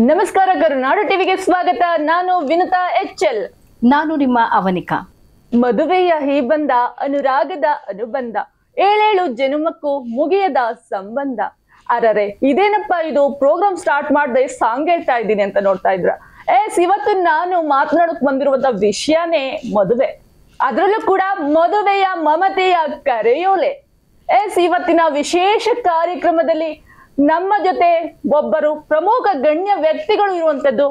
ನಮಸ್ಕಾರ ಕರುನಾಡು ಟಿವಿಗೆ ಸ್ವಾಗತ. ನಾನು ವಿನುತಾ ಎಚ್ಎಲ್. ನಾನು ನಿಮ್ಮ ಅವನಿಕಾ. ಮದುವೆಯ ಈ ಬಂಧ, ಅನುರಾಗದ ಅನುಬಂಧ, ಏಳೇಳು ಜನುಮಕ್ಕೂ ಮುಗಿಯದ ಸಂಬಂಧ. ಅರರೆ ಇದೇನಪ್ಪ ಇದು, ಪ್ರೋಗ್ರಾಮ್ ಸ್ಟಾರ್ಟ್ ಮಾಡದೆ ಸಾಂಗ್ ಹೇಳ್ತಾ ಇದ್ದೀನಿ ಅಂತ ನೋಡ್ತಾ ಇದ್ರ. ಇವತ್ತು ನಾನು ಮಾತನಾಡಕ್ ಬಂದಿರುವಂತ ವಿಷಯನೇ ಮದುವೆ, ಅದ್ರಲ್ಲೂ ಕೂಡ ಮದುವೆಯ ಮಮತೆಯ ಕರೆಯೋಲೆ. ಇವತ್ತಿನ ವಿಶೇಷ ಕಾರ್ಯಕ್ರಮದಲ್ಲಿ ನಮ್ಮ ಜೊತೆ ಒಬ್ಬರು ಪ್ರಮುಖ ಗಣ್ಯ ವ್ಯಕ್ತಿಗಳು ಇರುವಂತದ್ದು,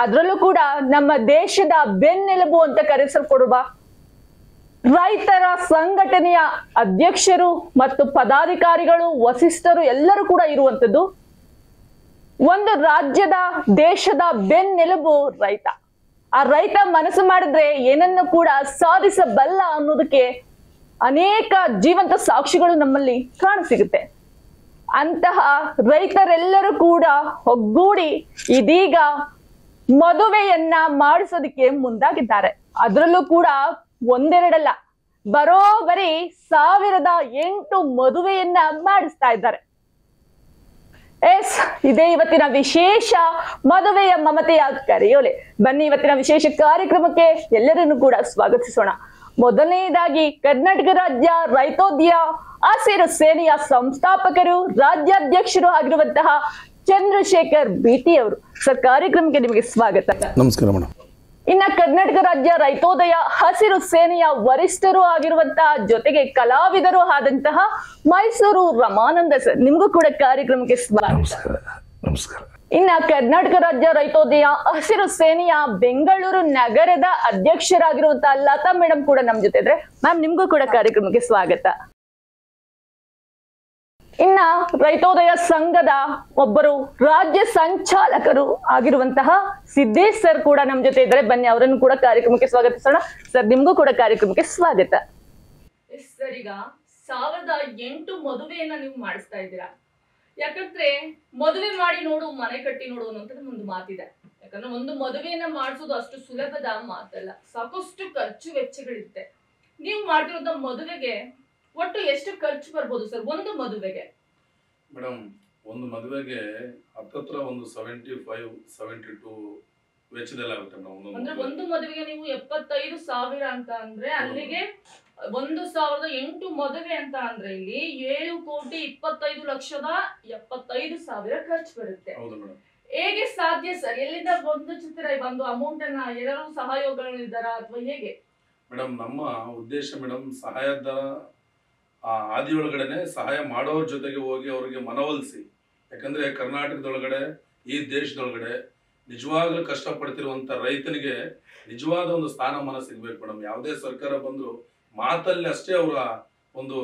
ಅದ್ರಲ್ಲೂ ಕೂಡ ನಮ್ಮ ದೇಶದ ಬೆನ್ನೆಲುಬು ಅಂತ ಕರೆಸಲ್ಪಡುವ ರೈತರ ಸಂಘಟನೆಯ ಅಧ್ಯಕ್ಷರು ಮತ್ತು ಪದಾಧಿಕಾರಿಗಳು, ವಸಿಷ್ಠರು ಎಲ್ಲರೂ ಕೂಡ ಇರುವಂತದ್ದು. ಒಂದು ರಾಜ್ಯದ ದೇಶದ ಬೆನ್ನೆಲುಬು ರೈತ. ಆ ರೈತ ಮನಸ್ಸು ಮಾಡಿದ್ರೆ ಏನನ್ನು ಕೂಡ ಸಾಧಿಸಬಲ್ಲ ಅನ್ನೋದಕ್ಕೆ ಅನೇಕ ಜೀವಂತ ಸಾಕ್ಷಿಗಳು ನಮ್ಮಲ್ಲಿ ಕಾಣಸಿಗುತ್ತೆ. ಅಂತಹ ರೈತರೆಲ್ಲರೂ ಕೂಡ ಒಗ್ಗೂಡಿ ಇದೀಗ ಮದುವೆಯನ್ನ ಮಾಡಿಸೋದಕ್ಕೆ ಮುಂದಾಗಿದ್ದಾರೆ. ಅದರಲ್ಲೂ ಕೂಡ ಒಂದೆರಡಲ್ಲ, ಬರೋಬ್ಬರಿ 1008 ಮದುವೆಯನ್ನ ಮಾಡಿಸ್ತಾ ಇದ್ದಾರೆ. ಇದೇ ಇವತ್ತಿನ ವಿಶೇಷ ಮದುವೆಯ ಮಮತೆಯ ಕರೆಯೋಲೆ. ಬನ್ನಿ ಇವತ್ತಿನ ವಿಶೇಷ ಕಾರ್ಯಕ್ರಮಕ್ಕೆ ಎಲ್ಲರನ್ನು ಕೂಡ ಸ್ವಾಗತಿಸೋಣ. ಮೊದಲನೇದಾಗಿ ಕರ್ನಾಟಕ ರಾಜ್ಯ ರೈತೋದ್ಯ ಹಸಿರು ಸೇನೆಯ ಸಂಸ್ಥಾಪಕರು, ರಾಜ್ಯಾಧ್ಯಕ್ಷರು ಆಗಿರುವಂತಹ ಚಂದ್ರಶೇಖರ್ ಬಿಟಿ ಅವರು. ಸರ್, ಕಾರ್ಯಕ್ರಮಕ್ಕೆ ನಿಮಗೆ ಸ್ವಾಗತ. ನಮಸ್ಕಾರ ಮೇಡಮ್. ಇನ್ನ ಕರ್ನಾಟಕ ರಾಜ್ಯ ರೈತೋದಯ ಹಸಿರು ಸೇನೆಯ ವರಿಷ್ಠರು ಆಗಿರುವಂತಹ, ಜೊತೆಗೆ ಕಲಾವಿದರು ಆದಂತಹ ಮೈಸೂರು ರಮಾನಂದ ಸರ್, ನಿಮ್ಗೂ ಕೂಡ ಕಾರ್ಯಕ್ರಮಕ್ಕೆ ಸ್ವಾಗತ. ನಮಸ್ಕಾರ. ಇನ್ನ ಕರ್ನಾಟಕ ರಾಜ್ಯ ರೈತೋದಯ ಹಸಿರು ಸೇನೆಯ ಬೆಂಗಳೂರು ನಗರದ ಅಧ್ಯಕ್ಷರಾಗಿರುವಂತಹ ಲತಾ ಮೇಡಮ್ ಕೂಡ ನಮ್ ಜೊತೆ ಇದ್ರೆ. ಮ್ಯಾಮ್, ನಿಮ್ಗೂ ಕೂಡ ಕಾರ್ಯಕ್ರಮಕ್ಕೆ ಸ್ವಾಗತ. ಇನ್ನ ರೈತೋದಯ ಸಂಘದ ಒಬ್ಬರು ರಾಜ್ಯ ಸಂಚಾಲಕರು ಆಗಿರುವಂತಹ ಸಿದ್ದೇಶ್ ಸರ್ ಕೂಡ ನಮ್ ಜೊತೆ ಇದ್ದಾರೆ. ಬನ್ನಿ, ಅವರನ್ನು ಕೂಡ ಕಾರ್ಯಕ್ರಮಕ್ಕೆ ಸ್ವಾಗತಿಸೋಣ. ಸರ್, ನಿಮ್ಗೂ ಕೂಡ ಕಾರ್ಯಕ್ರಮಕ್ಕೆ ಸ್ವಾಗತ. ಸರ್, ಈಗ 1008 ಮದುವೆಯನ್ನ ನೀವು ಮಾಡಿಸ್ತಾ ಇದ್ದೀರಾ. ಯಾಕಂದ್ರೆ ಮದುವೆ ಮಾಡಿ ನೋಡು, ಮನೆ ಕಟ್ಟಿ ನೋಡು ಅನ್ನೋಂಥದ್ದು ಒಂದು ಮಾತಿದೆ. ಯಾಕಂದ್ರೆ ಒಂದು ಮದುವೆಯನ್ನ ಮಾಡಿಸೋದು ಅಷ್ಟು ಸುಲಭದ ಮಾತಲ್ಲ, ಸಾಕಷ್ಟು ಖರ್ಚು ವೆಚ್ಚಗಳಿರುತ್ತೆ. ನೀವು ಮಾಡ್ತಿರೋದ ಮದುವೆಗೆ ಒಟ್ಟು ಎಷ್ಟು ಖರ್ಚು ಬರ್ಬೋದು ಸರ್ ಒಂದು ಮದುವೆಗೆ? ಮೇಡಮ್, ಒಂದು ಮದುವೆಗೆ ಹತ್ತತ್ರ ಒಂದು 75-72 ವೆಚ್ಚದಲ್ಲಿ ಆಗುತ್ತೆ ಮೇಡಮ್. ಅಂದ್ರೆ ಒಂದು ಮದುವೆಗೆ ನೀವು 75,000 ಅಂತ ಅಂದ್ರೆ ಅಲ್ಲಿಗೆ 1008 ಮದುವೆ ಅಂತ ಅಂದ್ರೆ ಇಲ್ಲಿ 7,25,75,000 ಖರ್ಚು ಬರುತ್ತೆ. ಹೌದು ಮೇಡಮ್. ಹೇಗೆ ಸಾಧ್ಯ ಸರ್? ಎಲ್ಲಿಂದ ಹೊಂದಿಸುತ್ತೀರಾ ಈ ಒಂದು ಅಮೌಂಟ್ ಅನ್ನ? ಎಲ್ಲರೂ ಸಹಯೋಗಗಳಿದ್ದಾರಾ ಅಥವಾ ಹೇಗೆ? ಮೇಡಮ್, ನಮ್ಮ ಉದ್ದೇಶ ಮೇಡಮ್, ಸಹಾಯದ ಆದಿಯೊಳಗಡೆನೆ ಸಹಾಯ ಮಾಡೋರ ಜೊತೆಗೆ ಹೋಗಿ ಅವ್ರಿಗೆ ಮನವೊಲಿಸಿ. ಯಾಕಂದ್ರೆ ಕರ್ನಾಟಕದೊಳಗಡೆ, ಈ ದೇಶದೊಳಗಡೆ ನಿಜವಾಗ್ಲೂ ಕಷ್ಟಪಡ್ತಿರುವಂತ ರೈತನಿಗೆ ನಿಜವಾದ ಒಂದು ಸ್ಥಾನಮಾನ ಸಿಗ್ಬೇಕು ಮೇಡಮ್. ಯಾವುದೇ ಸರ್ಕಾರ ಬಂದ್ರು ಮಾತಲ್ಲಿ ಅಷ್ಟೇ ಅವರ ಒಂದು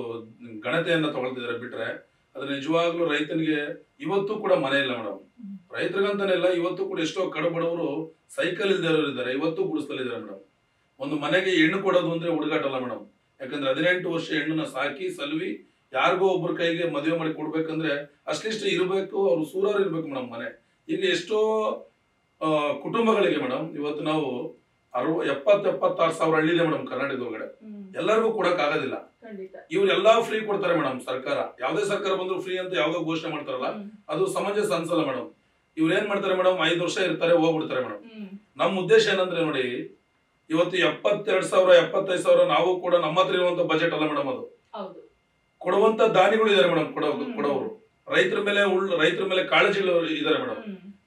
ಘನತೆಯನ್ನ ತಗೊಳ್ತಿದ್ದಾರೆ ಬಿಟ್ರೆ, ಅದ್ರ ನಿಜವಾಗ್ಲೂ ರೈತನಿಗೆ ಇವತ್ತು ಕೂಡ ಮನೆ ಇಲ್ಲ ಮೇಡಮ್. ರೈತರಿಗಂತಾನೆ ಇಲ್ಲ, ಇವತ್ತು ಕೂಡ ಎಷ್ಟೋ ಕಡುಬಡವರು ಸೈಕಲ್ ಇಲ್ದಿರೋರು ಇದ್ದಾರೆ, ಇವತ್ತು ಗುಡಿಸ್ದಲ್ಲಿದ್ದಾರೆ ಮೇಡಮ್. ಒಂದು ಮನೆಗೆ ಹೆಣ್ಣು ಕೊಡೋದು ಅಂದ್ರೆ ಹುಡುಗಾಟ ಅಲ್ಲ ಮೇಡಮ್. ಯಾಕಂದ್ರೆ 18 ವರ್ಷ ಹೆಣ್ಣನ್ನ ಸಾಕಿ ಸಲ್ವಿ ಯಾರಿಗೋ ಒಬ್ಬರ ಕೈಗೆ ಮದುವೆ ಮಾಡಿ ಕೊಡ್ಬೇಕಂದ್ರೆ ಅಷ್ಟಿಷ್ಟು ಇರಬೇಕು, ಅವ್ರು ಸೂರರು ಇರ್ಬೇಕು ಮೇಡಮ್ ಮನೆ. ಈಗ ಎಷ್ಟೋ ಕುಟುಂಬಗಳಿಗೆ ಮೇಡಮ್ ಇವತ್ತು ನಾವು 70-76 ಸಾವಿರ ಹಳ್ಳಿ ಇದೆ ಮೇಡಮ್ ಕರ್ನಾಟಕದೊಳಗಡೆ. ಎಲ್ಲರಿಗೂ ಕೊಡಕ್ ಆಗೋದಿಲ್ಲ. ಇವ್ರೆಲ್ಲಾ ಫ್ರೀ ಕೊಡ್ತಾರೆ ಮೇಡಮ್ ಸರ್ಕಾರ. ಯಾವ್ದೇ ಸರ್ಕಾರ ಬಂದ್ರು ಫ್ರೀ ಅಂತ ಯಾವ್ದೋ ಘೋಷಣೆ ಮಾಡ್ತಾರಲ್ಲ, ಅದು ಸಮಂಜಸ ಅನ್ಸಲ್ಲ ಮೇಡಮ್. ಇವ್ರು ಏನ್ ಮಾಡ್ತಾರೆ ಮೇಡಮ್, 5 ವರ್ಷ ಇರ್ತಾರೆ, ಹೋಗ್ಬಿಡ್ತಾರೆ ಮೇಡಮ್. ನಮ್ಮ ಉದ್ದೇಶ ಏನಂದ್ರೆ ನೋಡಿ, ಇವತ್ತು 72,000 75,000 ನಾವು ಕೂಡ ನಮ್ಮ ಹತ್ರ ಇರುವಂತ ಬಜೆಟ್ ಅಲ್ಲ ಮೇಡಮ್. ಅದು ಕೊಡುವಂತ ದಾನಿಗಳು ಇದಾರೆ ಮೇಡಮ್. ಕೊಡೋರು ರೈತರ ಮೇಲೆ ಕಾಳಜಿಗಳು ಇದಾರೆ ಮೇಡಮ್.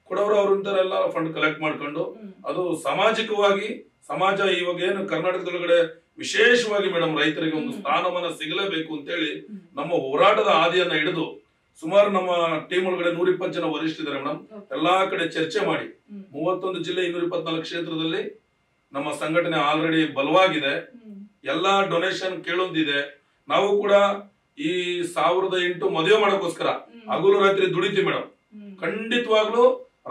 ಕೊಡೋರು ಅವ್ರಿಂದರೆಲ್ಲ ಫಂಡ್ ಕಲೆಕ್ಟ್ ಮಾಡ್ಕೊಂಡು ಅದು ಸಾಮಾಜಿಕವಾಗಿ ಸಮಾಜ ಇವಾಗ ಏನು ಕರ್ನಾಟಕದೊಳಗಡೆ ವಿಶೇಷವಾಗಿ ಮೇಡಮ್ ರೈತರಿಗೆ ಒಂದು ಸ್ಥಾನಮಾನ ಸಿಗಲೇಬೇಕು ಅಂತೇಳಿ ನಮ್ಮ ಹೋರಾಟದ ಹಾದಿಯನ್ನ ಹಿಡಿದು ಸುಮಾರು ನಮ್ಮ ಟೀಮ್ ಒಳಗಡೆ 120 ಜನ ವರಿಷ್ಠರಿದ್ದಾರೆ ಮೇಡಮ್. ಎಲ್ಲಾ ಕಡೆ ಚರ್ಚೆ ಮಾಡಿ 31 ಜಿಲ್ಲೆ 224 ಕ್ಷೇತ್ರದಲ್ಲಿ ನಮ್ಮ ಸಂಘಟನೆ ಆಲ್ರೆಡಿ ಬಲವಾಗಿದೆ. ಎಲ್ಲಾ ಡೊನೇಷನ್ ಕೇಳೊಂದಿದೆ. ನಾವು ಕೂಡ ಈ 1008 ಮದುವೆ ಮಾಡೋಕ್ಕೋಸ್ಕರ ಹಗಲು ರಾತ್ರಿ ದುಡಿತೀವಿ ಮೇಡಮ್. ಖಂಡಿತವಾಗ್ಲೂ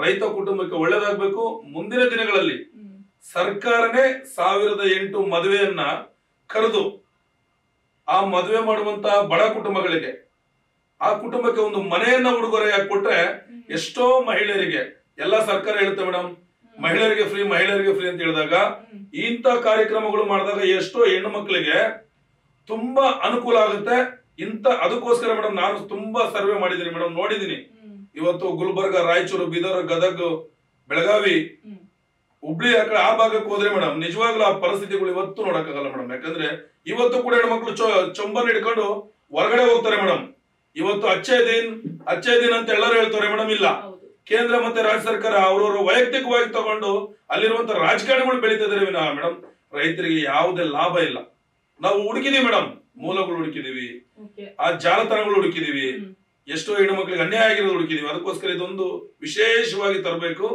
ರೈತ ಕುಟುಂಬಕ್ಕೆ ಒಳ್ಳೇದಾಗ್ಬೇಕು. ಮುಂದಿನ ದಿನಗಳಲ್ಲಿ ಸರ್ಕಾರನೇ 1008 ಮದುವೆಯನ್ನ ಕರೆದು ಆ ಮದುವೆ ಮಾಡುವಂತ ಬಡ ಕುಟುಂಬಗಳಿಗೆ, ಆ ಕುಟುಂಬಕ್ಕೆ ಒಂದು ಮನೆಯನ್ನ ಉಡುಗೊರೆಯಾಗಿ ಕೊಟ್ರೆ ಎಷ್ಟೋ ಮಹಿಳೆಯರಿಗೆ, ಎಲ್ಲ ಸರ್ಕಾರ ಹೇಳುತ್ತೆ ಮೇಡಮ್, ಮಹಿಳೆಯರಿಗೆ ಫ್ರೀ ಅಂತ ಹೇಳಿದಾಗ ಇಂಥ ಕಾರ್ಯಕ್ರಮಗಳು ಮಾಡಿದಾಗ ಎಷ್ಟೋ ಹೆಣ್ಣು ಮಕ್ಕಳಿಗೆ ತುಂಬಾ ಅನುಕೂಲ ಆಗುತ್ತೆ. ಅದಕ್ಕೋಸ್ಕರ ಮೇಡಮ್ ನಾನು ತುಂಬಾ ಸರ್ವೆ ಮಾಡಿದ್ದೀನಿ ಮೇಡಮ್, ನೋಡಿದೀನಿ. ಇವತ್ತು ಗುಲ್ಬರ್ಗ, ರಾಯಚೂರು, ಬೀದರ್, ಗದಗ, ಬೆಳಗಾವಿ, ಹುಬ್ಳಿ ಆ ಭಾಗಕ್ಕೆ ಹೋದ್ರೆ ಮೇಡಮ್ ನಿಜವಾಗ್ಲೂ ಆ ಪರಿಸ್ಥಿತಿಗಳು ಇವತ್ತು ನೋಡಕ್ಕಾಗಲ್ಲ ಮೇಡಮ್. ಯಾಕಂದ್ರೆ ಇವತ್ತು ಕೂಡ ಹೆಣ್ಮಕ್ಳು ಚೊಂಬನ್ ಹಿಡ್ಕೊಂಡು ಹೊರಗಡೆ ಹೋಗ್ತಾರೆ ಮೇಡಮ್. ಇವತ್ತು ಅಚ್ಚೇ ದಿನ್ ಅಂತ ಎಲ್ಲರೂ ಹೇಳ್ತಾರೆ ಮೇಡಮ್. ಇಲ್ಲ, ಕೇಂದ್ರ ಮತ್ತೆ ರಾಜ್ಯ ಸರ್ಕಾರ ಅವ್ರವ್ರ ವೈಯಕ್ತಿಕವಾಗಿ ತಗೊಂಡು ಅಲ್ಲಿರುವಂತ ರಾಜಕಾರಣಿಗಳು ಬೆಳೀತಿದ್ದಾರೆ ಮೇಡಮ್. ರೈತರಿಗೆ ಯಾವುದೇ ಲಾಭ ಇಲ್ಲ. ನಾವು ಹುಡುಕಿದೀವಿ ಮೇಡಮ್, ಮೂಲಗಳು ಹುಡುಕಿದೀವಿ, ಆ ಜಾಲತಾಣಗಳು ಹುಡುಕಿದೀವಿ, ಎಷ್ಟೋ ಹೆಣ್ಮಕ್ಳಿಗೆ ಅನ್ಯಾಯ ಆಗಿರೋದು ಹುಡುಕಿದೀವಿ. ಅದಕ್ಕೋಸ್ಕರ ಇದೊಂದು ವಿಶೇಷವಾಗಿ ತರಬೇಕು.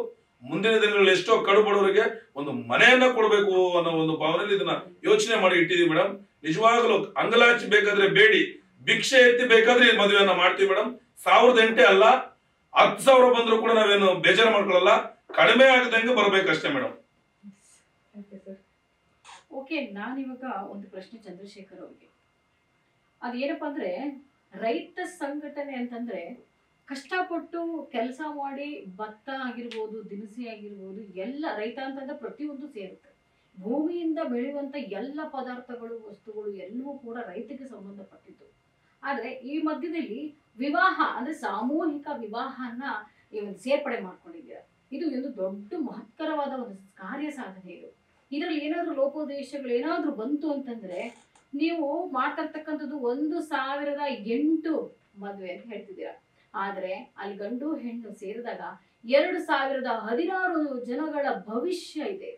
ಮುಂದಿನ ದಿನಗಳಲ್ಲಿ ಎಷ್ಟೋ ಕಡು ಬಡವರಿಗೆ ಒಂದು ಮನೆಯನ್ನ ಕೊಡಬೇಕು ಅನ್ನೋ ಒಂದು ಭಾವನೆಯಲ್ಲಿ ಇದನ್ನ ಯೋಚನೆ ಮಾಡಿ ಇಟ್ಟಿದೀವಿ ಮೇಡಮ್. ನಿಜವಾಗ್ಲೂ ಅಂಗಲಾಚಿ ಬೇಕಾದ್ರೆ ಬೇಡಿ, ಭಿಕ್ಷೆ ಎತ್ತಿ ಬೇಕಾದ್ರೆ ಈ ಮದುವೆಯನ್ನ ಮಾಡ್ತೀವಿ ಮೇಡಮ್. 1008 ಅಲ್ಲ, 10,000 ಬಂದ್ರು ಕೂಡ ನಾವೇನು ಬೇಜಾರು ಮಾಡ್ಕೊಳ್ಳಲ್ಲ. ಕಡಿಮೆ ಆಗದಂಗೆ ಬರ್ಬೇಕಷ್ಟೇ ಮೇಡಮ್. ಓಕೆ, ನಾನಿವಾಗ ಒಂದು ಪ್ರಶ್ನೆ ಚಂದ್ರಶೇಖರ್ ಅವ್ರಿಗೆ. ಅದೇನಪ್ಪ ಅಂದ್ರೆ, ರೈತ ಸಂಘಟನೆ ಅಂತಂದ್ರೆ ಕಷ್ಟಪಟ್ಟು ಕೆಲಸ ಮಾಡಿ ಭತ್ತ ಆಗಿರ್ಬೋದು, ದಿನಸಿ ಆಗಿರ್ಬೋದು, ಎಲ್ಲ ರೈತ ಅಂತಂದ್ರೆ ಪ್ರತಿಯೊಂದು ಸೇರುತ್ತೆ. ಭೂಮಿಯಿಂದ ಬೆಳೆಯುವಂತ ಎಲ್ಲ ಪದಾರ್ಥಗಳು, ವಸ್ತುಗಳು ಎಲ್ಲವೂ ಕೂಡ ರೈತಕ್ಕೆ ಸಂಬಂಧಪಟ್ಟಿದ್ದು. ಆದ್ರೆ ಈ ಮಧ್ಯದಲ್ಲಿ ವಿವಾಹ ಅಂದ್ರೆ ಸಾಮೂಹಿಕ ವಿವಾಹನ ಸೇರ್ಪಡೆ ಮಾಡ್ಕೊಂಡಿದ್ದೀರಾ. ಇದು ಒಂದು ದೊಡ್ಡ ಮಹತ್ಕರವಾದ ಒಂದು ಕಾರ್ಯ ಸಾಧನೆ. ಇದರಲ್ಲಿ ಏನಾದ್ರು ಲೋಪೋದೇಶಗಳು ಏನಾದ್ರು ಬಂತು ಅಂತಂದ್ರೆ, ನೀವು ಮಾಡ್ತಿರ್ತಕ್ಕಂಥದ್ದು 1008 ಮದುವೆ ಅಂತ ಹೇಳ್ತಿದ್ದೀರಾ. ಆದ್ರೆ ಅಲ್ಲಿ ಗಂಡು ಹೆಣ್ಣು ಸೇರಿದಾಗ 2016 ಜನಗಳ ಭವಿಷ್ಯ ಇದೆ.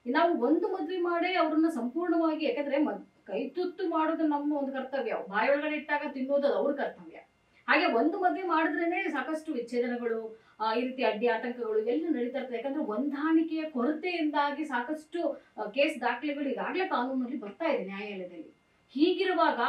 ನಾವು ಒಂದು ಮದ್ವೆ ಮಾಡಿ ಅವ್ರನ್ನ ಸಂಪೂರ್ಣವಾಗಿ, ಯಾಕಂದ್ರೆ ಕೈ ತುತ್ತು ಮಾಡೋದು ನಮ್ಮ ಒಂದು ಕರ್ತವ್ಯ, ಬಾಯಿ ಒಳಗಡೆ ಇಟ್ಟಾಗ ತಿನ್ನೋದು ಅದು ಅವ್ರ ಕರ್ತವ್ಯ. ಹಾಗೆ ಒಂದು ಮದ್ವೆ ಮಾಡಿದ್ರೇನೆ ಸಾಕಷ್ಟು ವಿಚ್ಛೇದನಗಳು, ಈ ರೀತಿ ಅಡ್ಡಿ ಆತಂಕಗಳು ಎಲ್ಲ ನಡೀತಾ ಇರ್ತದೆ. ಯಾಕಂದ್ರೆ ಹೊಂದಾಣಿಕೆಯ ಕೊರತೆಯಿಂದಾಗಿ ಸಾಕಷ್ಟು ಕೇಸ್ ದಾಖಲೆಗಳು ಈಗಾಗಲೇ ಕಾನೂನಲ್ಲಿ ಬರ್ತಾ ಇದೆ ನ್ಯಾಯಾಲಯದಲ್ಲಿ. ಹೀಗಿರುವಾಗ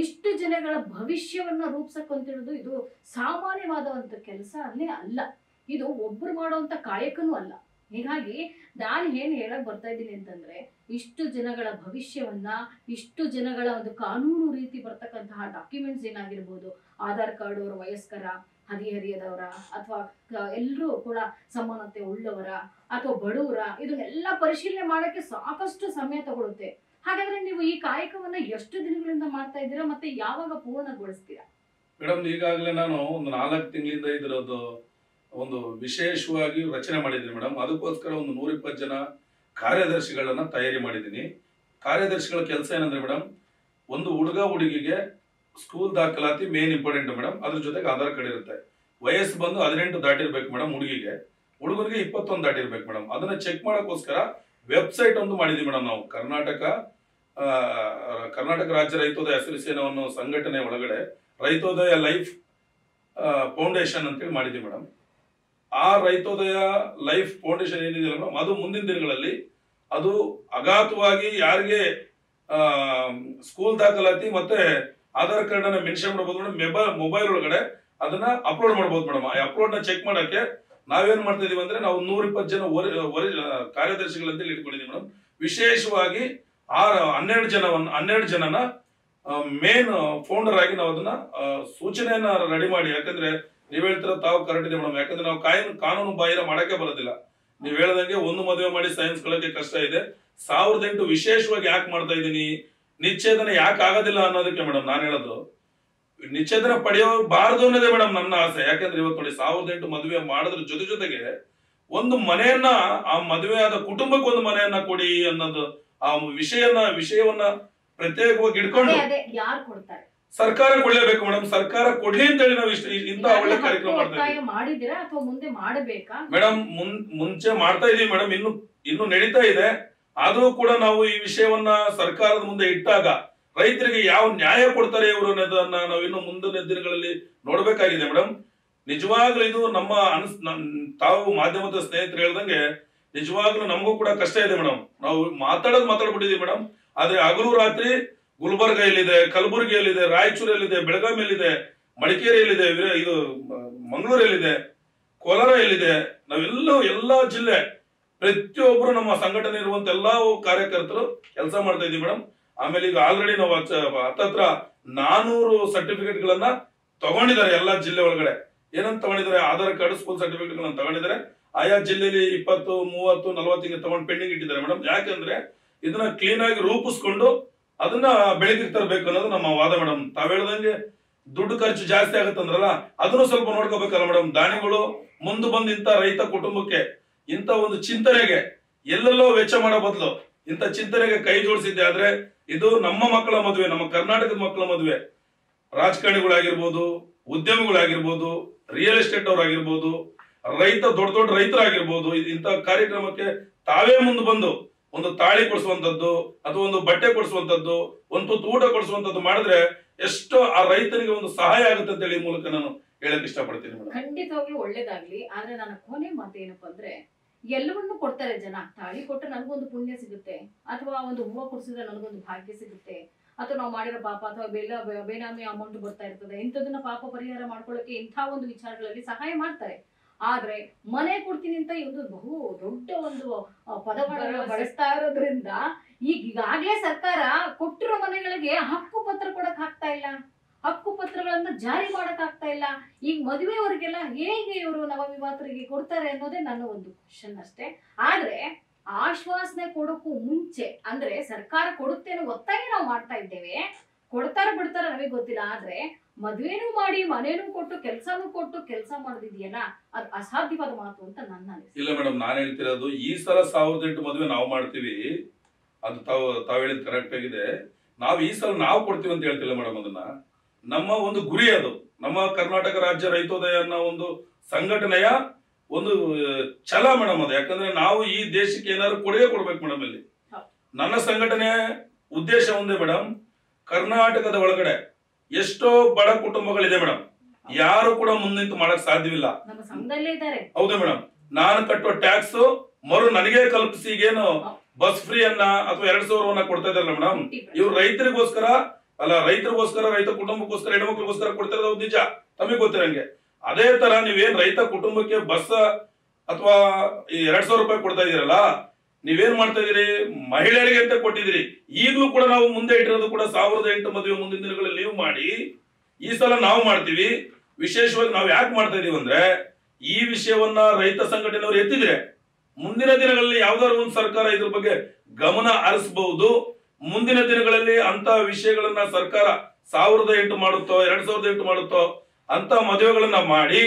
ಇಷ್ಟು ಜನಗಳ ಭವಿಷ್ಯವನ್ನ ರೂಪಿಸಕ್ಕಂತಿರೋದು ಇದು ಸಾಮಾನ್ಯವಾದಂತ ಕೆಲಸ ಅಲ್ಲ. ಇದು ಒಬ್ರು ಮಾಡುವಂತ ಕಾಯಕನೂ ಅಲ್ಲ. ಹೀಗಾಗಿ ನಾನು ಏನ್ ಹೇಳಕ್ ಬರ್ತಾ ಇದ್ದೀನಿ ಅಂತಂದ್ರೆ, ಇಷ್ಟು ಜನಗಳ ಭವಿಷ್ಯವನ್ನ, ಇಷ್ಟು ಜನಗಳ ಒಂದು ಕಾನೂನು ರೀತಿ ಬರ್ತಕ್ಕಂತಹ ಡಾಕ್ಯುಮೆಂಟ್ಸ್ ಏನಾಗಿರ್ಬೋದು, ಆಧಾರ್ ಕಾರ್ಡ್ ಅವರ ವಯಸ್ಕರ, ಹದಿಹರಿಯದವರ, ಅಥವಾ ಎಲ್ಲರೂ ಕೂಡ ಸಮಾನತೆ ಉಳ್ಳವರ ಅಥವಾ ಬಡವರ, ಇದನ್ನೆಲ್ಲ ಪರಿಶೀಲನೆ ಮಾಡಕ್ಕೆ ಸಾಕಷ್ಟು ಸಮಯ ತಗೊಳುತ್ತೆ. ಹಾಗಾದ್ರೆ ನೀವು ಈ ಕಾಯಕವನ್ನ ಎಷ್ಟು ದಿನಗಳಿಂದ ಮಾಡ್ತಾ ಇದ್ದೀರಾ, ಮತ್ತೆ ಯಾವಾಗ ಪೂರ್ಣಗೊಳಿಸ್ತೀರಾ? ಮೇಡಮ್, ಈಗಾಗಲೇ ನಾನು ಒಂದು 4 ತಿಂಗಳಿಂದ ಇದರದ್ದು ಒಂದು ವಿಶೇಷವಾಗಿ ರಚನೆ ಮಾಡಿದ್ದೀನಿ ಮೇಡಮ್. ಅದಕ್ಕೋಸ್ಕರ ಒಂದು 120 ಜನ ಕಾರ್ಯದರ್ಶಿಗಳನ್ನ ತಯಾರಿ ಮಾಡಿದ್ದೀನಿ. ಕಾರ್ಯದರ್ಶಿಗಳ ಕೆಲಸ ಏನಂದ್ರೆ ಮೇಡಮ್, ಒಂದು ಹುಡುಗ ಹುಡುಗಿಗೆ ಸ್ಕೂಲ್ ದಾಖಲಾತಿ ಮೇನ್ ಇಂಪಾರ್ಟೆಂಟ್ ಮೇಡಮ್. ಅದ್ರ ಜೊತೆಗೆ ಆಧಾರ್ ಕಾರ್ಡ್ ಇರುತ್ತೆ. ವಯಸ್ಸು ಬಂದು 18 ದಾಟಿರ್ಬೇಕು ಮೇಡಮ್ ಹುಡುಗಿಗೆ, ಹುಡುಗರಿಗೆ 21 ದಾಟಿರ್ಬೇಕು ಮೇಡಮ್. ಅದನ್ನ ಚೆಕ್ ಮಾಡೋಕ್ಕೋಸ್ಕರ ವೆಬ್ಸೈಟ್ ಒಂದು ಮಾಡಿದ್ವಿ ಮೇಡಮ್. ನಾವು ಕರ್ನಾಟಕ ರಾಜ್ಯ ರೈತೋದಯ ಅಸೋಸಿಯೇಷನ್ ಅನ್ನೋ ಸಂಘಟನೆ ಒಳಗಡೆ ರೈತೋದಯ ಲೈಫ್ ಫೌಂಡೇಶನ್ ಅಂತೇಳಿ ಮಾಡಿದ್ವಿ ಮೇಡಮ್. ಆ ರೈತೋದಯ ಲೈಫ್ ಫೌಂಡೇಶನ್ ಏನಿದೆ ಮೇಡಮ್, ಅದು ಮುಂದಿನ ದಿನಗಳಲ್ಲಿ ಅದು ಅಗಾಧವಾಗಿ ಯಾರಿಗೆ ಸ್ಕೂಲ್ ದಾಖಲಾತಿ ಮತ್ತೆ ಆಧಾರ್ ಕಾರ್ಡ್ ಅನ್ನ ಮೆನ್ಷನ್ ಮಾಡಬಹುದು ಮೇಡಮ್. ಮೊಬೈಲ್ ಒಳಗಡೆ ಅದನ್ನ ಅಪ್ಲೋಡ್ ಮಾಡಬಹುದು ಮೇಡಮ್. ಆ ಅಪ್ಲೋಡ್ ನ ಚೆಕ್ ಮಾಡಕ್ಕೆ ನಾವೇನ್ ಮಾಡ್ತಾ ಇದೀವಿ ಅಂದ್ರೆ, ನಾವು 120 ಜನ ಕಾರ್ಯದರ್ಶಿಗಳಂತೇಳಿ ಇಟ್ಕೊಂಡಿದೀವಿ ಮೇಡಮ್. ವಿಶೇಷವಾಗಿ 12 ಜನನ ಮೇನ್ ಫೌಂಡರ್ ಆಗಿ ನಾವು ಅದನ್ನ ಸೂಚನೆಯನ್ನ ರೆಡಿ ಮಾಡಿ, ಯಾಕಂದ್ರೆ ನೀವ್ ಹೇಳ್ತಿರೋ ತಾವು ಕರೆಕ್ಟ್ ಇದೆ ಮೇಡಮ್. ಯಾಕಂದ್ರೆ ನಾವು ಕಾನೂನು ಬಾಹಿರ ಮಾಡಕ್ಕೆ ಬರೋದಿಲ್ಲ. ನೀವ್ ಹೇಳ್ದಂಗೆ ಒಂದು ಮದುವೆ ಮಾಡಿ ಸೈನ್ಸ್ ಗಳಕ್ಕೆ ಕಷ್ಟ ಇದೆ. 1008 ವಿಶೇಷವಾಗಿ ಯಾಕೆ ಮಾಡ್ತಾ ಇದ್ದೀನಿ, ನಿಶ್ಚೇದನ ಯಾಕೆ ಆಗೋದಿಲ್ಲ ಅನ್ನೋದಕ್ಕೆ ಮೇಡಮ್ ನಾನು ಹೇಳೋದು. ನಿಶ್ಚೇದನ ಪಡೆಯಬಾರದು ಅನ್ನೋದೇ ಮೇಡಮ್ ನನ್ನ ಆಸೆ. ಯಾಕಂದ್ರೆ ಇವತ್ತು ನೋಡಿ 1008 ಮದುವೆ ಮಾಡೋದ್ರ ಜೊತೆಗೆ ಒಂದು ಮನೆಯನ್ನ, ಆ ಮದುವೆ ಆದ ಕುಟುಂಬಕ್ಕೆ ಒಂದು ಮನೆಯನ್ನ ಕೊಡಿ ಅನ್ನೋದು, ಆ ವಿಷಯವನ್ನ ಪ್ರತ್ಯೇಕವಾಗಿ ಇಟ್ಕೊಂಡು ಸರ್ಕಾರ ಕೊಡ್ಲೇಬೇಕು ಮೇಡಮ್. ಸರ್ಕಾರ ಕೊಡ್ಲಿ ಅಂತ ಹೇಳಿ ನಾವು ಇಂತಹ ಒಳ್ಳೆ ಕಾರ್ಯಕ್ರಮ ಮಾಡಿದ್ದೀರಾ ಅಥವಾ ಮುಂದೆ ಮಾಡಬೇಕಾ ಮೇಡಮ್? ಮುಂಚೆ ಮಾಡ್ತಾ ಇದೀವಿ ಮೇಡಮ್, ಇನ್ನು ನಡೀತಾ ಇದೆ. ಆದ್ರೂ ಕೂಡ ನಾವು ಈ ವಿಷಯವನ್ನ ಸರ್ಕಾರದ ಮುಂದೆ ಇಟ್ಟಾಗ ರೈತರಿಗೆ ಯಾವ ನ್ಯಾಯ ಕೊಡ್ತಾರೆ ಇವರು ಅನ್ನೋದನ್ನ ನಾವು ಇನ್ನು ಮುಂದಿನ ದಿನಗಳಲ್ಲಿ ನೋಡ್ಬೇಕಾಗಿದೆ ಮೇಡಮ್. ನಿಜವಾಗ್ಲೂ ಇದು ತಾವು ಮಾಧ್ಯಮದ ಸ್ನೇಹಿತರು ಹೇಳ್ದಂಗೆ ನಿಜವಾಗ್ಲೂ ನಮಗೂ ಕೂಡ ಕಷ್ಟ ಇದೆ ಮೇಡಮ್. ನಾವು ಮಾತಾಡ್ಬಿಟ್ಟಿದೀವಿ ಮೇಡಮ್. ಆದ್ರೆ ಹಗಲು ರಾತ್ರಿ ಗುಲ್ಬರ್ಗ ಎಲ್ಲಿದೆ, ಕಲಬುರಗಿ ಎಲ್ಲಿದೆ, ರಾಯಚೂರು ಎಲ್ಲಿದೆ, ಬೆಳಗಾವಿ ಎಲ್ಲಿದೆ, ಮಡಿಕೇರಿ ಎಲ್ಲಿದೆ, ಇದು ಮಂಗಳೂರು ಎಲ್ಲಿದೆ, ಕೋಲಾರ ಎಲ್ಲಿದೆ, ಎಲ್ಲಾ ಜಿಲ್ಲೆ ಪ್ರತಿಯೊಬ್ಬರು ನಮ್ಮ ಸಂಘಟನೆ ಇರುವಂತ ಎಲ್ಲಾ ಕಾರ್ಯಕರ್ತರು ಕೆಲಸ ಮಾಡ್ತಾ ಇದೀವಿ ಮೇಡಮ್. ಆಮೇಲೆ ಈಗ ಆಲ್ರೆಡಿ ನಾವು ಹತ್ತತ್ರ 400 ಸರ್ಟಿಫಿಕೇಟ್ ಗಳನ್ನ ತಗೊಂಡಿದ್ದಾರೆ. ಎಲ್ಲಾ ಜಿಲ್ಲೆ ಒಳಗಡೆ ಏನಂತ ತಗೊಂಡಿದ್ದಾರೆ, ಆಧಾರ್ ಕಾರ್ಡ್, ಸ್ಕೂಲ್ ಸರ್ಟಿಫಿಕೇಟ್ ಗಳನ್ನ ತಗೊಂಡಿದ್ದಾರೆ. ಆಯಾ ಜಿಲ್ಲೆಯಲ್ಲಿ 20, 30, 40 ತಗೊಂಡು ಪೆಂಡಿಂಗ್ ಇಟ್ಟಿದ್ದಾರೆ ಮೇಡಮ್. ಯಾಕಂದ್ರೆ ಇದನ್ನ ಕ್ಲೀನ್ ಆಗಿ ರೂಪಿಸ್ಕೊಂಡು ಅದನ್ನ ಬೆಳಕಿಗೆ ತರಬೇಕು ಅನ್ನೋದು ನಮ್ಮ ವಾದ ಮೇಡಮ್. ತಾವ್ ಹೇಳ್ದಂಗೆ ದುಡ್ಡು ಖರ್ಚು ಜಾಸ್ತಿ ಆಗುತ್ತಂದ್ರಲ್ಲ ಅದನ್ನು ಸ್ವಲ್ಪ ನೋಡ್ಕೋಬೇಕಲ್ಲ ಮೇಡಮ್. ದಾನಿಗಳು ಮುಂದೆ ಬಂದು ಇಂಥ ರೈತ ಕುಟುಂಬಕ್ಕೆ ಇಂಥ ಒಂದು ಚಿಂತನೆಗೆ ಎಲ್ಲೆಲ್ಲೋ ವೆಚ್ಚ ಮಾಡೋ ಬದಲು ಇಂಥ ಚಿಂತನೆಗೆ ಕೈ ಜೋಡಿಸಿದ್ದೆ ಆದ್ರೆ ಇದು ನಮ್ಮ ಮಕ್ಕಳ ಮದುವೆ, ನಮ್ಮ ಕರ್ನಾಟಕದ ಮಕ್ಕಳ ಮದುವೆ. ರಾಜಕಾರಣಿಗಳಾಗಿರ್ಬೋದು, ಉದ್ಯಮಿಗಳಾಗಿರ್ಬೋದು, ರಿಯಲ್ ಎಸ್ಟೇಟ್ ಅವರಾಗಿರ್ಬೋದು, ರೈತ ದೊಡ್ಡ ದೊಡ್ಡ ರೈತರಾಗಿರ್ಬೋದು, ಇಂಥ ಕಾರ್ಯಕ್ರಮಕ್ಕೆ ತಾವೇ ಮುಂದೆ ಬಂದು ಒಂದು ತಾಳಿ ಕೊಡಿಸುವಂತದ್ದು ಅಥವಾ ಒಂದು ಬಟ್ಟೆ ಕೊಡಿಸುವಂತದ್ದು, ಒಂದು ತುತ್ತು ಊಟ ಕೊಡಿಸುವಂತದ್ದು ಮಾಡಿದ್ರೆ ಎಷ್ಟೋ ಆ ರೈತನಿಗೆ ಒಂದು ಸಹಾಯ ಆಗುತ್ತೆ ಅಂತ ಹೇಳಿ ಈ ಮೂಲಕ ನಾನು ಹೇಳಕ್ ಇಷ್ಟಪಡ್ತೀನಿ ಮೇಡಮ್. ಖಂಡಿತವಾಗ್ಲೂ ಒಳ್ಳೇದಾಗ್ಲಿ. ಆದ್ರೆ ನನ್ನ ಕೊನೆ ಮಾತು ಏನಪ್ಪಾ ಅಂದ್ರೆ, ಎಲ್ಲವನ್ನೂ ಕೊಡ್ತಾರೆ ಜನ. ತಾಳಿ ಕೊಟ್ಟರೆ ನನಗೊಂದು ಪುಣ್ಯ ಸಿಗುತ್ತೆ, ಅಥವಾ ಒಂದು ಹೂವು ಕೊಡಿಸಿದ್ರೆ ನನಗೊಂದು ಭಾಗ್ಯ ಸಿಗುತ್ತೆ, ಅಥವಾ ನಾವು ಮಾಡಿರೋ ಪಾಪ ಅಥವಾ ಬೇನಾಮಿ ಅಮೌಂಟ್ ಬರ್ತಾ ಇರ್ತದೆ, ಇಂಥದನ್ನ ಪಾಪ ಪರಿಹಾರ ಮಾಡ್ಕೊಳ್ಳೋಕೆ ಇಂಥ ಒಂದು ವಿಚಾರಗಳಲ್ಲಿ ಸಹಾಯ ಮಾಡ್ತಾರೆ. ಆದ್ರೆ ಮನೆ ಕೊಡ್ತೀನಿ ಅಂತ ಒಂದು ಬಹು ದೊಡ್ಡ ಒಂದು ಪದಗಳನ್ನು ಬಳಸ್ತಾ ಇರೋದ್ರಿಂದ ಈಗಾಗ್ಲೇ ಸರ್ಕಾರ ಕೊಟ್ಟಿರೋ ಮನೆಗಳಿಗೆ ಹಕ್ಕು ಪತ್ರ ಕೊಡಕ್ ಆಗ್ತಾ ಇಲ್ಲ, ಹಕ್ಕು ಪತ್ರಗಳನ್ನ ಜಾರಿ ಮಾಡಕ್ ಆಗ್ತಾ ಇಲ್ಲ. ಈಗ ಮದುವೆಯವರಿಗೆಲ್ಲ ಹೇಗೆ ಇವರು ನವವಿವಾಹರಿಗೆ ಕೊಡ್ತಾರೆ ಅನ್ನೋದೇ ನನ್ನ ಒಂದು ಕ್ವಶನ್ ಅಷ್ಟೇ. ಆದ್ರೆ ಆಶ್ವಾಸನೆ ಕೊಡೋಕ್ಕೂ ಮುಂಚೆ, ಅಂದ್ರೆ ಸರ್ಕಾರ ಕೊಡುತ್ತೆ ಅನ್ನೋ ಒತ್ತಾಯ ನಾವು ಮಾಡ್ತಾ ಇದ್ದೇವೆ. ಕೊಡ್ತಾರ ಬಿಡ್ತಾರ ನಮಗೆ ಗೊತ್ತಿಲ್ಲ. ಆದ್ರೆ ಮದುವೆನೂ ಮಾಡಿ ಮನೇನೂ ಕೊಟ್ಟು ಕೆಲಸನೂ ಕೊಟ್ಟು ಕೆಲಸ ಮಾಡೋದಿದೆಯಲ್ಲ, ಅದು ಅಸಾಧ್ಯವಾದ ಮಾತು ಅಂತ ನನ್ನ ಅನಿಸಿಕೆ. ಇಲ್ಲ ಮೇಡಮ್, ನಾನು ಹೇಳ್ತಿರೋದು ಈ ಸಲ 1008 ಮದುವೆ ನಾವು ಮಾಡ್ತೀವಿ, ಅದು ತಾವ್ ಹೇಳಿದ್ ಕರೆಕ್ಟ್ ಆಗಿದೆ. ನಾವು ಈ ಸಲ ನಾವು ಕೊಡ್ತೀವಿ ಅಂತ ಹೇಳ್ತಿಲ್ಲ ಮೇಡಮ್. ಅದನ್ನ ನಮ್ಮ ಒಂದು ಗುರಿ, ಅದು ನಮ್ಮ ಕರ್ನಾಟಕ ರಾಜ್ಯ ರೈತೋದಯ ಅನ್ನೋ ಒಂದು ಸಂಘಟನೆಯ ಒಂದು ಛಲ ಮೇಡಮ್ ಅದು. ಯಾಕಂದ್ರೆ ನಾವು ಈ ದೇಶಕ್ಕೆ ಏನಾದ್ರು ಕೊಡುಗೆ ಕೊಡ್ಬೇಕು ಮೇಡಮ್. ಇಲ್ಲಿ ನನ್ನ ಸಂಘಟನೆ ಉದ್ದೇಶ ಒಂದೇ ಮೇಡಮ್, ಕರ್ನಾಟಕದ ಒಳಗಡೆ ಎಷ್ಟೋ ಬಡ ಕುಟುಂಬಗಳಿದೆ ಮೇಡಮ್, ಯಾರು ಕೂಡ ಮುಂದಿಂತು ಮಾಡಕ್ ಸಾಧ್ಯವಿಲ್ಲ. ಹೌದು ಮೇಡಮ್, ನಾನು ಕಟ್ಟೋ ಟ್ಯಾಕ್ಸ್ ನನಗೆ ಕಲ್ಪಿಸಿ ಈಗೇನು ಬಸ್ ಫ್ರೀ ಅನ್ನ ಅಥವಾ 2000 ಕೊಡ್ತಾ ಇದಾರಲ್ಲ ಮೇಡಮ್, ಇವ್ರು ರೈತರಿಗೋಸ್ಕರ ಅಲ್ಲ, ರೈತರಿಗೋಸ್ಕರ, ರೈತ ಕುಟುಂಬಕ್ಕೋಸ್ಕರ, ಹೆಣ್ಮಕ್ಳಿಗೋಸ್ಕರ ಕೊಡ್ತಾ ಇರೋದು ನಿಜ, ತಮಗೆ ಗೊತ್ತಿರಂಗೆ. ಅದೇ ತರ ನೀವೇನ್ ರೈತ ಕುಟುಂಬಕ್ಕೆ ಬಸ್ ಅಥವಾ ಈ 2000 ರೂಪಾಯಿ ಕೊಡ್ತಾ ಇದೀರಲ್ಲ, ನೀವೇನ್ ಮಾಡ್ತಾ ಇದೀರಿ, ಮಹಿಳೆಯರಿಗೆ ಅಂತ ಕೊಟ್ಟಿದ್ದೀರಿ. ಈಗಲೂ ಕೂಡ ನಾವು ಮುಂದೆ ಇಟ್ಟಿರೋದು ಕೂಡ 1008 ಮದುವೆ ಮುಂದಿನ ದಿನಗಳಲ್ಲಿ ಲೀವ್ ಮಾಡಿ ಈ ಸಲ ನಾವು ಮಾಡ್ತೀವಿ. ವಿಶೇಷವಾಗಿ ನಾವು ಯಾಕೆ ಮಾಡ್ತಾ ಇದೀವಿ ಅಂದ್ರೆ, ಈ ವಿಷಯವನ್ನ ರೈತ ಸಂಘಟನೆಯವರು ಎತ್ತಿದ್ರೆ ಮುಂದಿನ ದಿನಗಳಲ್ಲಿ ಯಾವ್ದಾದ್ರು ಒಂದು ಸರ್ಕಾರ ಇದ್ರ ಬಗ್ಗೆ ಗಮನ ಹರಿಸಬಹುದು. ಮುಂದಿನ ದಿನಗಳಲ್ಲಿ ಅಂತ ವಿಷಯಗಳನ್ನ ಸರ್ಕಾರ 1008 ಮಾಡುತ್ತೋ 2008 ಮಾಡುತ್ತೋ ಅಂತ ಮದುವೆಗಳನ್ನ ಮಾಡಿ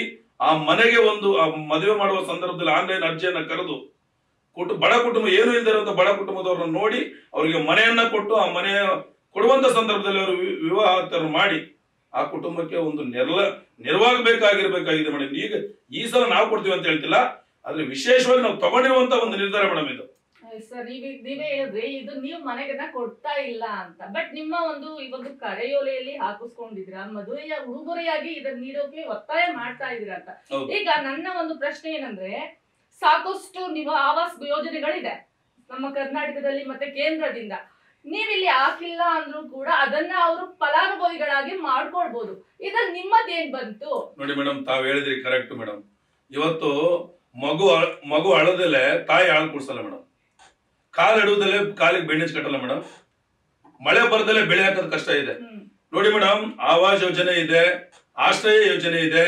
ಆ ಮನೆಗೆ ಒಂದು ಮದುವೆ ಮಾಡುವ ಸಂದರ್ಭದಲ್ಲಿ ಆನ್ಲೈನ್ ಅರ್ಜಿಯನ್ನ ಕರೆದು ಬಡ ಕುಟುಂಬ ಏನು ಇಲ್ದಿರುವಂತ ಬಡ ಕುಟುಂಬದವ್ರನ್ನ ನೋಡಿ ಅವರಿಗೆ ಮನೆಯನ್ನ ಕೊಟ್ಟು ಆ ಮನೆ ಕೊಡುವಂತ ಸಂದರ್ಭದಲ್ಲಿ ಅವರು ವಿವಾಹ ಮಾಡಿ ಆ ಕುಟುಂಬಕ್ಕೆ ಒಂದು ನೆರವಾಗಬೇಕಾಗಿದೆ ಮೇಡಮ್. ಈಗ ಈ ಸಲ ನಾವು ಕೊಡ್ತೀವಿ ಅಂತ ಹೇಳ್ತಿಲ್ಲ, ಆದ್ರೆ ವಿಶೇಷವಾಗಿ ನಾವು ತಗೊಂಡಿರುವಂತ ಒಂದು ನಿರ್ಧಾರ ಮೇಡಮ್ ಇದು. ಸರ್, ನೀವೇ ಹೇಳಿದ್ರಿ ಇದು ನೀವು ಮನೆಗೆ ಕೊಡ್ತಾ ಇಲ್ಲ ಅಂತ, ಬಟ್ ನಿಮ್ಮ ಈ ಒಂದು ಕರೆಯೋಲೆಯಲ್ಲಿ ಹಾಕಿಸ್ಕೊಂಡಿದ್ರ ಮದುವೆಯ ಉಡುಗೊರೆಯಾಗಿ ಇದನ್ನ ನೀಡೋಕೆ ಒತ್ತಾಯ ಮಾಡ್ತಾ ಇದ್ರ ಅಂತ. ಈಗ ನನ್ನ ಒಂದು ಪ್ರಶ್ನೆ ಏನಂದ್ರೆ, ಸಾಕಷ್ಟು ಆವಾಸ್ ಯೋಜನೆಗಳಿದೆ ನಮ್ಮ ಕರ್ನಾಟಕದಲ್ಲಿ ಮತ್ತೆ ಕೇಂದ್ರದಿಂದ, ನೀವಿಲ್ಲಿ ಹಾಕಿಲ್ಲ ಅಂದ್ರೂ ಕೂಡ ಅದನ್ನ ಅವರು ಫಲಾನುಭವಿಗಳಾಗಿ ಮಾಡ್ಕೊಳ್ಬಹುದು. ಇದ್ರಲ್ಲಿ ನಿಮ್ಮದೇನ್ ಬಂತು? ನೋಡಿ ಮೇಡಮ್, ತಾವ್ ಹೇಳಿದ್ರಿ ಕರೆಕ್ಟ್ ಮೇಡಮ್. ಇವತ್ತು ಮಗು ಅಳದಲೆ ತಾಯಿ ಹಾಲು ಕುಡ್ಸಲ್ಲ ಮೇಡಮ್, ಕಾಲು ಇಡುವುದಲ್ಲೇ ಕಾಲಿಗೆ ಬೆಣ್ಣೆ ಕಟ್ಟಲ್ಲ ಮೇಡಮ್, ಮಳೆ ಬರದಲ್ಲೇ ಬೆಳೆ ಹಾಕೋದ್ ಕಷ್ಟ ಇದೆ ನೋಡಿ ಮೇಡಮ್. ಆವಾಸ್ ಯೋಜನೆ ಇದೆ, ಆಶ್ರಯ ಯೋಜನೆ ಇದೆ,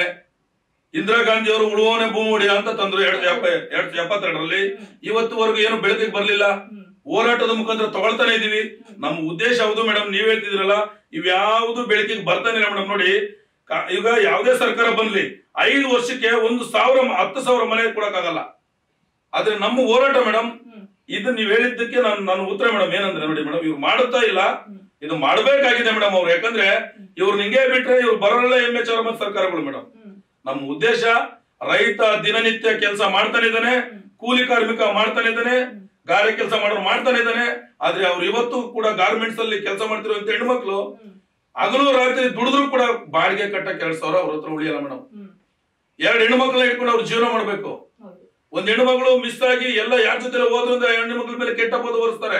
ಇಂದಿರಾ ಗಾಂಧಿ ಅವರು ಉಳುವನೆ ಭೂಮಿ ಹೊಡಿ ಅಂತ ತಂದ್ರು 1972ರಲ್ಲಿ. ಇವತ್ತುವರೆಗೂ ಏನು ಬೆಳಕಿಗೆ ಬರ್ಲಿಲ್ಲ. ಹೋರಾಟದ ಮುಖಾಂತರ ತಗೊಳ್ತಾನೆ ಇದೀವಿ. ನಮ್ಮ ಉದ್ದೇಶ ಹೌದು ಮೇಡಮ್, ನೀವ್ ಹೇಳ್ತಿದ್ರಲ್ಲ, ಇವ್ಯಾವುದು ಬೆಳಕಿಗೆ ಬರ್ತಾನೆ ಇಲ್ಲ ಮೇಡಮ್. ನೋಡಿ, ಈಗ ಯಾವುದೇ ಸರ್ಕಾರ ಬಂದ್ಲಿ 5 ವರ್ಷಕ್ಕೆ 10,000 ಮನೆ ಕೊಡಕ್ಕಾಗಲ್ಲ. ಆದ್ರೆ ನಮ್ಮ ಹೋರಾಟ ಮೇಡಮ್, ಇದು ನೀವ್ ಹೇಳಿದ್ದಕ್ಕೆ ನಾನು ಉತ್ತರ ಮೇಡಮ್ ಏನಂದ್ರೆ, ನೋಡಿ ಮೇಡಮ್, ಇವ್ರು ಮಾಡುತ್ತಾ ಇಲ್ಲ, ಇದು ಮಾಡಬೇಕಾಗಿದೆ ಮೇಡಮ್ ಅವ್ರು. ಯಾಕಂದ್ರೆ ಇವ್ರು ನಿಂಗೆ ಬಿಟ್ರೆ ಇವ್ರು ಬರೋಲ್ಲ MHR ಸರ್ಕಾರಗಳು ಮೇಡಮ್. ನಮ್ಮ ಉದ್ದೇಶ, ರೈತ ದಿನನಿತ್ಯ ಕೆಲಸ ಮಾಡ್ತಾನೆ ಇದ್ದಾನೆ, ಕೂಲಿ ಕಾರ್ಮಿಕ ಮಾಡ್ತಾನೆ ಇದ್ದಾನೆ, ಗಾರೆ ಕೆಲಸ ಮಾಡೋರು ಮಾಡ್ತಾನೆ ಇದ್ದಾನೆ. ಆದ್ರೆ ಅವ್ರು ಇವತ್ತು ಕೂಡ ಗಾರ್ಮೆಂಟ್ಸ್ ಅಲ್ಲಿ ಕೆಲಸ ಮಾಡ್ತಿರುವಂತ ಹೆಣ್ಮಕ್ಳು ಹಗಲು ರಾತ್ರಿ ದುಡಿದ್ರು ಕೂಡ ಬಾಡಿಗೆ ಕಟ್ಟಕ್ಕೆ 2,000 ಅವ್ರ ಹತ್ರ ಉಳಿಯಲ್ಲ ಮೇಡಮ್. 2 ಹೆಣ್ಮಕ್ಳನ್ನ ಇಟ್ಕೊಂಡು ಅವ್ರು ಜೀವನ ಮಾಡ್ಬೇಕು. ಒಂದ್ ಹೆಣ್ಮಗಳು ಮಿಸ್ ಆಗಿ ಎಲ್ಲ ಯಾರ ಜೊತೆ ಹೋದ್ರಿಂದ ಹೆಣ್ಮಕ್ಳ ಮೇಲೆ ಕೆಟ್ಟ ಪದ ಹೊರಿಸ್ತಾರೆ.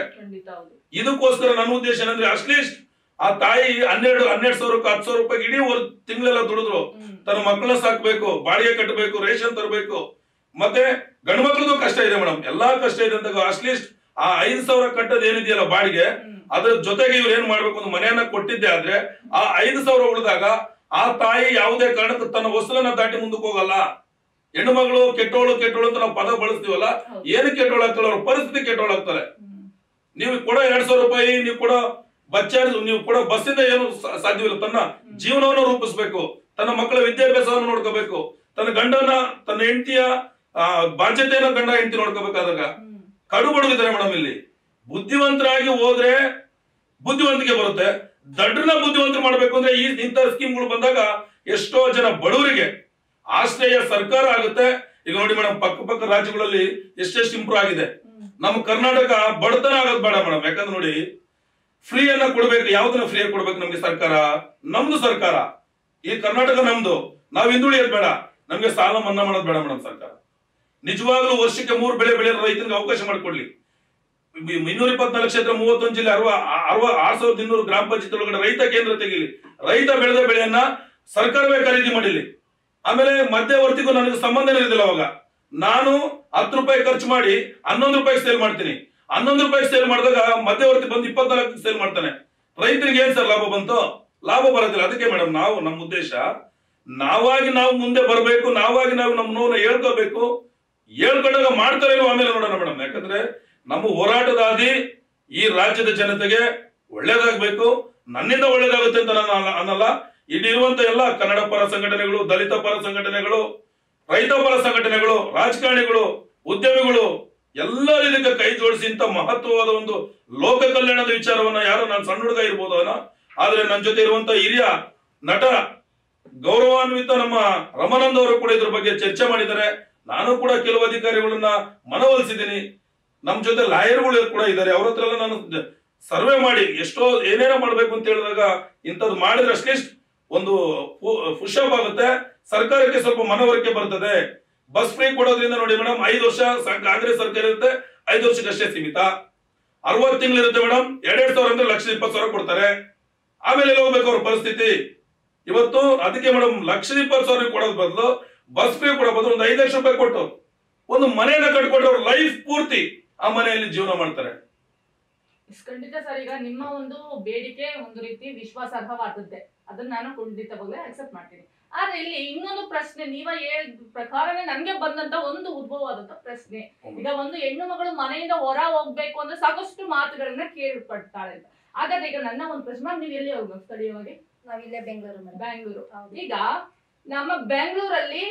ಇದಕ್ಕೋಸ್ಕರ ನನ್ನ ಉದ್ದೇಶ ಏನಂದ್ರೆ, ಅಟ್ಲೀಸ್ಟ್ ಆ ತಾಯಿ 12,000ಕ್ಕೆ 10,000 ರೂಪಾಯಿ ಇಡೀ ತಿಂಗಳೆಲ್ಲ ದುಡಿದ್ರು ತನ್ನ ಮಕ್ಕಳನ್ನ ಸಾಕ್ಬೇಕು, ಬಾಡಿಗೆ ಕಟ್ಟಬೇಕು, ರೇಷನ್ ತರಬೇಕು. ಮತ್ತೆ ಗಂಡು ಮಕ್ಳದು ಕಷ್ಟ ಇದೆ ಮೇಡಮ್, ಎಲ್ಲಾ ಕಷ್ಟ ಇದೆ ಅಂತ. ಅಟ್ಲೀಸ್ಟ್ ಆ 5,000 ಕಟ್ಟೋದು ಏನಿದೆಯಲ್ಲ ಬಾಡಿಗೆ, ಅದ್ರ ಜೊತೆಗೆ ಇವ್ರು ಏನ್ ಮಾಡ್ಬೇಕು, ಒಂದು ಮನೆಯನ್ನ ಕೊಟ್ಟಿದ್ದೆ ಆದ್ರೆ ಆ 5,000 ಉಳಿದಾಗ ಆ ತಾಯಿ ಯಾವುದೇ ಕಾರಣಕ್ಕೆ ತನ್ನ ಹೊಸಲನ್ನ ದಾಟಿ ಮುಂದಕ್ಕೆ ಹೋಗಲ್ಲ. ಹೆಣ್ಣು ಮಗಳು ಕೆಟ್ಟೋಳು ಅಂತ ನಾವು ಪದ ಬಳಸ್ತೀವಲ್ಲ, ಏನು ಕೆಟ್ಟೋಳಾಗ್ತಾಳೆ, ಅವ್ರ ಪರಿಸ್ಥಿತಿ ಕೆಟ್ಟೋಳಾಗ್ತಾರೆ. ನೀವು ಕೊಡೋ 2,000 ರೂಪಾಯಿ, ನೀವು ಕೊಡೋ ನೀವು ಕೊಡೋ ಬಸ್ಸಿಂದ ಏನು ಸಾಧ್ಯವಿಲ್ಲ. ತನ್ನ ಜೀವನವನ್ನು ರೂಪಿಸ್ಬೇಕು, ತನ್ನ ಮಕ್ಕಳ ವಿದ್ಯಾಭ್ಯಾಸವನ್ನು ನೋಡ್ಕೋಬೇಕು, ತನ್ನ ಗಂಡನ ತನ್ನ ಹೆಂಡತಿಯ ಬಾಧ್ಯತೆಯನ್ನ ಗಂಡ ಹೆಂಡತಿ ನೋಡ್ಕೋಬೇಕಾದಾಗ ಕಡು ಬಡವಿದ್ದಾರೆ ಮೇಡಮ್. ಇಲ್ಲಿ ಬುದ್ಧಿವಂತರಾಗಿ ಹೋದ್ರೆ ಬುದ್ಧಿವಂತಿಕೆ ಬರುತ್ತೆ. ದಡ್ರನ್ನ ಬುದ್ಧಿವಂತರು ಮಾಡ್ಬೇಕು ಅಂದ್ರೆ ಇಂಥ ಸ್ಕೀಮ್ಗಳು ಬಂದಾಗ ಎಷ್ಟೋ ಜನ ಬಡವರಿಗೆ ಆಶ್ರಯ ಸರ್ಕಾರ ಆಗುತ್ತೆ. ಈಗ ನೋಡಿ ಮೇಡಮ್, ಪಕ್ಕ ರಾಜ್ಯಗಳಲ್ಲಿ ಎಷ್ಟೆಷ್ಟು ಇಂಪ್ರೂವ್ ಆಗಿದೆ. ನಮ್ಮ ಕರ್ನಾಟಕ ಬಡತನ ಆಗೋದು ಬೇಡ ಮೇಡಮ್. ಯಾಕಂದ್ರೆ ನೋಡಿ, ಫ್ರೀ ಅನ್ನ ಕೊಡ್ಬೇಕು. ಯಾವ್ದನ್ನ ಫ್ರೀ ಆಗಿ ಕೊಡ್ಬೇಕು ನಮ್ಗೆ ಸರ್ಕಾರ? ನಮ್ದು ಸರ್ಕಾರ, ಈ ಕರ್ನಾಟಕ ನಮ್ದು. ನಾವ್ ಹಿಂದುಳಿಯೋದು ಬೇಡ, ನಮ್ಗೆ ಸಾಲ ಮನ್ನಾ ಮಾಡೋದು ಬೇಡ ಮೇಡಮ್. ಸರ್ಕಾರ ನಿಜವಾಗ್ಲೂ ವರ್ಷಕ್ಕೆ 3 ಬೆಳೆ ಬೆಳೆಯೋ ರೈತನಿಗೆ ಅವಕಾಶ ಮಾಡಿಕೊಡ್ಲಿ. 224 ಕ್ಷೇತ್ರ 31 ಜಿಲ್ಲೆ 6200 ಗ್ರಾಮ ಪಂಚಾಯತ್ ಒಳಗಡೆ ರೈತ ಕೇಂದ್ರ ತೆಗೀಲಿ. ರೈತ ಬೆಳೆದ ಬೆಳೆಯನ್ನ ಸರ್ಕಾರವೇ ಖರೀದಿ ಮಾಡಿಲಿ. ಆಮೇಲೆ ಮಧ್ಯವರ್ತಿಗೂ ನನಗೆ ಸಂಬಂಧ ಇರೋದಿಲ್ಲ. ಅವಾಗ ನಾನು 10 ರೂಪಾಯಿ ಖರ್ಚು ಮಾಡಿ 11 ರೂಪಾಯಿ ಸೇಲ್ ಮಾಡ್ತೀನಿ. 11 ರೂಪಾಯಿ ಸೇಲ್ ಮಾಡಿದಾಗ ಮಧ್ಯವರ್ತಿ ಬಂದು 24 ಸೇಲ್ ಮಾಡ್ತಾನೆ. ರೈತರಿಗೆ ಏನ್ ಸರ್ ಲಾಭ ಬಂತು? ಲಾಭ ಬರೋದಿಲ್ಲ. ಅದಕ್ಕೆ ಮೇಡಮ್, ನಮ್ಮ ಉದ್ದೇಶ ನಾವಾಗಿ ನಾವು ಮುಂದೆ ಬರಬೇಕು, ನಾವಾಗಿ ನಾವು ನಮ್ಮ ನೋವನ್ನು ಹೇಳ್ಕೋಬೇಕು. ಹೇಳ್ಕೊಂಡಾಗ ಮಾಡ್ತಾರೆ ಆಮೇಲೆ ನೋಡೋಣ ಮೇಡಮ್. ಯಾಕಂದ್ರೆ ನಮ್ಮ ಹೋರಾಟದ ಹಾದಿ ಈ ರಾಜ್ಯದ ಜನತೆಗೆ ಒಳ್ಳೇದಾಗಬೇಕು. ನನ್ನಿಂದ ಒಳ್ಳೇದಾಗುತ್ತೆ ಅಂತ ನಾನು ಅನ್ನಲ್ಲ. ಇಲ್ಲಿರುವಂತ ಎಲ್ಲ ಕನ್ನಡ ಪರ ಸಂಘಟನೆಗಳು, ದಲಿತ ಪರ ಸಂಘಟನೆಗಳು, ರೈತ ಪರ ಸಂಘಟನೆಗಳು, ರಾಜಕಾರಣಿಗಳು, ಉದ್ಯಮಿಗಳು ಎಲ್ಲರೂ ಇದಕ್ಕೆ ಕೈ ಜೋಡಿಸಿ ಇಂಥ ಮಹತ್ವವಾದ ಒಂದು ಲೋಕ ಕಲ್ಯಾಣದ ವಿಚಾರವನ್ನ, ಯಾರು ನಾನು ಸಣ್ಣ ಹುಡುಗ ಇರ್ಬೋದು ಆದ್ರೆ ನನ್ನ ಜೊತೆ ಇರುವಂತ ಹಿರಿಯ ನಟ ಗೌರವಾನ್ವಿತ ನಮ್ಮ ರಮಾನಂದ್ ಅವರು ಕೂಡ ಇದ್ರ ಬಗ್ಗೆ ಚರ್ಚೆ ಮಾಡಿದ್ದಾರೆ. ನಾನು ಕೂಡ ಕೆಲವು ಅಧಿಕಾರಿಗಳನ್ನ ಮನವೊಲಿಸಿದ್ದೀನಿ. ನಮ್ ಜೊತೆ ಲಾಯರ್ಗಳು ಕೂಡ ಇದ್ದಾರೆ. ಅವ್ರ ಹತ್ರ ಎಲ್ಲ ನಾನು ಸರ್ವೆ ಮಾಡಿ ಎಷ್ಟೋ ಏನೇನೋ ಮಾಡ್ಬೇಕು ಅಂತ ಹೇಳಿದಾಗ ಇಂಥದ್ದು ಮಾಡಿದ್ರೆ ಅಟ್ಲೀಸ್ಟ್ ಒಂದು ಪುಷಪ್ ಆಗುತ್ತೆ, ಸರ್ಕಾರಕ್ಕೆ ಸ್ವಲ್ಪ ಮನವರಿಕೆ ಬರ್ತದೆ. ಬಸ್ ಫ್ರೀ ಕೊಡೋದ್ರಿಂದ ನೋಡಿ ಮೇಡಮ್, 5 ವರ್ಷ ಕಾಂಗ್ರೆಸ್ ಸರ್ಕಾರ ಇರುತ್ತೆ, 5 ವರ್ಷಕ್ಕಷ್ಟೇ ಸೀಮಿತ. 60 ತಿಂಗಳು ಇರುತ್ತೆ ಮೇಡಮ್, 2,000 ಅಂದ್ರೆ 1,20,000 ಕೊಡ್ತಾರೆ. ಆಮೇಲೆ ಎಲ್ಲ ಹೋಗ್ಬೇಕು ಅವ್ರ ಪರಿಸ್ಥಿತಿ. ಇವತ್ತು ಅದಕ್ಕೆ ಮೇಡಮ್ 1,20,000 ಕೊಡೋದ್ ಬದಲು ಬಸ್ ಫ್ರೀ ಕೊಡೋ ಬದಲು ಒಂದು 5 ಲಕ್ಷ ರೂಪಾಯಿ ಕೊಟ್ಟು ಒಂದು ಮನೆಯನ್ನ ಕಟ್ಕೊಟ್ಟು ಅವ್ರ ಲೈಫ್ ಪೂರ್ತಿ ಆ ಮನೆಯಲ್ಲಿ ಜೀವನ ಮಾಡ್ತಾರೆ. ಖಂಡಿತ ಸರ್. ಈಗ ನಿಮ್ಮ ಒಂದು ಬೇಡಿಕೆ ಒಂದು ರೀತಿ ವಿಶ್ವಾಸಾರ್ಹವಾದದ್ದೇ, ಅದನ್ನ ನಾನು ಖಂಡಿತವಾಗ್ಲೂ ಅಕ್ಸೆಪ್ಟ್ ಮಾಡ್ತೀನಿ. ಆದ್ರೆ ಇಲ್ಲಿ ಇನ್ನೊಂದು ಪ್ರಶ್ನೆ, ನೀವ ಹೇಳಿದ ಪ್ರಕಾರನೇ ನನ್ಗೆ ಬಂದಂತ ಒಂದು ಉದ್ಭವವಾದಂತ ಪ್ರಶ್ನೆ. ಈಗ ಒಂದು ಹೆಣ್ಣು ಮಗಳು ಮನೆಯಿಂದ ಹೊರ ಹೋಗ್ಬೇಕು ಅಂದ್ರೆ ಸಾಕಷ್ಟು ಮಾತುಗಳನ್ನ ಕೇಳ್ಪಡ್ತಾಳೆ ಅಂತ. ಹಾಗಾದ್ರೆ ಈಗ ನನ್ನ ಒಂದು ಪ್ರಶ್ನೆ, ನೀವು ಎಲ್ಲಿ ಹೋಗ್ಬೇಕು ಸ್ಥಳೀಯವಾಗಿ? ನಾವಿಲ್ಲೇ ಬೆಂಗಳೂರು. ಈಗ ನಮ್ಮ ಬೆಂಗಳೂರಲ್ಲಿ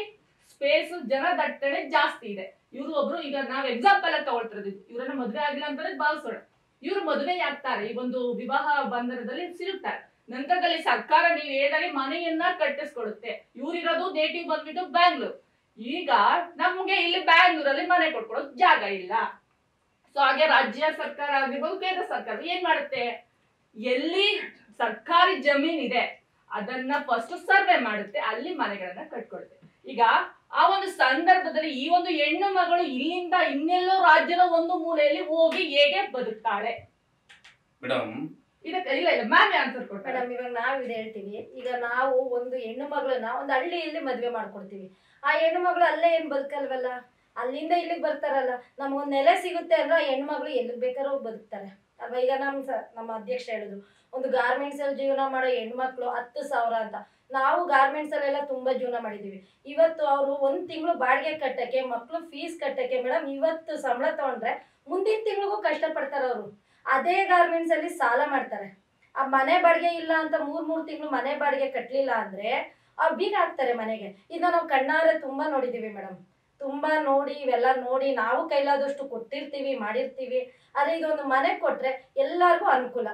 ಸ್ಪೇಸ್ ಜನದಟ್ಟಣೆ ಜಾಸ್ತಿ ಇದೆ. ಇವ್ರು ಒಬ್ರು, ಈಗ ನಾವ್ ಎಕ್ಸಾಂಪಲ್ ಆಗಿ ತಗೊಳ್ತಿರೋದು, ಇವ್ರನ್ನ ಮದುವೆ ಆಗಿಲ್ಲ ಅಂತಂದ್ರೆ ಭಾವಿಸೋಣ. ಇವ್ರು ಮದುವೆ ಆಗ್ತಾರೆ, ಈ ಒಂದು ವಿವಾಹ ಬಂಧನದಲ್ಲಿ ಸಿಲುಕ್ತಾರೆ. ನಂತರದಲ್ಲಿ ಸರ್ಕಾರ ನೀವ್ ಹೇಳಿದಾಗೆ ಮನೆಯನ್ನ ಕಟ್ಟಿಸ್ಕೊಡುತ್ತೆ. ಇವ್ರಿರೋದು ನೇಟಿವ್ ಬಂದ್ಬಿಟ್ಟು ಬ್ಯಾಂಗ್ಳೂರ್. ಈಗ ನಮ್ಗೆ ಇಲ್ಲಿ ಬ್ಯಾಂಗ್ಳೂರಲ್ಲಿ ಮನೆ ಕೊಟ್ಕೊಡೋಕ್ ಜಾಗ ಇಲ್ಲ. ಸೊ ಹಾಗೆ ರಾಜ್ಯ ಸರ್ಕಾರ ಆಗಿರ್ಬೋದು, ಕೇಂದ್ರ ಸರ್ಕಾರ ಏನ್ ಮಾಡುತ್ತೆ, ಎಲ್ಲಿ ಸರ್ಕಾರಿ ಜಮೀನ್ ಇದೆ ಅದನ್ನ ಫಸ್ಟ್ ಸರ್ವೆ ಮಾಡುತ್ತೆ, ಅಲ್ಲಿ ಮನೆಗಳನ್ನ ಕಟ್ಕೊಡುತ್ತೆ. ಈಗ ಆ ಒಂದು ಸಂದರ್ಭದಲ್ಲಿ ಈ ಒಂದು ಹೆಣ್ಣು ಮಗಳು ಇಲ್ಲಿಂದ ಇನ್ನೆಲ್ಲೋ ರಾಜ್ಯದ ಒಂದು ಮೂಲೆಯಲ್ಲಿ ಹೋಗಿ ಹೇಗೆ ಬದುಕ್ತಾಳೆ ಮೇಡಮ್? ಇದಕ್ಕೆ ಇಲ್ಲ ಮ್ಯಾಮ್ ಆನ್ಸರ್ ಕೊಡ್ತಾರೆ. ಮೇಡಮ್, ಇವಾಗ ನಾವ್ ಇದು ಹೇಳ್ತೀವಿ. ಈಗ ನಾವು ಒಂದು ಹೆಣ್ಣು ಮಗಳನ್ನ ಒಂದು ಹಳ್ಳಿಯಲ್ಲಿ ಮದ್ವೆ ಮಾಡ್ಕೊಡ್ತೀವಿ. ಆ ಹೆಣ್ಣು ಮಗಳು ಅಲ್ಲೇ ಏನ್ ಬದುಕಲ್ವಲ್ಲ, ಅಲ್ಲಿಂದ ಇಲ್ಲಿಗೆ ಬರ್ತಾರಲ್ಲ. ನಮಗೊಂದ್ ನೆಲೆ ಸಿಗುತ್ತೆ ಅಂದ್ರೆ ಆ ಹೆಣ್ಣು ಮಗಳು ಎಲ್ಲಿಗೆ ಬೇಕಾದ್ರೂ ಬದುಕ್ತಾರೆ ಅಲ್ವಾ? ಈಗ ನಮ್ಮ ಅಧ್ಯಕ್ಷ ಹೇಳುದು, ಒಂದು ಗಾರ್ಮೆಂಟ್ಸ್ ಅಲ್ಲಿ ಜೀವನ ಮಾಡೋ ಹೆಣ್ಮಕ್ಳು 10,000 ಅಂತ. ನಾವು ಗಾರ್ಮೆಂಟ್ಸ್ ಅಲ್ಲೆಲ್ಲ ತುಂಬಾ ಜೀವನ ಮಾಡಿದೀವಿ. ಇವತ್ತು ಅವರು 1 ತಿಂಗಳು ಬಾಡಿಗೆ ಕಟ್ಟಕ್ಕೆ, ಮಕ್ಳು ಫೀಸ್ ಕಟ್ಟಕ್ಕೆ ಮೇಡಮ್, ಇವತ್ತು ಸಂಬಳ ತಗೊಂಡ್ರೆ ಮುಂದಿನ ತಿಂಗಳಿಗೂ ಕಷ್ಟ ಪಡ್ತಾರೆ ಅವರು. ಅದೇ ಗಾರ್ಮೆಂಟ್ಸ್ ಅಲ್ಲಿ ಸಾಲ ಮಾಡ್ತಾರೆ. ಆ ಮನೆ ಬಾಡಿಗೆ ಇಲ್ಲ ಅಂತ 3 ತಿಂಗಳು ಮನೆ ಬಾಡಿಗೆ ಕಟ್ಟಲಿಲ್ಲ ಅಂದ್ರೆ ಆ ಬೀಗ ಹಾಕ್ತಾರೆ ಮನೆಗೆ. ಇದನ್ನ ನಾವು ಕಣ್ಣಾರೆ ತುಂಬಾ ನೋಡಿದೀವಿ ಮೇಡಮ್. ತುಂಬಾ ನೋಡಿ, ಇವೆಲ್ಲ ನೋಡಿ ನಾವು ಕೈಲಾದಷ್ಟು ಕೊಟ್ಟಿರ್ತೀವಿ, ಮಾಡಿರ್ತೀವಿ. ಆದ್ರೆ ಇದೊಂದು ಮನೆ ಕೊಟ್ರೆ ಎಲ್ಲಾರ್ಗೂ ಅನುಕೂಲ,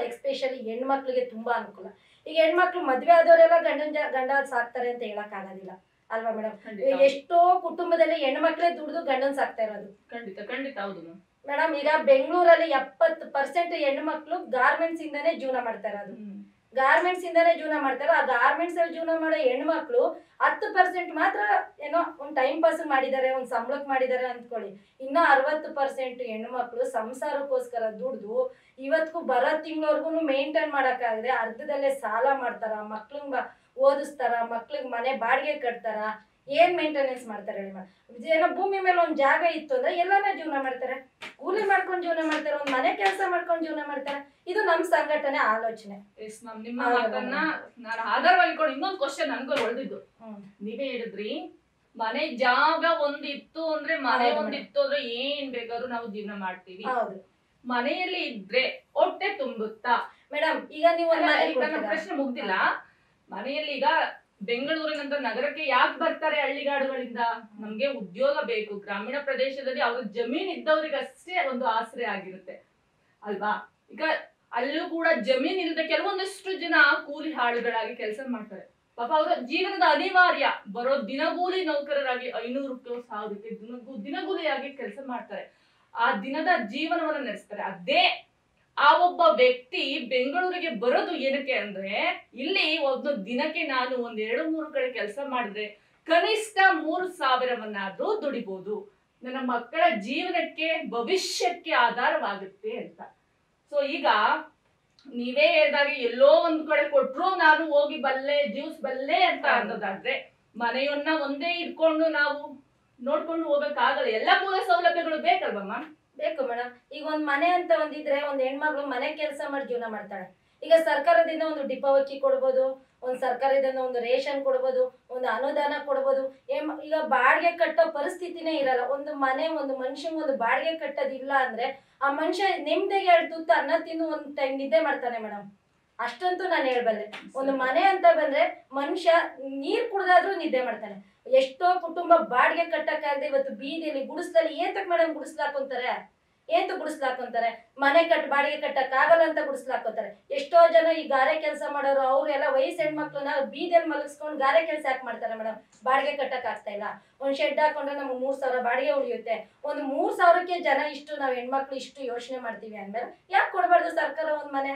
ಎಸ್ಪೆಷಲಿ ಹೆಣ್ಮಕ್ಳಿಗೆ ತುಂಬಾ ಅನುಕೂಲ. ಈಗ ಹೆಣ್ಮಕ್ಳು ಮದ್ವೆ ಆದವರೆಲ್ಲ ಗಂಡ ಸಾಕ್ತಾರೆ ಅಂತ ಹೇಳಕ್ ಆಗೋದಿಲ್ಲ ಅಲ್ವಾ ಮೇಡಮ್? ಎಷ್ಟೋ ಕುಟುಂಬದಲ್ಲಿ ಹೆಣ್ಮಕ್ಳೇ ದುಡ್ದು ಗಂಡನ್ ಸಾಕ್ತಾ ಇರೋದು. ಖಂಡಿತ ಹೌದು ಮೇಡಮ್. ಈಗ ಬೆಂಗಳೂರಲ್ಲಿ 70% ಹೆಣ್ಮಕ್ಳು ಗಾರ್ಮೆಂಟ್ಸ್ ಇಂದಾನೆ ಜೀವನ ಮಾಡ್ತಾ ಇರೋದು. ಗಾರ್ಮೆಂಟ್ಸ್ ಇಂದಾನೆ ಜೀವನ ಮಾಡ್ತಾರೆ. ಆ ಗಾರ್ಮೆಂಟ್ಸ್ ಅಲ್ಲಿ ಜೀವನ ಮಾಡೋ ಹೆಣ್ಮಕ್ಳು 10% ಮಾತ್ರ ಏನೋ ಒಂದ್ ಟೈಮ್ ಪಾಸ್ ಮಾಡಿದ್ದಾರೆ, ಒಂದ್ ಸಂಬಳಕ್ ಮಾಡಿದ್ದಾರೆ ಅಂದ್ಕೊಳ್ಳಿ. ಇನ್ನ 60% ಹೆಣ್ಮಕ್ಳು ಸಂಸಾರಕ್ಕೋಸ್ಕರ ದುಡ್ದು ಇವತ್ತಿಗೂ ಬರೋ ತಿಂಗಳವರೆಗೂ ಮೇಂಟೈನ್ ಮಾಡಕ್ಕಾಗದೆ ಅರ್ಧದಲ್ಲೇ ಸಾಲ ಮಾಡ್ತಾರ, ಮಕ್ಳಂಗ್ ಓದಿಸ್ತಾರ, ಮಕ್ಳಿಗೆ ಮನೆ ಬಾಡಿಗೆ ಕಟ್ತಾರ. ಏನ್ ಮೇಂಟೆನೆನ್ಸ್ ಮಾಡ್ತಾರೆ ಹೇಳಿ ಮೇಡಮ್? ಏನೋ ಭೂಮಿ ಮೇಲೆ ಒಂದ್ ಜಾಗ ಇತ್ತು ಅಂದ್ರೆ ಎಲ್ಲಾನ ಜೀವನ ಮಾಡ್ತಾರೆ, ಕೂಲಿ ಮಾಡ್ಕೊಂಡು ಜೀವನ ಮಾಡ್ತಾರೆ, ಒಂದ್ ಮನೆ ಕೆಲಸ ಮಾಡ್ಕೊಂಡು ಜೀವನ ಮಾಡ್ತಾರೆ. ಇದು ನಮ್ ಸಂಘಟನೆ ಆಲೋಚನೆ. ನಿಮ್ಮ ಮಾತನ್ನ ನಾನು ಆಧಾರವಾಗಿ ಇನ್ನೊಂದು ಕ್ವಶನ್ ನನ್ಗೂ ಹೊಳ್ದಿದ್ದು. ನೀವೇ ಹೇಳಿದ್ರಿ ಮನೆ ಜಾಗ ಒಂದಿತ್ತು ಅಂದ್ರೆ, ಮನೆ ಒಂದಿತ್ತು ಅಂದ್ರೆ ಏನ್ ಬೇಕಾದ್ರೂ ನಾವು ಜೀವನ ಮಾಡ್ತೀವಿ. ಮನೆಯಲ್ಲಿ ಇದ್ರೆ ಹೊಟ್ಟೆ ತುಂಬುತ್ತಾ? ಮೇಡಮ್ ಈಗ ನೀವು ನನ್ನ ಪ್ರಶ್ನೆ ಮುಗ್ದಿಲ್ಲ. ಮನೆಯಲ್ಲಿ ಈಗ ಬೆಂಗಳೂರಿನಂತ ನಗರಕ್ಕೆ ಯಾಕೆ ಬರ್ತಾರೆ ಹಳ್ಳಿಗಾಡುಗಳಿಂದ? ನಮ್ಗೆ ಉದ್ಯೋಗ ಬೇಕು. ಗ್ರಾಮೀಣ ಪ್ರದೇಶದಲ್ಲಿ ಅವ್ರ ಜಮೀನ್ ಇದ್ದವ್ರಿಗಷ್ಟೇ ಒಂದು ಆಸರೆ ಆಗಿರುತ್ತೆ ಅಲ್ವಾ? ಈಗ ಅಲ್ಲೂ ಕೂಡ ಜಮೀನ್ ಇಲ್ಲದೆ ಕೆಲವೊಂದಷ್ಟು ಜನ ಕೂಲಿ ಹಾಳುಗಳಾಗಿ ಕೆಲಸ ಮಾಡ್ತಾರೆ. ಪಾಪ ಅವರ ಜೀವನದ ಅನಿವಾರ್ಯ, ಬರೋ ದಿನಗೂಲಿ ನೌಕರರಾಗಿ 500 1000ಕ್ಕೆ ದಿನಗೂಲಿಯಾಗಿ ಕೆಲಸ ಮಾಡ್ತಾರೆ. ಆ ದಿನದ ಜೀವನವನ್ನ ನಡೆಸ್ತಾರೆ. ಅದೇ ಆ ಒಬ್ಬ ವ್ಯಕ್ತಿ ಬೆಂಗಳೂರಿಗೆ ಬರೋದು ಏನಕ್ಕೆ ಅಂದ್ರೆ, ಇಲ್ಲಿ ಒಂದು ದಿನಕ್ಕೆ ನಾನು 2-3 ಕಡೆ ಕೆಲಸ ಮಾಡಿದ್ರೆ ಕನಿಷ್ಠ 3000ವನ್ನಾದ್ರೂ ದುಡಿಬಹುದು, ನನ್ನ ಮಕ್ಕಳ ಜೀವನಕ್ಕೆ ಭವಿಷ್ಯಕ್ಕೆ ಆಧಾರವಾಗುತ್ತೆ ಅಂತ. ಸೊ ಈಗ ನೀವೇ ಹೇಳಿದಾಗ ಎಲ್ಲೋ ಒಂದ್ ಕಡೆ ಕೊಟ್ರು ನಾನು ಹೋಗಿ ಬಲ್ಲೆ ಜ್ಯೂಸ್ ಬಲ್ಲೆ ಅಂತ ಅನ್ನೋದಾದ್ರೆ, ಮನೆಯನ್ನ ಒಂದೇ ಇಟ್ಕೊಂಡು ನಾವು ನೋಡ್ಕೊಂಡು ಹೋಗಕ್ಕಾಗಲ್ಲ. ಎಲ್ಲ ಮೂಲ ಸೌಲಭ್ಯಗಳು ಬೇಕಲ್ವಮ್ಮ? ಬೇಕು ಮೇಡಮ್. ಈಗ ಒಂದ್ ಮನೆ ಅಂತ ಒಂದಿದ್ರೆ ಒಂದ್ ಹೆಣ್ಮಗಳು ಮನೆ ಕೆಲಸ ಮಾಡಿ ಜೀವನ ಮಾಡ್ತಾಳೆ. ಈಗ ಸರ್ಕಾರದಿಂದ ಒಂದು ಡಿಪೋ ಅಕ್ಕಿ ಕೊಡ್ಬೋದು, ಒಂದು ಸರ್ಕಾರದಿಂದ ಒಂದು ರೇಷನ್ ಕೊಡ್ಬೋದು, ಒಂದು ಅನುದಾನ ಕೊಡ್ಬೋದು. ಈಗ ಬಾಡಿಗೆ ಕಟ್ಟೋ ಪರಿಸ್ಥಿತಿನೇ ಇರಲ್ಲ. ಒಂದು ಮನೆ ಒಂದು ಮನುಷ್ಯಂಗೆ ಒಂದು ಬಾಡಿಗೆ ಕಟ್ಟೋದಿಲ್ಲ ಅಂದ್ರೆ ಆ ಮನುಷ್ಯ ನೆಮ್ಮದಿಗೆ 2 ತುತ್ತು ಅನ್ನ ತಿಂದು ಒಂದು ಟೈಮ್ ನಿದ್ದೆ ಮಾಡ್ತಾನೆ ಮೇಡಮ್. ಅಷ್ಟಂತೂ ನಾನು ಹೇಳ್ಬಲ್ಲೆ. ಒಂದು ಮನೆ ಅಂತ ಬಂದ್ರೆ ಮನುಷ್ಯ ನೀರ್ ಕುಡ್ದಾದ್ರೂ ನಿದ್ದೆ ಮಾಡ್ತಾನೆ. ಎಷ್ಟೋ ಕುಟುಂಬ ಬಾಡಿಗೆ ಕಟ್ಟಕ್ಕಾಗದೆ ಇವತ್ತು ಬೀದಿಯಲ್ಲಿ ಗುಡಿಸ್ದಲ್ಲಿ ಏತಕ್ ಮೇಡಮ್ ಗುಡಿಸ್ಲಾಕೊಂತಾರೆ? ಗುಡಿಸ್ಲಾಕೊಂತಾರೆ ಮನೆ ಬಾಡಿಗೆ ಕಟ್ಟಕ್ ಆಗಲ್ಲ ಅಂತ ಗುಡಿಸ್ಲಾಕೋತಾರೆ. ಎಷ್ಟೋ ಜನ ಈ ಗಾರೆ ಕೆಲಸ ಮಾಡೋರು ಅವ್ರೆಲ್ಲ ವಯಸ್ಸು ಹೆಣ್ಮಕ್ಳನ್ನ ಬೀದಿಯಲ್ಲಿ ಮಲಗಿಸ್ಕೊಂಡು ಗಾರೆ ಕೆಲಸ ಯಾಕೆ ಮಾಡ್ತಾರೆ ಮೇಡಮ್? ಬಾಡಿಗೆ ಕಟ್ಟಕ್ ಆಗ್ತಾ ಇಲ್ಲ. ಒಂದ್ ಶೆಡ್ ಹಾಕೊಂಡ್ರೆ ನಮ್ಗೆ 3000 ಬಾಡಿಗೆ ಉಳಿಯುತ್ತೆ. ಒಂದು 3000ಕ್ಕೆ ಜನ ಇಷ್ಟು ನಾವ್ ಹೆಣ್ಮಕ್ಳು ಇಷ್ಟು ಯೋಚನೆ ಮಾಡ್ತೀವಿ ಅಂದ್ಮೇಲೆ ಯಾಕೆ ಕೊಡ್ಬಾರ್ದು ಸರ್ಕಾರ ಒಂದ್ ಮನೆ?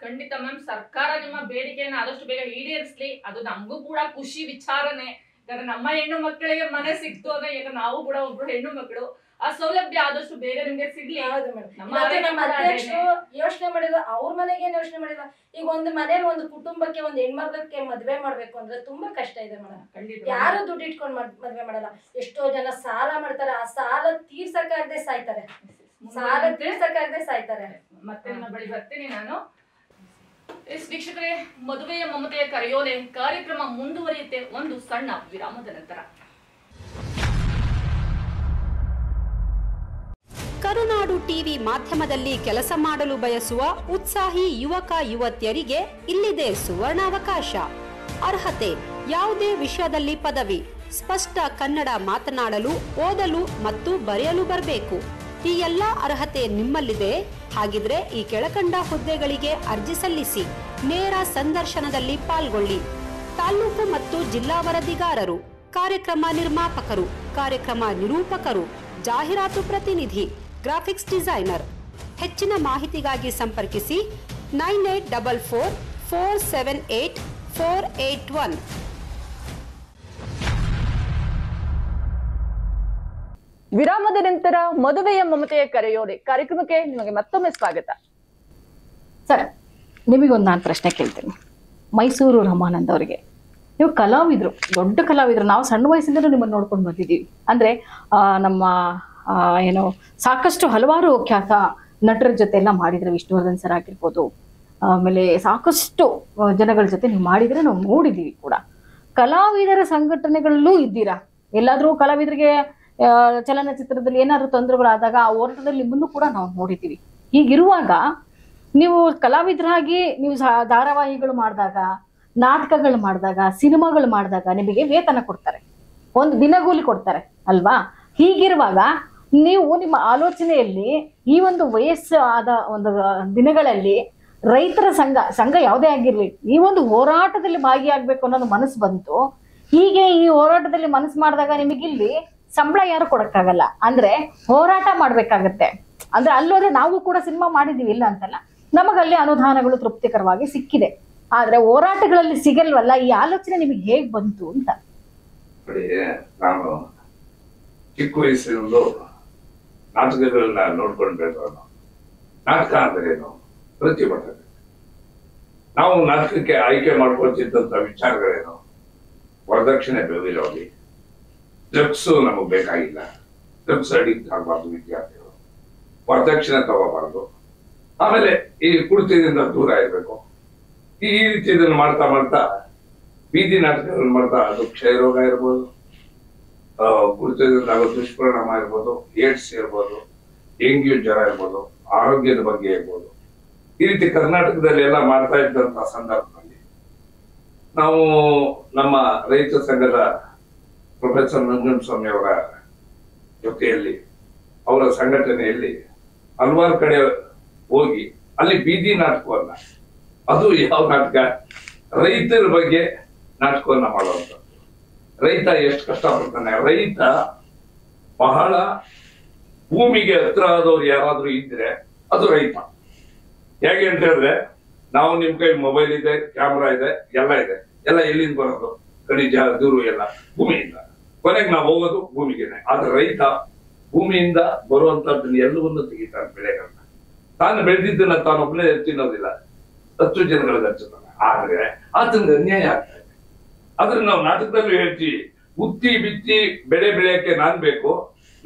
ಖಂಡಿತ ಮ್ಯಾಮ್, ಸರ್ಕಾರ ನಿಮ್ಮ ಬೇಡಿಕೆಯನ್ನು ಆದಷ್ಟು ಬೇಗ ಈಡೇರಿಸ್ಲಿ. ಅದು ನಮಗೂ ಕೂಡ ಖುಷಿ ವಿಚಾರನೆ. ಯಾಕಂದ್ರೆ ನಮ್ಮ ಹೆಣ್ಣು ಮಕ್ಕಳಿಗೆ ಮನೆ ಸಿಕ್ತು ಅಂದ್ರೆ ಈಗ ನಾವು ಕೂಡ ಒಬ್ರು ಹೆಣ್ಣು ಮಕ್ಕಳು, ಆ ಸೌಲಭ್ಯ ಆದಷ್ಟು ಬೇಗ ನಿಮ್ಗೆ ಸಿಗ್ಲಿ. ಹೌದು ಮೇಡಮ್. ನಮ್ಮ ಅಧ್ಯಕ್ಷರು ಯೋಚನೆ ಮಾಡಿಲ್ಲ, ಅವ್ರ ಮನೆಗೆ ಯೋಚನೆ ಮಾಡಿಲ್ಲ. ಈಗ ಒಂದು ಮನೇಲಿ ಒಂದು ಕುಟುಂಬಕ್ಕೆ ಒಂದು ಹೆಣ್ಮಕ್ಳಕ್ಕೆ ಮದ್ವೆ ಮಾಡ್ಬೇಕು ಅಂದ್ರೆ ತುಂಬಾ ಕಷ್ಟ ಇದೆ ಮೇಡಮ್. ಯಾರು ದುಡ್ಡು ಇಟ್ಕೊಂಡ್ ಮದ್ವೆ ಮಾಡಲ್ಲ. ಎಷ್ಟೋ ಜನ ಸಾಲ ಮಾಡ್ತಾರೆ, ಆ ಸಾಲ ತೀರ್ಸಕ್ಕಾಗದೆ ಸಾಯ್ತಾರೆ. ಮತ್ತೆ ನನ್ನ ಬಳಿ ಬರ್ತೀನಿ ನಾನು. ವೀಕ್ಷಕರೇ, ಮದುವೆಯ ಮಮತೆಯ ಕರೆಯೋಲೆ ಕಾರ್ಯಕ್ರಮ ಮುಂದುವರಿಯುತ್ತೆ ಒಂದು ಸಣ್ಣ ವಿರಾಮದ ನಂತರ. ಕರುನಾಡು ಟಿವಿ ಮಾಧ್ಯಮದಲ್ಲಿ ಕೆಲಸ ಮಾಡಲು ಬಯಸುವ ಉತ್ಸಾಹಿ ಯುವಕ ಯುವತಿಯರಿಗೆ ಇಲ್ಲಿದೆ ಸುವರ್ಣಾವಕಾಶ. ಅರ್ಹತೆ: ಯಾವುದೇ ವಿಷಯದಲ್ಲಿ ಪದವಿ, ಸ್ಪಷ್ಟ ಕನ್ನಡ ಮಾತನಾಡಲು, ಓದಲು ಮತ್ತು ಬರೆಯಲು ಬರಬೇಕು. ಈ ಎಲ್ಲ ಅರ್ಹತೆ ನಿಮ್ಮಲ್ಲಿದೆ. ಹಾಗಿದ್ರೆ ಈ ಕೆಳಕಂಡ ಹುದ್ದೆಗಳಿಗೆ ಅರ್ಜಿ ಸಲ್ಲಿಸಿ. ನೇರ ಸಂದರ್ಶನದಲ್ಲಿ ಪಾಲ್ಗೊಳ್ಳಿ. ತಾಲೂಕು ಮತ್ತು ಜಿಲ್ಲಾ ವರದಿಗಾರರು, ಕಾರ್ಯಕ್ರಮ ನಿರ್ಮಾಪಕರು, ಕಾರ್ಯಕ್ರಮ ನಿರೂಪಕರು, ಜಾಹೀರಾತು ಪ್ರತಿನಿಧಿ, ಗ್ರಾಫಿಕ್ಸ್ ಡಿಸೈನರ್. ಹೆಚ್ಚಿನ ಮಾಹಿತಿಗಾಗಿ ಸಂಪರ್ಕಿಸಿ 9844478481. ವಿರಾಮದ ನಂತರ ಮದುವೆಯ ಮಮತೆಯ ಕರೆಯೋಲೆ ಕಾರ್ಯಕ್ರಮಕ್ಕೆ ನಿಮಗೆ ಮತ್ತೊಮ್ಮೆ ಸ್ವಾಗತ. ಸರ್, ನಿಮಗೊಂದು ನಾನು ಪ್ರಶ್ನೆ ಕೇಳ್ತೀನಿ. ಮೈಸೂರು ರಮಾನಂದ್ ಅವರಿಗೆ, ನೀವು ಕಲಾವಿದ್ರು, ದೊಡ್ಡ ಕಲಾವಿದ್ರು. ನಾವು ಸಣ್ಣ ವಯಸ್ಸಿಂದಲೂ ನಿಮ್ಮನ್ನು ನೋಡ್ಕೊಂಡು ಬಂದಿದ್ದೀವಿ. ಅಂದ್ರೆ ನಮ್ಮ ಏನು ಸಾಕಷ್ಟು ಹಲವಾರು ಖ್ಯಾತ ನಟರ ಜೊತೆ ಎಲ್ಲ ಮಾಡಿದ್ರೆ, ವಿಷ್ಣುವರ್ಧನ್ ಸರ್ ಆಗಿರ್ಬೋದು, ಆಮೇಲೆ ಸಾಕಷ್ಟು ಜನಗಳ ಜೊತೆ ನೀವು ಮಾಡಿದ್ರೆ ನಾವು ನೋಡಿದ್ದೀವಿ ಕೂಡ. ಕಲಾವಿದರ ಸಂಘಟನೆಗಳಲ್ಲೂ ಇದ್ದೀರಾ. ಎಲ್ಲಾದ್ರೂ ಕಲಾವಿದರಿಗೆ ಚಲನಚಿತ್ರದಲ್ಲಿ ಏನಾದ್ರು ತೊಂದರೆಗಳಾದಾಗ ಆ ಹೋರಾಟದಲ್ಲಿ ನಿಮ್ಮನ್ನು ಕೂಡ ನಾವು ನೋಡಿದ್ದೀವಿ. ಹೀಗಿರುವಾಗ ನೀವು ಕಲಾವಿದರಾಗಿ ನೀವು ಧಾರಾವಾಹಿಗಳು ಮಾಡಿದಾಗ, ನಾಟಕಗಳು ಮಾಡಿದಾಗ, ಸಿನಿಮಾಗಳು ಮಾಡಿದಾಗ ನಿಮಗೆ ವೇತನ ಕೊಡ್ತಾರೆ, ಒಂದು ದಿನಗೂಲಿ ಕೊಡ್ತಾರೆ ಅಲ್ವಾ? ಹೀಗಿರುವಾಗ ನೀವು ನಿಮ್ಮ ಆಲೋಚನೆಯಲ್ಲಿ ಈ ಒಂದು ವಯಸ್ಸು ಆದ ಒಂದು ದಿನಗಳಲ್ಲಿ ರೈತರ ಸಂಘ ಯಾವುದೇ ಆಗಿರ್ಲಿ, ಈ ಒಂದು ಹೋರಾಟದಲ್ಲಿ ಭಾಗಿಯಾಗಬೇಕು ಅನ್ನೋದು ಮನಸ್ಸು ಬಂತು. ಹೀಗೆ ಈ ಹೋರಾಟದಲ್ಲಿ ಮನಸ್ಸು ಮಾಡಿದಾಗ ನಿಮಗಿಲ್ಲಿ ಸಂಬಳ ಯಾರು ಕೊಡಕ್ಕಾಗಲ್ಲ. ಅಂದ್ರೆ ಹೋರಾಟ ಮಾಡ್ಬೇಕಾಗತ್ತೆ. ಅಂದ್ರೆ ಅಲ್ಲೋದ್ರೆ ನಾವು ಕೂಡ ಸಿನಿಮಾ ಮಾಡಿದೀವಿ, ಇಲ್ಲ ಅಂತಲ್ಲ, ನಮಗಲ್ಲಿ ಅನುದಾನಗಳು ತೃಪ್ತಿಕರವಾಗಿ ಸಿಕ್ಕಿದೆ. ಆದ್ರೆ ಹೋರಾಟಗಳಲ್ಲಿ ಸಿಗಲ್ವಲ್ಲ. ಈ ಆಲೋಚನೆ ನಿಮಗೆ ಹೇಗ್ ಬಂತು ಅಂತ? ನಾನು ಚಿಕ್ಕ ವಯಸ್ಸಿನಲ್ಲೂ ನಾಟಕಗಳನ್ನ ನೋಡ್ಕೊಂಡು ಬೆಳೆದವನು. ನಾಟಕ ಅಂದ್ರೇನು, ಪ್ರತಿಭಟನೆ. ನಾವು ನಾಟಕಕ್ಕೆ ಆಯ್ಕೆ ಮಾಡ್ಕೊಳ್ತಿದ್ದಂತ ವಿಚಾರಗಳೇನು, ವರದಕ್ಷಿಣೆ ಬೆವಿರೋಗಿ, ಡ್ರಗ್ಸ್ ನಮಗ್ ಬೇಕಾಗಿಲ್ಲ, ಡ್ರಗ್ಸ್ ಅಡಿಕ್ಟ್ ಆಗಬಾರ್ದು ವಿದ್ಯಾರ್ಥಿಗಳು, ವರದಕ್ಷಿಣೆ ತಗೋಬಾರ್ದು, ಆಮೇಲೆ ಈ ಕುಡಿತದಿಂದ ದೂರ ಇರಬೇಕು. ಈ ರೀತಿ ಇದನ್ನು ಮಾಡ್ತಾ ಮಾಡ್ತಾ ಬೀದಿ ನಾಟಕಗಳನ್ನು ಮಾಡ್ತಾ ಅದು ಕ್ಷಯರೋಗ ಇರ್ಬೋದು, ಕುಡಿತದಿಂದ ಆಗೋ ದುಷ್ಪರಿಣಾಮ ಇರ್ಬೋದು, ಏಡ್ಸ್ ಇರ್ಬೋದು, ಡೆಂಗ್ಯೂ ಜ್ವರ ಇರ್ಬೋದು, ಆರೋಗ್ಯದ ಬಗ್ಗೆ ಇರ್ಬೋದು. ಈ ರೀತಿ ಕರ್ನಾಟಕದಲ್ಲಿ ಎಲ್ಲ ಮಾಡ್ತಾ ಇದ್ದಂತ ಸಂದರ್ಭದಲ್ಲಿ ನಾವು ನಮ್ಮ ರೈತ ಸಂಘದ ಪ್ರೊಫೆಸರ್ ನಂಜುಂಡಸ್ವಾಮಿ ಅವರ ಜೊತೆಯಲ್ಲಿ ಅವರ ಸಂಘಟನೆಯಲ್ಲಿ ಹಲವಾರು ಕಡೆ ಹೋಗಿ ಅಲ್ಲಿ ಬೀದಿ ನಾಟಕವನ್ನ, ಅದು ಯಾವ ನಾಟಕ, ರೈತರ ಬಗ್ಗೆ ನಾಟಕವನ್ನ ಮಾಡುವಂಥದ್ದು. ರೈತ ಎಷ್ಟು ಕಷ್ಟಪಡ್ತಾನೆ, ರೈತ ಬಹಳ ಭೂಮಿಗೆ ಹತ್ರ ಆದವ್ರು ಯಾರಾದ್ರೂ ಇದ್ರೆ ಅದು ರೈತ. ಹೇಗೆ ಅಂತ ಹೇಳಿದ್ರೆ, ನಾವು ನಿಮ್ ಕೈ ಮೊಬೈಲ್ ಇದೆ, ಕ್ಯಾಮ್ರಾ ಇದೆ, ಎಲ್ಲ ಎಲ್ಲಿಂದ ಬರೋದು? ಖನಿಜ, ದೂರು ಎಲ್ಲ ಭೂಮಿಯಿಂದ. ಕೊನೆಗೆ ನಾವು ಹೋಗೋದು ಭೂಮಿಗೆನೆ. ಆದ್ರೆ ರೈತ ಭೂಮಿಯಿಂದ ಬರುವಂತದ್ದನ್ನ ಎಲ್ಲವನ್ನೂ ತೆಗಿತಾನೆ, ಬೆಳೆಗಳನ್ನ. ತಾನು ಬೆಳೆದಿದ್ದನ್ನ ತಾನೊಬ್ಬನೇ ತಿನ್ನೋದಿಲ್ಲ, 10 ಜನಗಳಿಗೆ ಹಂಚುತ್ತಾನೆ. ಆದ್ರೆ ಆತನಿಗೆ ಅನ್ಯಾಯ ಆಗ್ತಾ ಇದೆ. ಆದ್ರೆ ನಾವು ನಾಟಕದಲ್ಲೂ ಹೇಳ್ತೀವಿ, ಉತ್ತಿ ಬಿತ್ತಿ ಬೆಳೆ ಬೆಳೆಯಕ್ಕೆ ನಾನ್ ಬೇಕು,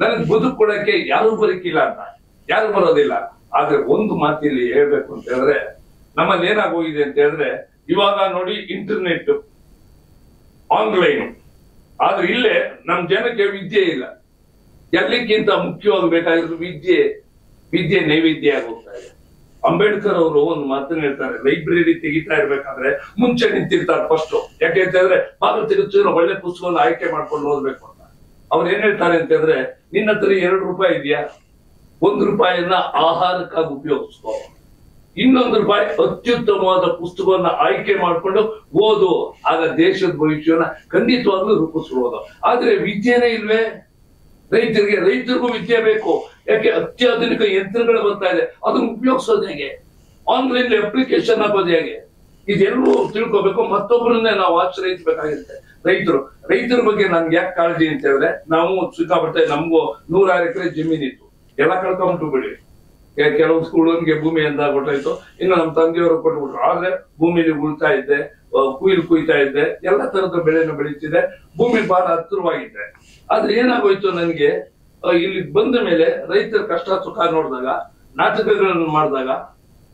ನನಗೆ ಬದುಕು ಕೊಡಕ್ಕೆ ಯಾರು ಬರಕಿಲ್ಲ ಅಂತ. ಯಾರು ಬರೋದಿಲ್ಲ. ಆದ್ರೆ ಒಂದು ಮಾತಿಲ್ಲಿ ಹೇಳ್ಬೇಕು ಅಂತ ಹೇಳಿದ್ರೆ, ನಮ್ಮಲ್ಲಿ ಏನಾಗೋಗಿದೆ ಅಂತ ಹೇಳಿದ್ರೆ, ಇವಾಗ ನೋಡಿ ಇಂಟರ್ನೆಟ್, ಆನ್ಲೈನ್. ಆದ್ರೆ ಇಲ್ಲೇ ನಮ್ ಜನಕ್ಕೆ ವಿದ್ಯೆ ಇಲ್ಲ. ಎಲ್ಲಕ್ಕಿಂತ ಮುಖ್ಯವಾಗಿ ಬೇಕಾಗಿರೋದು ವಿದ್ಯೆ ನೈವೇದ್ಯ ಆಗಿ ಹೋಗ್ತಾ ಇದೆ. ಅಂಬೇಡ್ಕರ್ ಅವರು ಒಂದು ಮಾತನ್ನ ಹೇಳ್ತಾರೆ, ಲೈಬ್ರರಿ ತೆಗಿತಾ ಇರ್ಬೇಕಾದ್ರೆ ಮುಂಚೆ ನಿಂತಿರ್ತಾರೆ ಫಸ್ಟ್. ಯಾಕೆ ಅಂತ ಹೇಳಿದ್ರೆ, ಬಾಗಿಲು ತೆಗೆದು ಒಳ್ಳೆ ಪುಸ್ತಕವನ್ನು ಆಯ್ಕೆ ಮಾಡ್ಕೊಂಡು ಓದ್ಬೇಕು ಅಂತ. ಅವ್ರು ಏನ್ ಹೇಳ್ತಾರೆ ಅಂತ ಹೇಳಿದ್ರೆ, ನಿನ್ನ ಹತ್ರ 2 ರೂಪಾಯಿ ಇದೆಯಾ, 1 ರೂಪಾಯಿಯನ್ನ ಆಹಾರಕ್ಕಾಗಿ ಉಪಯೋಗಿಸ್ಕೋ, 2 ರೂಪಾಯಿ ಅತ್ಯುತ್ತಮವಾದ ಪುಸ್ತಕವನ್ನ ಆಯ್ಕೆ ಮಾಡ್ಕೊಂಡು ಓದು, ಆಗ ದೇಶದ ಭವಿಷ್ಯವನ್ನ ಖಂಡಿತವಾಗ್ಲೂ ರೂಪಿಸ್ಬೋದು. ಆದ್ರೆ ವಿದ್ಯೆನೇ ಇಲ್ವೇ ರೈತರಿಗೂ ವಿದ್ಯೆ ಬೇಕು. ಯಾಕೆ? ಅತ್ಯಾಧುನಿಕ ಯಂತ್ರಗಳು ಬರ್ತಾ ಇದೆ, ಅದನ್ನ ಉಪಯೋಗಿಸೋದು ಹೇಗೆ, ಆನ್ಲೈನ್ ಅಪ್ಲಿಕೇಶನ್ ಹಾಕೋದು ಹೇಗೆ, ಇದೆಲ್ಲವೂ ತಿಳ್ಕೊಬೇಕು. ಮತ್ತೊಬ್ಬರನ್ನೇ ನಾವು ಆಶ್ರಯಿಸಬೇಕಾಗಿರುತ್ತೆ. ರೈತರ ಬಗ್ಗೆ ನನ್ಗೆ ಯಾಕೆ ಕಾಳಜಿ ಅಂತ ಹೇಳಿದ್ರೆ, ನಾವು ಸಿಕ್ಕಾಪಟ್ಟೆ, ನಮಗೂ 100 ಎಕರೆ ಜಮೀನಿತ್ತು, ಎಲ್ಲ ಕಳ್ಕೊಂಬಿಟ್ಟು ಬಿಡಿ. ಕೆಲವು ಸ್ಕೂಲ್ಗೆ ಭೂಮಿ ಎಂದಾಗ ಕೊಟ್ಟಾಯ್ತು, ಇನ್ನು ನಮ್ಮ ತಂದೆಯವರು ಕೊಟ್ಬಿಟ್ರು. ಆದ್ರೆ ಭೂಮಿಲಿ ಉಳ್ತಾ ಇದ್ದೆ, ಕುಯ್ತಾ ಇದ್ದೆ, ಎಲ್ಲ ತರದ ಬೆಳೆನ ಬೆಳೀತಿದ್ದೆ, ಭೂಮಿ ಬಹಳ ಹತ್ತಿರವಾಗಿದ್ದೆ. ಆದ್ರೆ ಏನಾಗೋಯ್ತು, ನನಗೆ ಇಲ್ಲಿ ಬಂದ ಮೇಲೆ ರೈತರ ಕಷ್ಟ ಸುಖ ನೋಡಿದಾಗ, ನಾಟಕಗಳನ್ನು ಮಾಡಿದಾಗ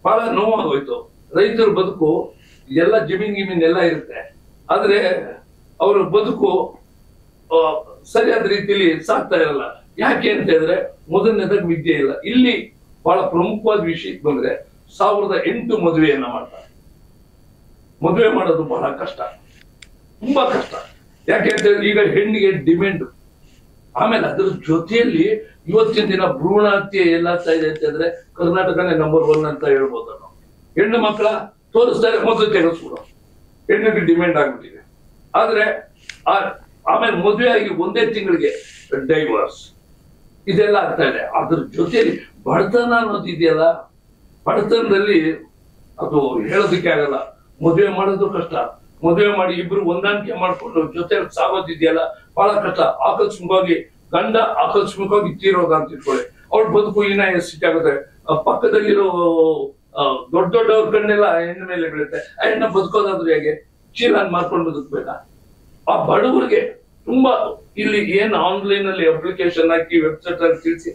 ಬಹಳ ನೋವಾಗೋಯ್ತು. ರೈತರ ಬದುಕು ಎಲ್ಲ ಜಮೀನ್ ಎಲ್ಲ ಇರುತ್ತೆ, ಆದ್ರೆ ಅವರ ಬದುಕು ಸರಿಯಾದ ರೀತಿಯಲ್ಲಿ ಸಾಕ್ತಾ ಇರಲ್ಲ. ಯಾಕೆ ಅಂತ ಹೇಳಿದ್ರೆ, ಮೊದಲನೇದಾಗ ವಿದ್ಯೆ ಇಲ್ಲ. ಇಲ್ಲಿ ಬಹಳ ಪ್ರಮುಖವಾದ ವಿಷಯಕ್ಕೆ ಬಂದ್ರೆ, 1008 ಮದುವೆಯನ್ನ ಮಾಡ್ತಾರೆ. ಮದುವೆ ಮಾಡೋದು ಬಹಳ ಕಷ್ಟ, ತುಂಬಾ ಕಷ್ಟ. ಯಾಕೆ ಅಂತ ಹೇಳಿದ್ರೆ, ಈಗ ಹೆಣ್ಣಿಗೆ ಡಿಮ್ಯಾಂಡ್. ಆಮೇಲೆ ಅದ್ರ ಜೊತೆಯಲ್ಲಿ ಇವತ್ತಿನ ದಿನ ಭ್ರೂಣ ಹತ್ಯೆ ಎಲ್ಲಾಗ್ತಾ ಇದೆ ಅಂತ ಹೇಳಿದ್ರೆ, ಕರ್ನಾಟಕನೇ ನಂಬರ್ 1 ಅಂತ ಹೇಳ್ಬೋದು ನಾವು. ಹೆಣ್ಣು ಮಕ್ಕಳ ತೋರಿಸ್ತಾರೆ, ಮೊದಲು ತೆಗೆಸ್ಬಿಡೋ, ಹೆಣ್ಣಿಗೆ ಡಿಮ್ಯಾಂಡ್ ಆಗ್ಬಿಟ್ಟಿದೆ. ಆದ್ರೆ ಆಮೇಲೆ ಮದುವೆ ಆಗಿ 1 ತಿಂಗಳಿಗೆ ಡೈವರ್ಸ್, ಇದೆಲ್ಲ ಆಗ್ತಾ ಇದೆ. ಅದ್ರ ಜೊತೆಯಲ್ಲಿ ಬಡತನ ಅನ್ನೋದು ಇದೆಯಲ್ಲ, ಬಡತನದಲ್ಲಿ ಅದು ಹೇಳೋದಕ್ಕೆ ಆಗಲ್ಲ. ಮದುವೆ ಮಾಡೋದು ಕಷ್ಟ, ಮದುವೆ ಮಾಡಿ ಇಬ್ರು ಹೊಂದಾಣಿಕೆ ಮಾಡ್ಕೊಂಡು ಜೊತೆ ಸಾಗೋದಿದೆಯಲ್ಲ, ಬಹಳ ಕಷ್ಟ. ಗಂಡ ಆಕಸ್ಮಿಕವಾಗಿ ತೀರೋದ ಅಂತ ಇಟ್ಕೊಳ್ಳಿ, ಅವ್ರ ಬದುಕು ಇನ್ನ ಎಷ್ಟು ಆಗುತ್ತೆ. ಪಕ್ಕದಲ್ಲಿರೋ ದೊಡ್ಡವ್ರ ಕಣ್ಣೆಲ್ಲ ಹೆಣ್ಣು ಮೇಲೆ ಬೀಳುತ್ತೆ. ಆ ಹೆಣ್ಣ ಬದುಕೋದಾದ್ರು ಹೇಗೆ? ಚೀಲ ಮಾಡ್ಕೊಂಡು ಬದುಕ್ಬೇಕಾ? ಆ ಬಡವರಿಗೆ ತುಂಬಾ ಇಲ್ಲಿ ಏನ್ ಆನ್ಲೈನ್ ಅಲ್ಲಿ ಅಪ್ಲಿಕೇಶನ್ ಹಾಕಿ ವೆಬ್ಸೈಟ್ ಅಲ್ಲಿ ತಿಳಿಸಿ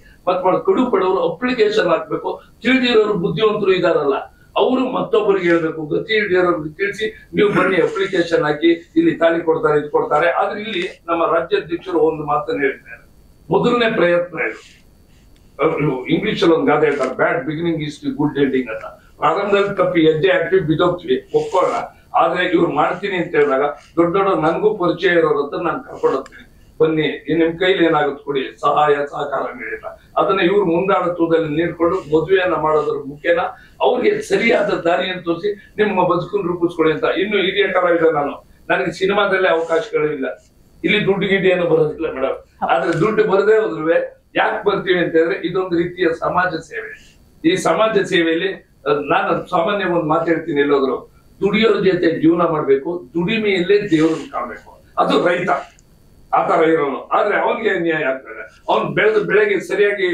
ಕಡು ಬಡವರು ಅಪ್ಲಿಕೇಶನ್ ಹಾಕ್ಬೇಕು. ತಿಳಿದಿರೋರು ಬುದ್ಧಿವಂತರು ಇದಾರಲ್ಲ, ಅವರು ಮತ್ತೊಬ್ಬರಿಗೆ ಹೇಳ್ಬೇಕು, ಗತಿ ಹಿಡಿಯೋರಿಗೆ ತಿಳಿಸಿ ನೀವು ಬನ್ನಿ ಅಪ್ಲಿಕೇಶನ್ ಹಾಕಿ, ಇಲ್ಲಿ ತಾಳಿ ಕೊಡ್ತಾರೆ, ಇದು ಕೊಡ್ತಾರೆ. ಆದ್ರೆ ಇಲ್ಲಿ ನಮ್ಮ ರಾಜ್ಯಾಧ್ಯಕ್ಷರು ಒಂದು ಮಾತನ್ನು ಹೇಳಿದ್ದಾರೆ, ಮೊದಲನೇ ಪ್ರಯತ್ನ ಇದು. ಇಂಗ್ಲಿಷ್ ಅಲ್ಲಿ ಒಂದು ಗಾದೆ ಹೇಳ್ತಾರೆ, ಬ್ಯಾಡ್ ಬಿಗಿನಿಂಗ್ ಈಸ್ ಗುಡ್ ಎಂಡಿಂಗ್ ಅಂತ. ಪ್ರಾರಂಭದಲ್ಲಿ ತಪ್ಪಿ ಹೆಜ್ಜೆ ಹಾಕಿ ಬಿದ್ದೋಗ್ತೀವಿ, ಒಪ್ಕೊಳ್ಳೋಣ. ಆದ್ರೆ ಇವ್ರು ಮಾಡ್ತೀನಿ ಅಂತ ಹೇಳಿದಾಗ ದೊಡ್ಡ ನನಗೂ ಪರಿಚಯ ಇರೋರು ಅಂತ ನಾನು ಕರ್ಕೊಂಡು ಹೋಗ್ತೀನಿ, ಬನ್ನಿ ನಿಮ್ ಕೈಲಿ ಏನಾಗುತ್ತೆ ಕೊಡಿ, ಸಹಾಯ ಸಹಕಾರ ನೀಡಿಲ್ಲ. ಅದನ್ನ ಇವ್ರು ಮುಂದಾಳತ್ವದಲ್ಲಿ ನೀಡ್ಕೊಂಡು ಮದುವೆಯನ್ನ ಮಾಡೋದ್ರ ಮುಖೇನ ಅವ್ರಿಗೆ ಸರಿಯಾದ ದಾರಿಯನ್ನು ತೋರಿಸಿ ನಿಮ್ಮ ಬದುಕನ್ನು ರೂಪಿಸ್ಕೊಳ್ಳಿ ಅಂತ. ಇನ್ನು ಹಿರಿಯ ಕಲಾವಿದ ನನಗೆ ಸಿನಿಮಾದಲ್ಲೇ ಅವಕಾಶಗಳು ಇಲ್ಲ, ಇಲ್ಲಿ ದುಡ್ಡು ಗಿಡ್ಡಿ ಏನು ಬರೋದಿಲ್ಲ ಮೇಡಮ್. ಆದ್ರೆ ದುಡ್ಡು ಬರದೇ ಹೋದ್ರು ಯಾಕೆ ಬರ್ತೀವಿ ಅಂತ ಹೇಳಿದ್ರೆ, ಇದೊಂದು ರೀತಿಯ ಸಮಾಜ ಸೇವೆ. ಈ ಸಮಾಜ ಸೇವೆಯಲ್ಲಿ ನಾನು ಸಾಮಾನ್ಯ ಒಂದು ಮಾತಾಡ್ತೀನಿ, ಎಲ್ಲೋದ್ರು ದುಡಿಯೋರ ಜೊತೆ ಜೀವನ ಮಾಡ್ಬೇಕು, ದುಡಿಮೆಯಲ್ಲೇ ದೇವ್ರನ್ನ ಕಾಣ್ಬೇಕು. ಅದು ರೈತ ಆತರ ಇರೋನು. ಆದ್ರೆ ಅವನ್ಗೆ ಅನ್ಯಾಯ ಆಗ್ತದೆ, ಅವ್ನ್ ಬೆಳೆದ ಬೆಳೆಗೆ ಸರಿಯಾಗಿ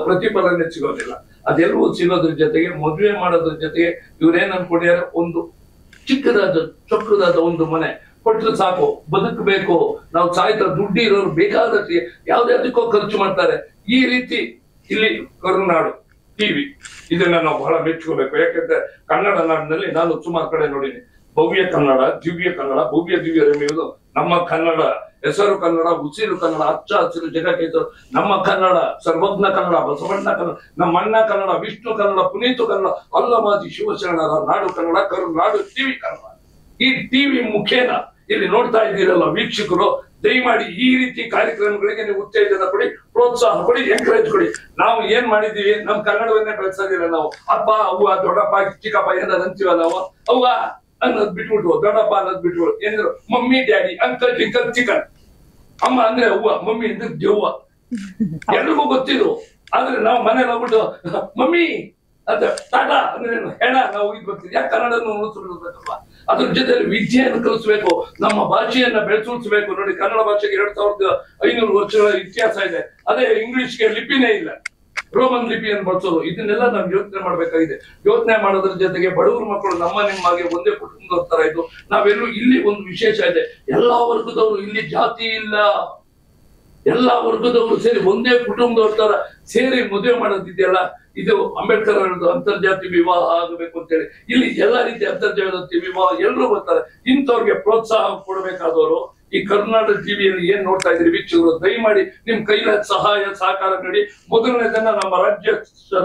ಪ್ರತಿಫಲನೆ ಸಿಗೋದಿಲ್ಲ. ಅದೆಲ್ಲವೂ ಸಿಗೋದ್ರ ಜೊತೆಗೆ, ಮದುವೆ ಮಾಡೋದ್ರ ಜೊತೆಗೆ ಇವ್ರೇನ್ ಅನ್ಕೊಂಡಿದ್ದಾರೆ, ಒಂದು ಚಿಕ್ಕದಾದ ಚೊಕ್ಕದಾದ ಒಂದು ಮನೆ ಕೊಟ್ಟರೆ ಸಾಕು, ಬದುಕಬೇಕು, ನಾವು ಸಾಯ್ತಾ ದುಡ್ಡು ಇರೋರು ಬೇಕಾದಷ್ಟು ಯಾವ್ದಾದಕ್ಕೋ ಖರ್ಚು ಮಾಡ್ತಾರೆ. ಈ ರೀತಿ ಇಲ್ಲಿ ಕರುನಾಡು ಟಿವಿ ಇದನ್ನ ನಾವು ಬಹಳ ಮೆಚ್ಕೋಬೇಕು. ಯಾಕಂದ್ರೆ ಕನ್ನಡ ನಾಡಿನಲ್ಲಿ ನಾನು ಸುಮಾರು ಕಡೆ ನೋಡಿನಿ, ಭವ್ಯ ಕನ್ನಡ, ದಿವ್ಯ ಕನ್ನಡ, ಭವ್ಯ ದಿವ್ಯ ಎಂಬುದು ನಮ್ಮ ಕನ್ನಡ. ಹೆಸರು ಕನ್ನಡ, ಉಸಿರು ಕನ್ನಡ, ಹಚ್ಚ ಹಸಿರು ಜಗಕ್ಕೆ ನಮ್ಮ ಕನ್ನಡ, ಸರ್ವಜ್ಞ ಕನ್ನಡ, ಬಸವಣ್ಣ ಕನ್ನಡ, ನಮ್ಮ ಅಣ್ಣ ಕನ್ನಡ, ವಿಷ್ಣು ಕನ್ನಡ, ಪುನೀತು ಕನ್ನಡ, ಅಲ್ಲಮಾದಿ ಶಿವಶರಣರ ನಾಡು ಕನ್ನಡ, ಕರುನಾಡು ಟಿವಿ ಕನ್ನಡ. ಈ ಟಿವಿ ಮುಖೇನ ಇಲ್ಲಿ ನೋಡ್ತಾ ಇದ್ದೀರಲ್ಲ ವೀಕ್ಷಕರು, ದಯಮಾಡಿ ಈ ರೀತಿ ಕಾರ್ಯಕ್ರಮಗಳಿಗೆ ನೀವು ಉತ್ತೇಜನ ಕೊಡಿ, ಪ್ರೋತ್ಸಾಹ ಕೊಡಿ, ಎಂಕರೇಜ್ ಕೊಡಿ. ನಾವು ಏನ್ ಮಾಡಿದೀವಿ, ನಮ್ ಕನ್ನಡವನ್ನೇ ಬೆಳೆಸೋದಿಲ್ಲ ನಾವು. ಅಪ್ಪ ಅವ್ವ ದೊಡ್ಡಪ್ಪ ಚಿಕ್ಕಪ್ಪ ಏನಾದ್ರು ಅಂತೀವ ನಾವು, ಅವ್ವ ಅನ್ನೋದ್ ಬಿಟ್ಬಿಟ್ರು, ದೊಡ್ಡಪ್ಪ ಅನ್ನೋದ್ ಬಿಟ್ಬಿಟ್ರು. ಏನಿದ್ರು mummy daddy, uncle tinkle chicken. ಅಮ್ಮ ಅಂದ್ರೆ ಅವ್ವ, ಮಮ್ಮಿ ಅಂದ್ರೆ ದೆವ್ವ. ಎಲ್ರಿಗೂ ಗೊತ್ತಿದ್ರು. ಆದ್ರೆ ನಾವು ಮನೇಲಿ ಹೋಗ್ಬಿಟ್ಟು ಮಮ್ಮಿ ಅದ ಟಾಟಾ ಅಂದ್ರೆ ಹೇಳ ನಾವು ಹೋಗಿ ಬರ್ತೀವಿ. ಯಾಕೆ ಕನ್ನಡನ ಉಳಿಸ್ಬಿಡ್ಬೇಕಲ್ವಾ? ಅದ್ರ ಜೊತೆ ವಿದ್ಯೆಯನ್ನು ಕಲಿಸ್ಬೇಕು, ನಮ್ಮ ಭಾಷೆಯನ್ನ ಬೆಳೆಸುಳಿಸ್ಬೇಕು. ನೋಡಿ, ಕನ್ನಡ ಭಾಷೆಗೆ 2500 ವರ್ಷಗಳ ಇತಿಹಾಸ ಇದೆ. ಅದೇ ಇಂಗ್ಲಿಷ್ಗೆ ಲಿಪಿನೇ ಇಲ್ಲ, ರೋಮನ್ ಲಿಪಿಯನ್ನು ಬಳಸೋದು. ಇದನ್ನೆಲ್ಲ ನಾವು ಯೋಚನೆ ಮಾಡ್ಬೇಕಾಗಿದೆ. ಯೋಚನೆ ಮಾಡೋದ್ರ ಜೊತೆಗೆ ಬಡವರ ಮಕ್ಕಳು ನಮ್ಮ ನಿಮ್ಮಾಗೆ ಒಂದೇ ಕುಟುಂಬದ ತರ ಇದ್ದು ನಾವೆಲ್ಲರೂ ಇಲ್ಲಿ ಒಂದು ವಿಶೇಷ ಇದೆ, ಎಲ್ಲಾ ವರ್ಗದವರು, ಇಲ್ಲಿ ಜಾತಿ ಇಲ್ಲ, ಎಲ್ಲಾ ವರ್ಗದವರು ಸೇರಿ ಒಂದೇ ಕುಟುಂಬದವ್ರ ತರ ಸೇರಿ ಮದುವೆ ಮಾಡೋದಿದೆಯಲ್ಲ, ಇದು ಅಂಬೇಡ್ಕರ್ ಅವರದ್ದು ಅಂತರ್ಜಾತಿ ವಿವಾಹ ಆಗಬೇಕು ಅಂತೇಳಿ. ಇಲ್ಲಿ ಎಲ್ಲಾ ರೀತಿ ಅಂತರ್ಜಾತಿ ವಿವಾಹ ಎಲ್ಲರೂ ಬರ್ತಾರೆ. ಇಂಥವ್ರಿಗೆ ಪ್ರೋತ್ಸಾಹ ಕೊಡಬೇಕಾದವರು ಈ ಕರ್ನಾಟಕ ಟಿವಿಯಲ್ಲಿ ಏನ್ ನೋಡ್ತಾ ಇದ್ರಿ ವೀಕ್ಷಕರು, ದಯಮಾಡಿ ನಿಮ್ ಕೈಲಾದ ಸಹಾಯ ಸಹಕಾರ ನೀಡಿ. ಮೊದಲನೇದನ್ನ ನಮ್ಮ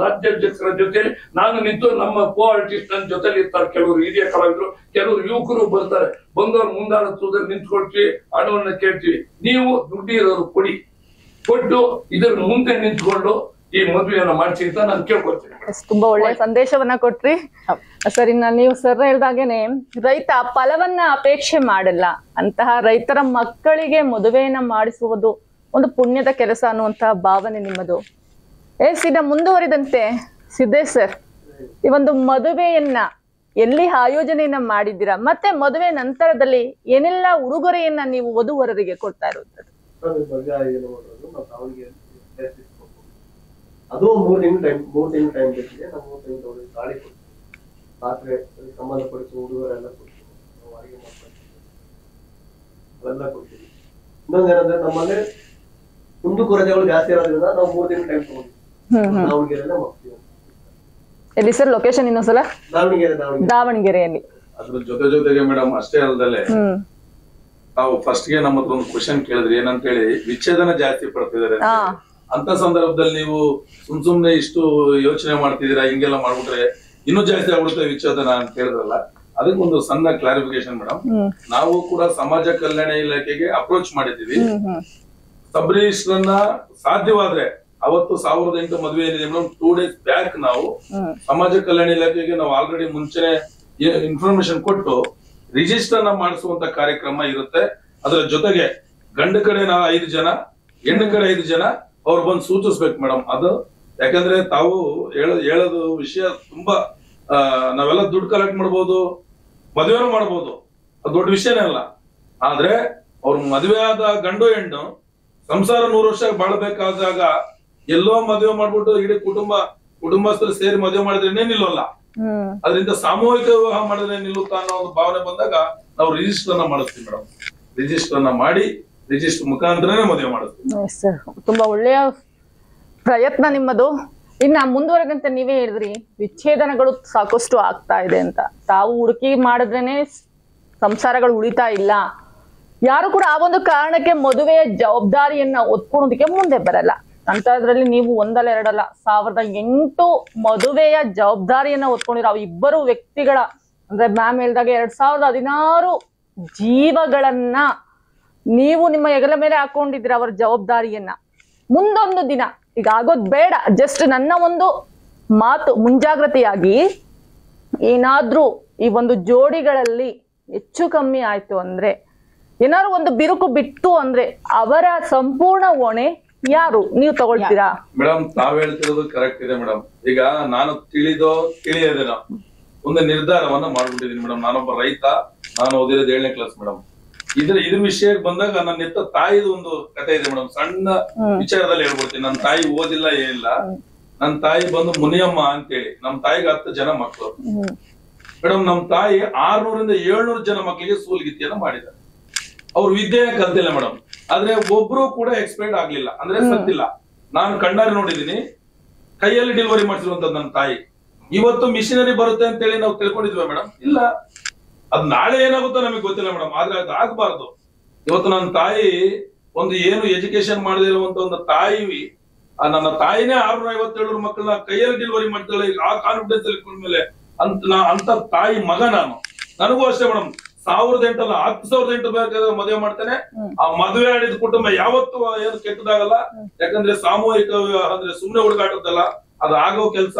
ರಾಜ್ಯಾಧ್ಯಕ್ಷರ ಜೊತೆಲಿ ನಾನು ನಿಂತು, ನಮ್ಮ ಕೋ ಆರ್ಟಿಸ್ಟ್ ನನ್ನ ಜೊತೆಲಿ ಇರ್ತಾರೆ. ಕೆಲವರು ಹಿರಿಯ ಕಲಾವಿದರು, ಕೆಲವರು ಯುವಕರು ಬರ್ತಾರೆ. ಬಂದವ್ರು ಮುಂದಾಳತ್ವದಲ್ಲಿ ನಿಂತ್ಕೊಳ್ತೀವಿ, ಹಣವನ್ನ ಕೇಳ್ತೀವಿ. ನೀವು ದುಡ್ಡಿರೋರು ಕೊಡಿ, ಕೊಟ್ಟು ಇದರ ಮುಂದೆ ನಿಂತ್ಕೊಂಡು ಈ ಮದುವೆಯನ್ನ ಮಾಡಿಸಿ ಅಂತ ನಾನು ಕೇಳ್ಕೊಳ್ತೀನಿ. ತುಂಬಾ ಒಳ್ಳೆ ಸಂದೇಶವನ್ನ ಕೊಟ್ರಿ ಸರ್. ಇನ್ನ ನೀವು ಸರ್ ಹೇಳ್ದಾಗೇನೆ ರೈತ ಫಲವನ್ನ ಅಪೇಕ್ಷೆ ಮಾಡಲ್ಲ, ಅಂತಹ ರೈತರ ಮಕ್ಕಳಿಗೆ ಮದುವೆಯನ್ನ ಮಾಡಿಸುವುದು ಒಂದು ಪುಣ್ಯದ ಕೆಲಸ ಅನ್ನುವಂತಹ ಭಾವನೆ ನಿಮ್ಮದು. ಇನ್ನ ಮುಂದುವರಿದಂತೆ ಸಿದ್ದೇಶ್ ಸರ್, ಈ ಒಂದು ಮದುವೆಯನ್ನ ಎಲ್ಲಿ ಆಯೋಜನೆಯನ್ನ ಮಾಡಿದ್ದೀರಾ, ಮತ್ತೆ ಮದುವೆ ನಂತರದಲ್ಲಿ ಏನೆಲ್ಲ ಉಡುಗೊರೆಯನ್ನ ನೀವು ವಧುವರರಿಗೆ ಕೊಡ್ತಾ ಇರುವಂತದ್ದು? ಅದು 3 ತಿಂಗಳು ಟೈಮ್ ಬೇಕಿದೆ. ನಾವು 3 ತಿಂಗಳು ಗಾಳಿ ಕೊಡ್ತೀವಿ, ಪಾತ್ರೆ ಸಂಬಂಧಪಡಿಸುವ ಉಡುಗೊರೆಲ್ಲ ಕೊಡ್ತೀವಿ, ನಾವು ಅಡಿಗೆ ಮಾಡ್ಕೊಳ್ತೀವಿ, ಅವೆಲ್ಲ ಕೊಡ್ತೀವಿ. ಇನ್ನೊಂದೇನಂದ್ರೆ ನಮ್ಮಲ್ಲಿ ಕುಂದುಕೊರತೆಗಳು ಜಾಸ್ತಿ ಇರೋದ್ರಿಂದ ನಾವು 3 ತಿಂಗಳು ಟೈಮ್ ತಗೊಂಡಿವಿ. ದಾವಣಗೆರೆಲ್ಲ ಮಾಡ್ತೀವಿ. ಎಲ್ಲಿ ಸರ್ ಲೊಕೇಶನ್ ಇನ್ನೊಂದ್ಸಲ? ದಾವಣಗೆರೆಯಲ್ಲಿ. ಅದ್ರ ಜೊತೆಗೆ ಮೇಡಮ್ ಅಷ್ಟೇ ಅಲ್ಲದಲ್ಲೇ ನಾವು ಫಸ್ಟ್ ಗೆ ನಮ್ಮ ಹತ್ರ ಒಂದು ಕ್ವಶನ್ ಕೇಳಿದ್ರಿ, ಏನಂತ ಹೇಳಿ ವಿಚ್ಛೇದನ ಜಾಸ್ತಿ ಪಡ್ತಿದ್ದಾರೆ ಅಂತ ಸಂದರ್ಭದಲ್ಲಿ ನೀವು ಸುಮ್ನೆ ಇಷ್ಟು ಯೋಚನೆ ಮಾಡ್ತಿದ್ದೀರಾ, ಹಿಂಗೆಲ್ಲ ಮಾಡ್ಬಿಟ್ರೆ ಇನ್ನೂ ಜಾಸ್ತಿ ಆಗ್ಬಿಡುತ್ತೆ ವಿಚ್ಛೇದನ ಅಂತ ಹೇಳಿದ್ರಲ್ಲ, ಅದಕ್ಕೊಂದು ಸಣ್ಣ ಕ್ಲಾರಿಫಿಕೇಶನ್ ಮೇಡಮ್. ನಾವು ಕೂಡ ಸಮಾಜ ಕಲ್ಯಾಣ ಇಲಾಖೆಗೆ ಅಪ್ರೋಚ್ ಮಾಡಿದ್ದೀವಿ. ಸಬ್ ರಿಜಿಸ್ಟ್ರನ್ನ ಸಾಧ್ಯವಾದ್ರೆ ಅವತ್ತು 1008 ಮದುವೆ ಏನಿದೆ ಮೇಡಮ್, 2 days ಬ್ಯಾಕ್ ನಾವು ಸಮಾಜ ಕಲ್ಯಾಣ ಇಲಾಖೆಗೆ ನಾವು ಆಲ್ರೆಡಿ ಮುಂಚೆನೆ ಇನ್ಫಾರ್ಮೇಶನ್ ಕೊಟ್ಟು ರಿಜಿಸ್ಟರ್ ನ ಮಾಡಿಸುವಂತ ಕಾರ್ಯಕ್ರಮ ಇರುತ್ತೆ. ಅದರ ಜೊತೆಗೆ ಗಂಡು ಕಡೆ 5 ಜನ, ಹೆಣ್ಣು ಕಡೆ 5 ಜನ ಅವ್ರು ಬಂದು ಸೂಚಿಸ್ಬೇಕು ಮೇಡಮ್. ಅದು ಯಾಕಂದ್ರೆ ತಾವು ಹೇಳೋದು ವಿಷಯ ತುಂಬಾ, ನಾವೆಲ್ಲ ದುಡ್ಡು ಕಲೆಕ್ಟ್ ಮಾಡ್ಬೋದು, ಮದುವೆನೂ ಮಾಡ್ಬೋದು, ಅದು ದೊಡ್ಡ ವಿಷಯನೇ ಅಲ್ಲ. ಆದ್ರೆ ಅವ್ರ ಮದುವೆ ಆದ ಗಂಡು ಹೆಣ್ಣು ಸಂಸಾರ 100 ವರ್ಷ ಬಾಳ್ಬೇಕಾದಾಗ ಎಲ್ಲೋ ಮದುವೆ ಮಾಡ್ಬಿಟ್ಟು ಇಡೀ ಕುಟುಂಬಸ್ಥರು ಸೇರಿ ಮದುವೆ ಮಾಡಿದ್ರೆ ನಿಲ್ಲಲ್ಲ. ಅದರಿಂದ ಸಾಮೂಹಿಕ ವಿವಾಹ ಮಾಡಿದ್ರೆ ನಿಲ್ಲುತ್ತಾ ಅನ್ನೋ ಒಂದು ಭಾವನೆ ಬಂದಾಗ ನಾವು ರಿಜಿಸ್ಟರ್ ಅನ್ನ ಮಾಡಿಸ್ತೀವಿ ಮೇಡಮ್. ರಿಜಿಸ್ಟರ್ ಅನ್ನ ಮಾಡಿ ರಿಜಿಸ್ಟರ್ ಮುಖಾಂತರನೇ ಮದುವೆ ಮಾಡಿಸ್ತೀವಿ. ತುಂಬಾ ಒಳ್ಳೆಯ ಪ್ರಯತ್ನ ನಿಮ್ಮದು. ಇನ್ನ ಮುಂದುವರೆದಂತೆ ನೀವೇ ಹೇಳಿದ್ರಿ ವಿಚ್ಛೇದನಗಳು ಸಾಕಷ್ಟು ಆಗ್ತಾ ಇದೆ ಅಂತ. ತಾವು ಹುಡುಕಿ ಮಾಡಿದ್ರೇನೆ ಸಂಸಾರಗಳು ಉಳಿತಾ ಇಲ್ಲ. ಯಾರು ಕೂಡ ಆ ಒಂದು ಕಾರಣಕ್ಕೆ ಮದುವೆಯ ಜವಾಬ್ದಾರಿಯನ್ನ ಒತ್ಕೊಳೋದಕ್ಕೆ ಮುಂದೆ ಬರಲ್ಲ. ಅಂತದ್ರಲ್ಲಿ ನೀವು ಒಂದಲ್ಲ ಎರಡಲ್ಲ 1008 ಮದುವೆಯ ಜವಾಬ್ದಾರಿಯನ್ನ ಹೊತ್ಕೊಂಡಿರೋ ಇಬ್ಬರು ವ್ಯಕ್ತಿಗಳ, ಅಂದ್ರೆ ಮ್ಯಾಮ್ ಹೇಳ್ದಾಗ 2016 ಜೀವಗಳನ್ನ ನೀವು ನಿಮ್ಮ ಹೆಗಲ ಮೇಲೆ ಹಾಕೊಂಡಿದ್ದೀರ ಅವರ ಜವಾಬ್ದಾರಿಯನ್ನ. ಮುಂದೊಂದು ದಿನ ಈಗ ಆಗೋದ್ ಬೇಡ, ಜಸ್ಟ್ ನನ್ನ ಒಂದು ಮಾತು ಮುಂಜಾಗ್ರತೆಯಾಗಿ ಏನಾದ್ರೂ ಈ ಒಂದು ಜೋಡಿಗಳಲ್ಲಿ ಹೆಚ್ಚು ಕಮ್ಮಿ ಆಯ್ತು ಅಂದ್ರೆ, ಏನಾದ್ರು ಒಂದು ಬಿರುಕು ಬಿಟ್ಟು ಅಂದ್ರೆ ಅವರ ಸಂಪೂರ್ಣ ಹೊಣೆ ಯಾರು? ನೀವು ತಗೊಳ್ತೀರಾ? ಮೇಡಮ್ ತಾವ್ ಹೇಳ್ತಿರೋದು ಕರೆಕ್ಟ್ ಇದೆ ಮೇಡಮ್. ಈಗ ನಾನು ತಿಳಿಯದೇನೋ ಒಂದು ನಿರ್ಧಾರವನ್ನ ಮಾಡ್ಬಿಟ್ಟಿದೀನಿ ಮೇಡಮ್. ನಾನೊಬ್ಬ ರೈತ, ನಾನು ಓದಿರೋದು 7ನೇ ಕ್ಲಾಸ್ ಮೇಡಮ್. ಇದ್ರ ವಿಷಯಕ್ಕೆ ಬಂದಾಗ ನನ್ನ ಎತ್ತ ತಾಯಿದು ಒಂದು ಕಥೆ ಇದೆ ಮೇಡಮ್. ಸಣ್ಣ ವಿಚಾರದಲ್ಲಿ ಹೇಳ್ಬಿಡ್ತೀನಿ. ನನ್ನ ತಾಯಿ ಓದಿಲ್ಲ ಏನಿಲ್ಲ. ನನ್ನ ತಾಯಿ ಬಂದು ಮುನಿಯಮ್ಮ ಅಂತೇಳಿ, ನಮ್ ತಾಯಿಗೆ 10 ಜನ ಮಕ್ಕಳು ಮೇಡಮ್. ನಮ್ ತಾಯಿ 600 ರಿಂದ 700 ಜನ ಮಕ್ಕಳಿಗೆ ಸೂಲ್ಗಿತ್ತಿಯನ್ನ ಮಾಡಿದ್ದಾರೆ. ಅವ್ರು ವಿದ್ಯೆ ಕಲ್ತಿಲ್ಲ ಮೇಡಮ್. ಆದ್ರೆ ಒಬ್ರು ಕೂಡ ಎಕ್ಸ್ಪೈರ್ಡ್ ಆಗ್ಲಿಲ್ಲ, ಅಂದ್ರೆ ಸತ್ತಿಲ್ಲ. ನಾನು ಕಣ್ಣಾರೆ ನೋಡಿದೀನಿ. ಕೈಯಲ್ಲಿ ಡೆಲಿವರಿ ಮಾಡಿಸಿರುವಂತದ್ದು ನನ್ನ ತಾಯಿ. ಇವತ್ತು ಮಿಷಿನರಿ ಬರುತ್ತೆ ಅಂತೇಳಿ ನಾವು ತಿಳ್ಕೊಂಡಿದ್ವಿ ಮೇಡಮ್. ಇಲ್ಲ, ಅದ್ ನಾಳೆ ಏನಾಗುತ್ತೋ ನಮಗೆ ಗೊತ್ತಿಲ್ಲ ಮೇಡಮ್. ಆದ್ರೆ ಅದು ಆಗ್ಬಾರ್ದು. ಇವತ್ತು ನನ್ನ ತಾಯಿ ಒಂದು ಏನು ಎಜುಕೇಶನ್ ಮಾಡದೇ ಇರುವಂತ ಒಂದು ತಾಯಿ, ನನ್ನ ತಾಯಿನೇ 657 ಮಕ್ಕಳನ್ನ ಕೈಯಲ್ಲಿ ಡೆಲಿವರಿ ಮಾಡ್ತಾಳೆ. ಆ ಕಾನ್ಫಿಡೆನ್ಸ್ ಅಲ್ಲಿ ಮೇಲೆ ಅಂತ ತಾಯಿ ಮಗ ನಾನು. ನನಗೂ ಅಷ್ಟೇ ಮೇಡಮ್, 1008 ಅಲ್ಲ 10,008 ಬೇಕಾದ್ರೆ ಮದುವೆ ಮಾಡ್ತೇನೆ. ಆ ಮದುವೆ ಆಡಿದ ಕುಟುಂಬ ಯಾವತ್ತೂ ಏನು ಕೆಟ್ಟದಾಗಲ್ಲ. ಯಾಕಂದ್ರೆ ಸಾಮೂಹಿಕ ಅಂದ್ರೆ ಸುಮ್ನೆ ಹುಡುಗಾಟದ್ದಲ್ಲ, ಅದು ಆಗೋ ಕೆಲಸ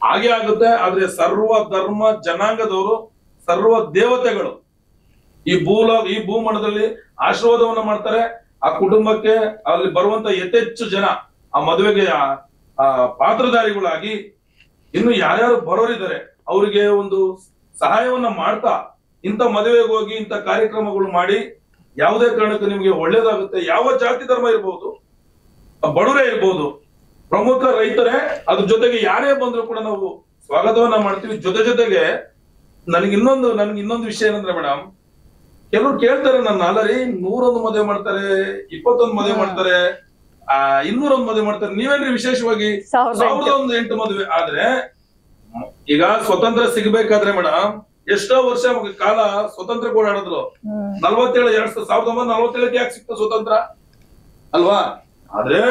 ಹಾಗೆ ಆಗುತ್ತೆ. ಆದ್ರೆ ಸರ್ವ ಧರ್ಮ ಜನಾಂಗದವರು, ಸರ್ವ ದೇವತೆಗಳು ಈ ಭೂಮಂಡಲದಲ್ಲಿ ಆಶೀರ್ವಾದವನ್ನ ಮಾಡ್ತಾರೆ. ಆ ಕುಟುಂಬಕ್ಕೆ ಅಲ್ಲಿ ಬರುವಂತ ಯಥೇಚ್ಚು ಜನ ಆ ಮದುವೆಗೆ ಪಾತ್ರಧಾರಿಗಳಾಗಿ ಇನ್ನು ಯಾರ್ಯಾರು ಬರೋರಿದ್ದಾರೆ ಅವರಿಗೆ ಒಂದು ಸಹಾಯವನ್ನ ಮಾಡ್ತಾ ಇಂಥ ಮದುವೆಗೆ ಹೋಗಿ ಇಂಥ ಕಾರ್ಯಕ್ರಮಗಳು ಮಾಡಿ ಯಾವುದೇ ಕಾರಣಕ್ಕೂ ನಿಮ್ಗೆ ಒಳ್ಳೇದಾಗುತ್ತೆ. ಯಾವ ಜಾತಿ ಧರ್ಮ ಇರ್ಬೋದು, ಬಡವರೇ ಇರ್ಬೋದು, ಪ್ರಮುಖ ರೈತರೇ, ಅದ್ರ ಜೊತೆಗೆ ಯಾರೇ ಬಂದ್ರು ಕೂಡ ನಾವು ಸ್ವಾಗತವನ್ನ ಮಾಡ್ತೀವಿ. ಜೊತೆಗೆ ನನಗೆ ಇನ್ನೊಂದು ವಿಷಯ ಏನಂದ್ರೆ ಮೇಡಮ್, ಕೆಲವ್ರು ಕೇಳ್ತಾರೆ ನನ್ನ ಅಲ್ಲರಿ 101 ಮದುವೆ ಮಾಡ್ತಾರೆ, 21 ಮದುವೆ ಮಾಡ್ತಾರೆ, 201 ಮದುವೆ ಮಾಡ್ತಾರೆ, ನೀವೇನ್ರಿ ವಿಶೇಷವಾಗಿ 1008 ಮದುವೆ? ಆದ್ರೆ ಈಗ ಸ್ವತಂತ್ರ ಸಿಗ್ಬೇಕಾದ್ರೆ ಮೇಡಮ್ ಎಷ್ಟೋ ವರ್ಷ ಕಾಲ ಸ್ವತಂತ್ರ ಓಡಾಡಿದ್ರು. 1947 ಯಾಕೆ ಸಿಕ್ತು ಸ್ವತಂತ್ರ ಅಲ್ವಾ? ಆದ್ರೆ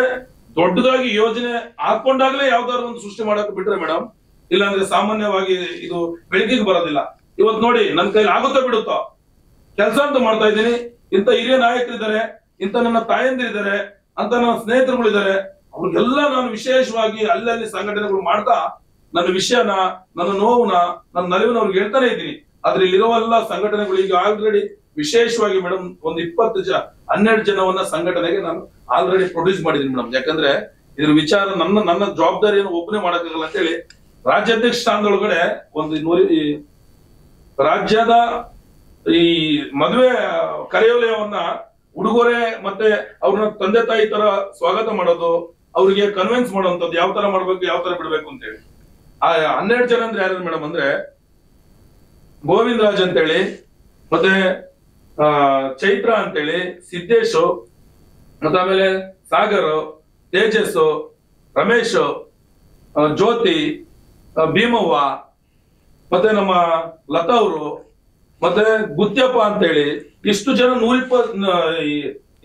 ದೊಡ್ಡದಾಗಿ ಯೋಜನೆ ಹಾಕೊಂಡಾಗ್ಲೇ ಯಾವ್ದಾದ್ರು ಒಂದು ಸೃಷ್ಟಿ ಮಾಡಕ್ ಬಿಟ್ರೆ ಮೇಡಮ್, ಇಲ್ಲಾಂದ್ರೆ ಸಾಮಾನ್ಯವಾಗಿ ಇದು ಬೆಳಕಿಗೆ ಬರೋದಿಲ್ಲ. ಇವತ್ ನೋಡಿ ನನ್ನ ಕೈಲಿ ಆಗುತ್ತೋ ಬಿಡುತ್ತೋ ಕೆಲಸ ಅಂತ ಮಾಡ್ತಾ ಇದ್ದೀನಿ. ಇಂಥ ಹಿರಿಯ ನಾಯಕರಿದ್ದಾರೆ, ಇಂಥ ನನ್ನ ತಾಯಂದಿರಿದ್ದಾರೆ, ಅಂತ ನನ್ನ ಸ್ನೇಹಿತರುಗಳಿದ್ದಾರೆ. ಅವ್ರಿಗೆಲ್ಲ ನಾನು ವಿಶೇಷವಾಗಿ ಅಲ್ಲಲ್ಲಿ ಸಂಘಟನೆಗಳು ಮಾಡ್ತಾ ನನ್ನ ವಿಷಯನ, ನನ್ನ ನೋವನ್ನ, ನನ್ನ ನಲಿವನ್ನ ಅವ್ರಿಗೆ ಹೇಳ್ತಾನೆ ಇದ್ದೀನಿ. ಆದ್ರೆ ಇಲ್ಲಿರುವೆಲ್ಲ ಸಂಘಟನೆಗಳು ಈಗ ಆಲ್ರೆಡಿ ವಿಶೇಷವಾಗಿ ಮೇಡಮ್ ಒಂದು 12 ಜನವನ್ನ ಸಂಘಟನೆಗೆ ನಾನು ಆಲ್ರೆಡಿ ಪ್ರೊಡ್ಯೂಸ್ ಮಾಡಿದೀನಿ ಮೇಡಮ್. ಯಾಕಂದ್ರೆ ಇದ್ರ ವಿಚಾರ ನನ್ನ ಜವಾಬ್ದಾರಿಯನ್ನು ಒಬ್ಬನೇ ಮಾಡಕ್ಕಾಗಲ್ಲ ಅಂತ ಹೇಳಿ ರಾಜ್ಯಾಧ್ಯಕ್ಷ ಸ್ಥಾನದೊಳಗಡೆ ಒಂದು ರಾಜ್ಯದ ಈ ಮದುವೆ ಕರೆಯೋಲೆಯವನ್ನ ಉಡುಗೊರೆ ಮತ್ತೆ ಅವ್ರನ್ನ ತಂದೆ ತಾಯಿ ತರ ಸ್ವಾಗತ ಮಾಡೋದು, ಅವ್ರಿಗೆ ಕನ್ವಿನ್ಸ್ ಮಾಡುವಂತದ್ದು ಯಾವ ತರ ಮಾಡ್ಬೇಕು, ಯಾವ ತರ ಬಿಡ್ಬೇಕು ಅಂತ ಹೇಳಿ. ಆ 12 ಜನ ಅಂದ್ರೆ ಯಾರು ಮೇಡಮ್ ಅಂದ್ರೆ ಗೋವಿಂದ ರಾಜ್ ಅಂತೇಳಿ, ಮತ್ತೆ ಚೈತ್ರ ಅಂತೇಳಿ, ಸಿದ್ದೇಶು, ಮತ್ತೆ ಆಮೇಲೆ ಸಾಗರ್, ತೇಜಸ್, ರಮೇಶ್, ಜ್ಯೋತಿ, ಭೀಮವ್ವ, ಮತ್ತೆ ನಮ್ಮ ಲತಾ ಅವರು, ಮತ್ತೆ ಗುತ್ಯಪ್ಪ ಅಂತೇಳಿ ಇಷ್ಟು ಜನ 120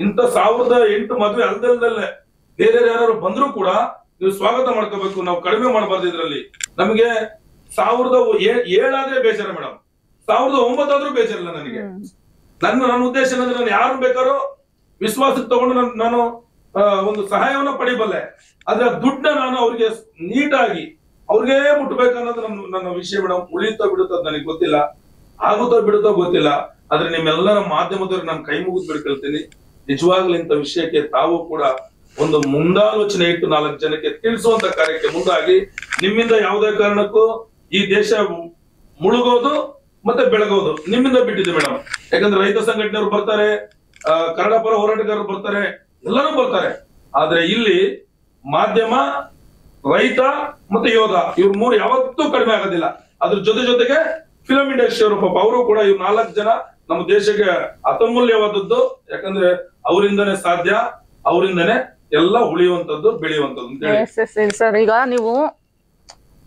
ಇಂಥ 1008 ಮದುವೆ ಅಲ್ದಲ್ದಲ್ಲೇ ಬೇರೆ ಯಾರು ಬಂದ್ರು ಕೂಡ ನೀವು ಸ್ವಾಗತ ಮಾಡ್ಕೋಬೇಕು. ನಾವು ಕಡಿಮೆ ಮಾಡಬಾರ್ದು. ಇದ್ರಲ್ಲಿ ನಮಗೆ 1007 ಆದ್ರೆ ಬೇಜಾರ ಮೇಡಮ್, 1009 ಆದ್ರೂ ಬೇಜಾರಿಲ್ಲ ನನಗೆ. ನನ್ನ ಉದ್ದೇಶ ಏನಂದ್ರೆ ನಾನು ಯಾರು ಬೇಕಾದ್ರೂ ವಿಶ್ವಾಸಕ್ಕೆ ತಗೊಂಡು ನಾನು ಒಂದು ಸಹಾಯವನ್ನ ಪಡಿಬಲ್ಲೆ. ಆದ್ರೆ ದುಡ್ಡನ್ನ ನಾನು ಅವ್ರಿಗೆ ನೀಟಾಗಿ ಅವ್ರಿಗೆ ಮುಟ್ಬೇಕನ್ನೋದು ನನ್ನ ವಿಷಯ ಮೇಡಮ್. ಉಳಿಯುತ್ತೋ ಬಿಡುತ್ತೋ ನನಗೆ ಗೊತ್ತಿಲ್ಲ, ಆಗುತ್ತೋ ಬಿಡುತ್ತೋ ಗೊತ್ತಿಲ್ಲ. ಆದ್ರೆ ನಿಮ್ಮೆಲ್ಲರ ಮಾಧ್ಯಮದವ್ರಿಗೆ ನಾನು ಕೈ ಮುಗಿದು ಬಿಡ್ಕೊಳ್ತೀನಿ. ನಿಜವಾಗ್ಲೂ ಇಂಥ ವಿಷಯಕ್ಕೆ ತಾವು ಕೂಡ ಒಂದು ಮುಂದಾಲೋಚನೆ ಇಟ್ಟು 4 ಜನಕ್ಕೆ ತಿಳಿಸುವಂತ ಕಾರ್ಯಕ್ಕೆ ಮುಂದಾಗಿ ನಿಮ್ಮಿಂದ ಯಾವುದೇ ಕಾರಣಕ್ಕೂ ಈ ದೇಶ ಮುಳುಗೋದು ಮತ್ತೆ ಬೆಳಗೋದು ನಿಮ್ಮಿಂದ ಬಿಟ್ಟಿದೆ ಮೇಡಮ್. ಯಾಕಂದ್ರೆ ರೈತ ಸಂಘಟನೆಯವರು ಬರ್ತಾರೆ, ಕನ್ನಡ ಪರ ಹೋರಾಟಗಾರರು ಬರ್ತಾರೆ, ಎಲ್ಲರೂ ಬರ್ತಾರೆ. ಆದ್ರೆ ಇಲ್ಲಿ ಮಾಧ್ಯಮ, ರೈತ ಮತ್ತೆ ಯೋಧ ಇವ್ರ 3 ಯಾವತ್ತೂ ಕಡಿಮೆ ಆಗೋದಿಲ್ಲ. ಅದ್ರ ಜೊತೆಗೆ ಫಿಲಂ ಇಂಡಸ್ಟ್ರಿ ಅವರು ಪಾಪ ಅವರು ಕೂಡ ಇವ್ರು 4 ಜನ ನಮ್ಮ ದೇಶಕ್ಕೆ ಅತಮೂಲ್ಯವಾದದ್ದು. ಯಾಕಂದ್ರೆ ಅವರಿಂದನೇ ಸಾಧ್ಯ, ಅವರಿಂದನೇ ಎಲ್ಲ ಉಳಿಯುವಂತದ್ದು, ಬೆಳೆಯುವಂತದ್ದು ಅಂತ ಹೇಳಿ. ಸರ್, ಈಗ ನೀವು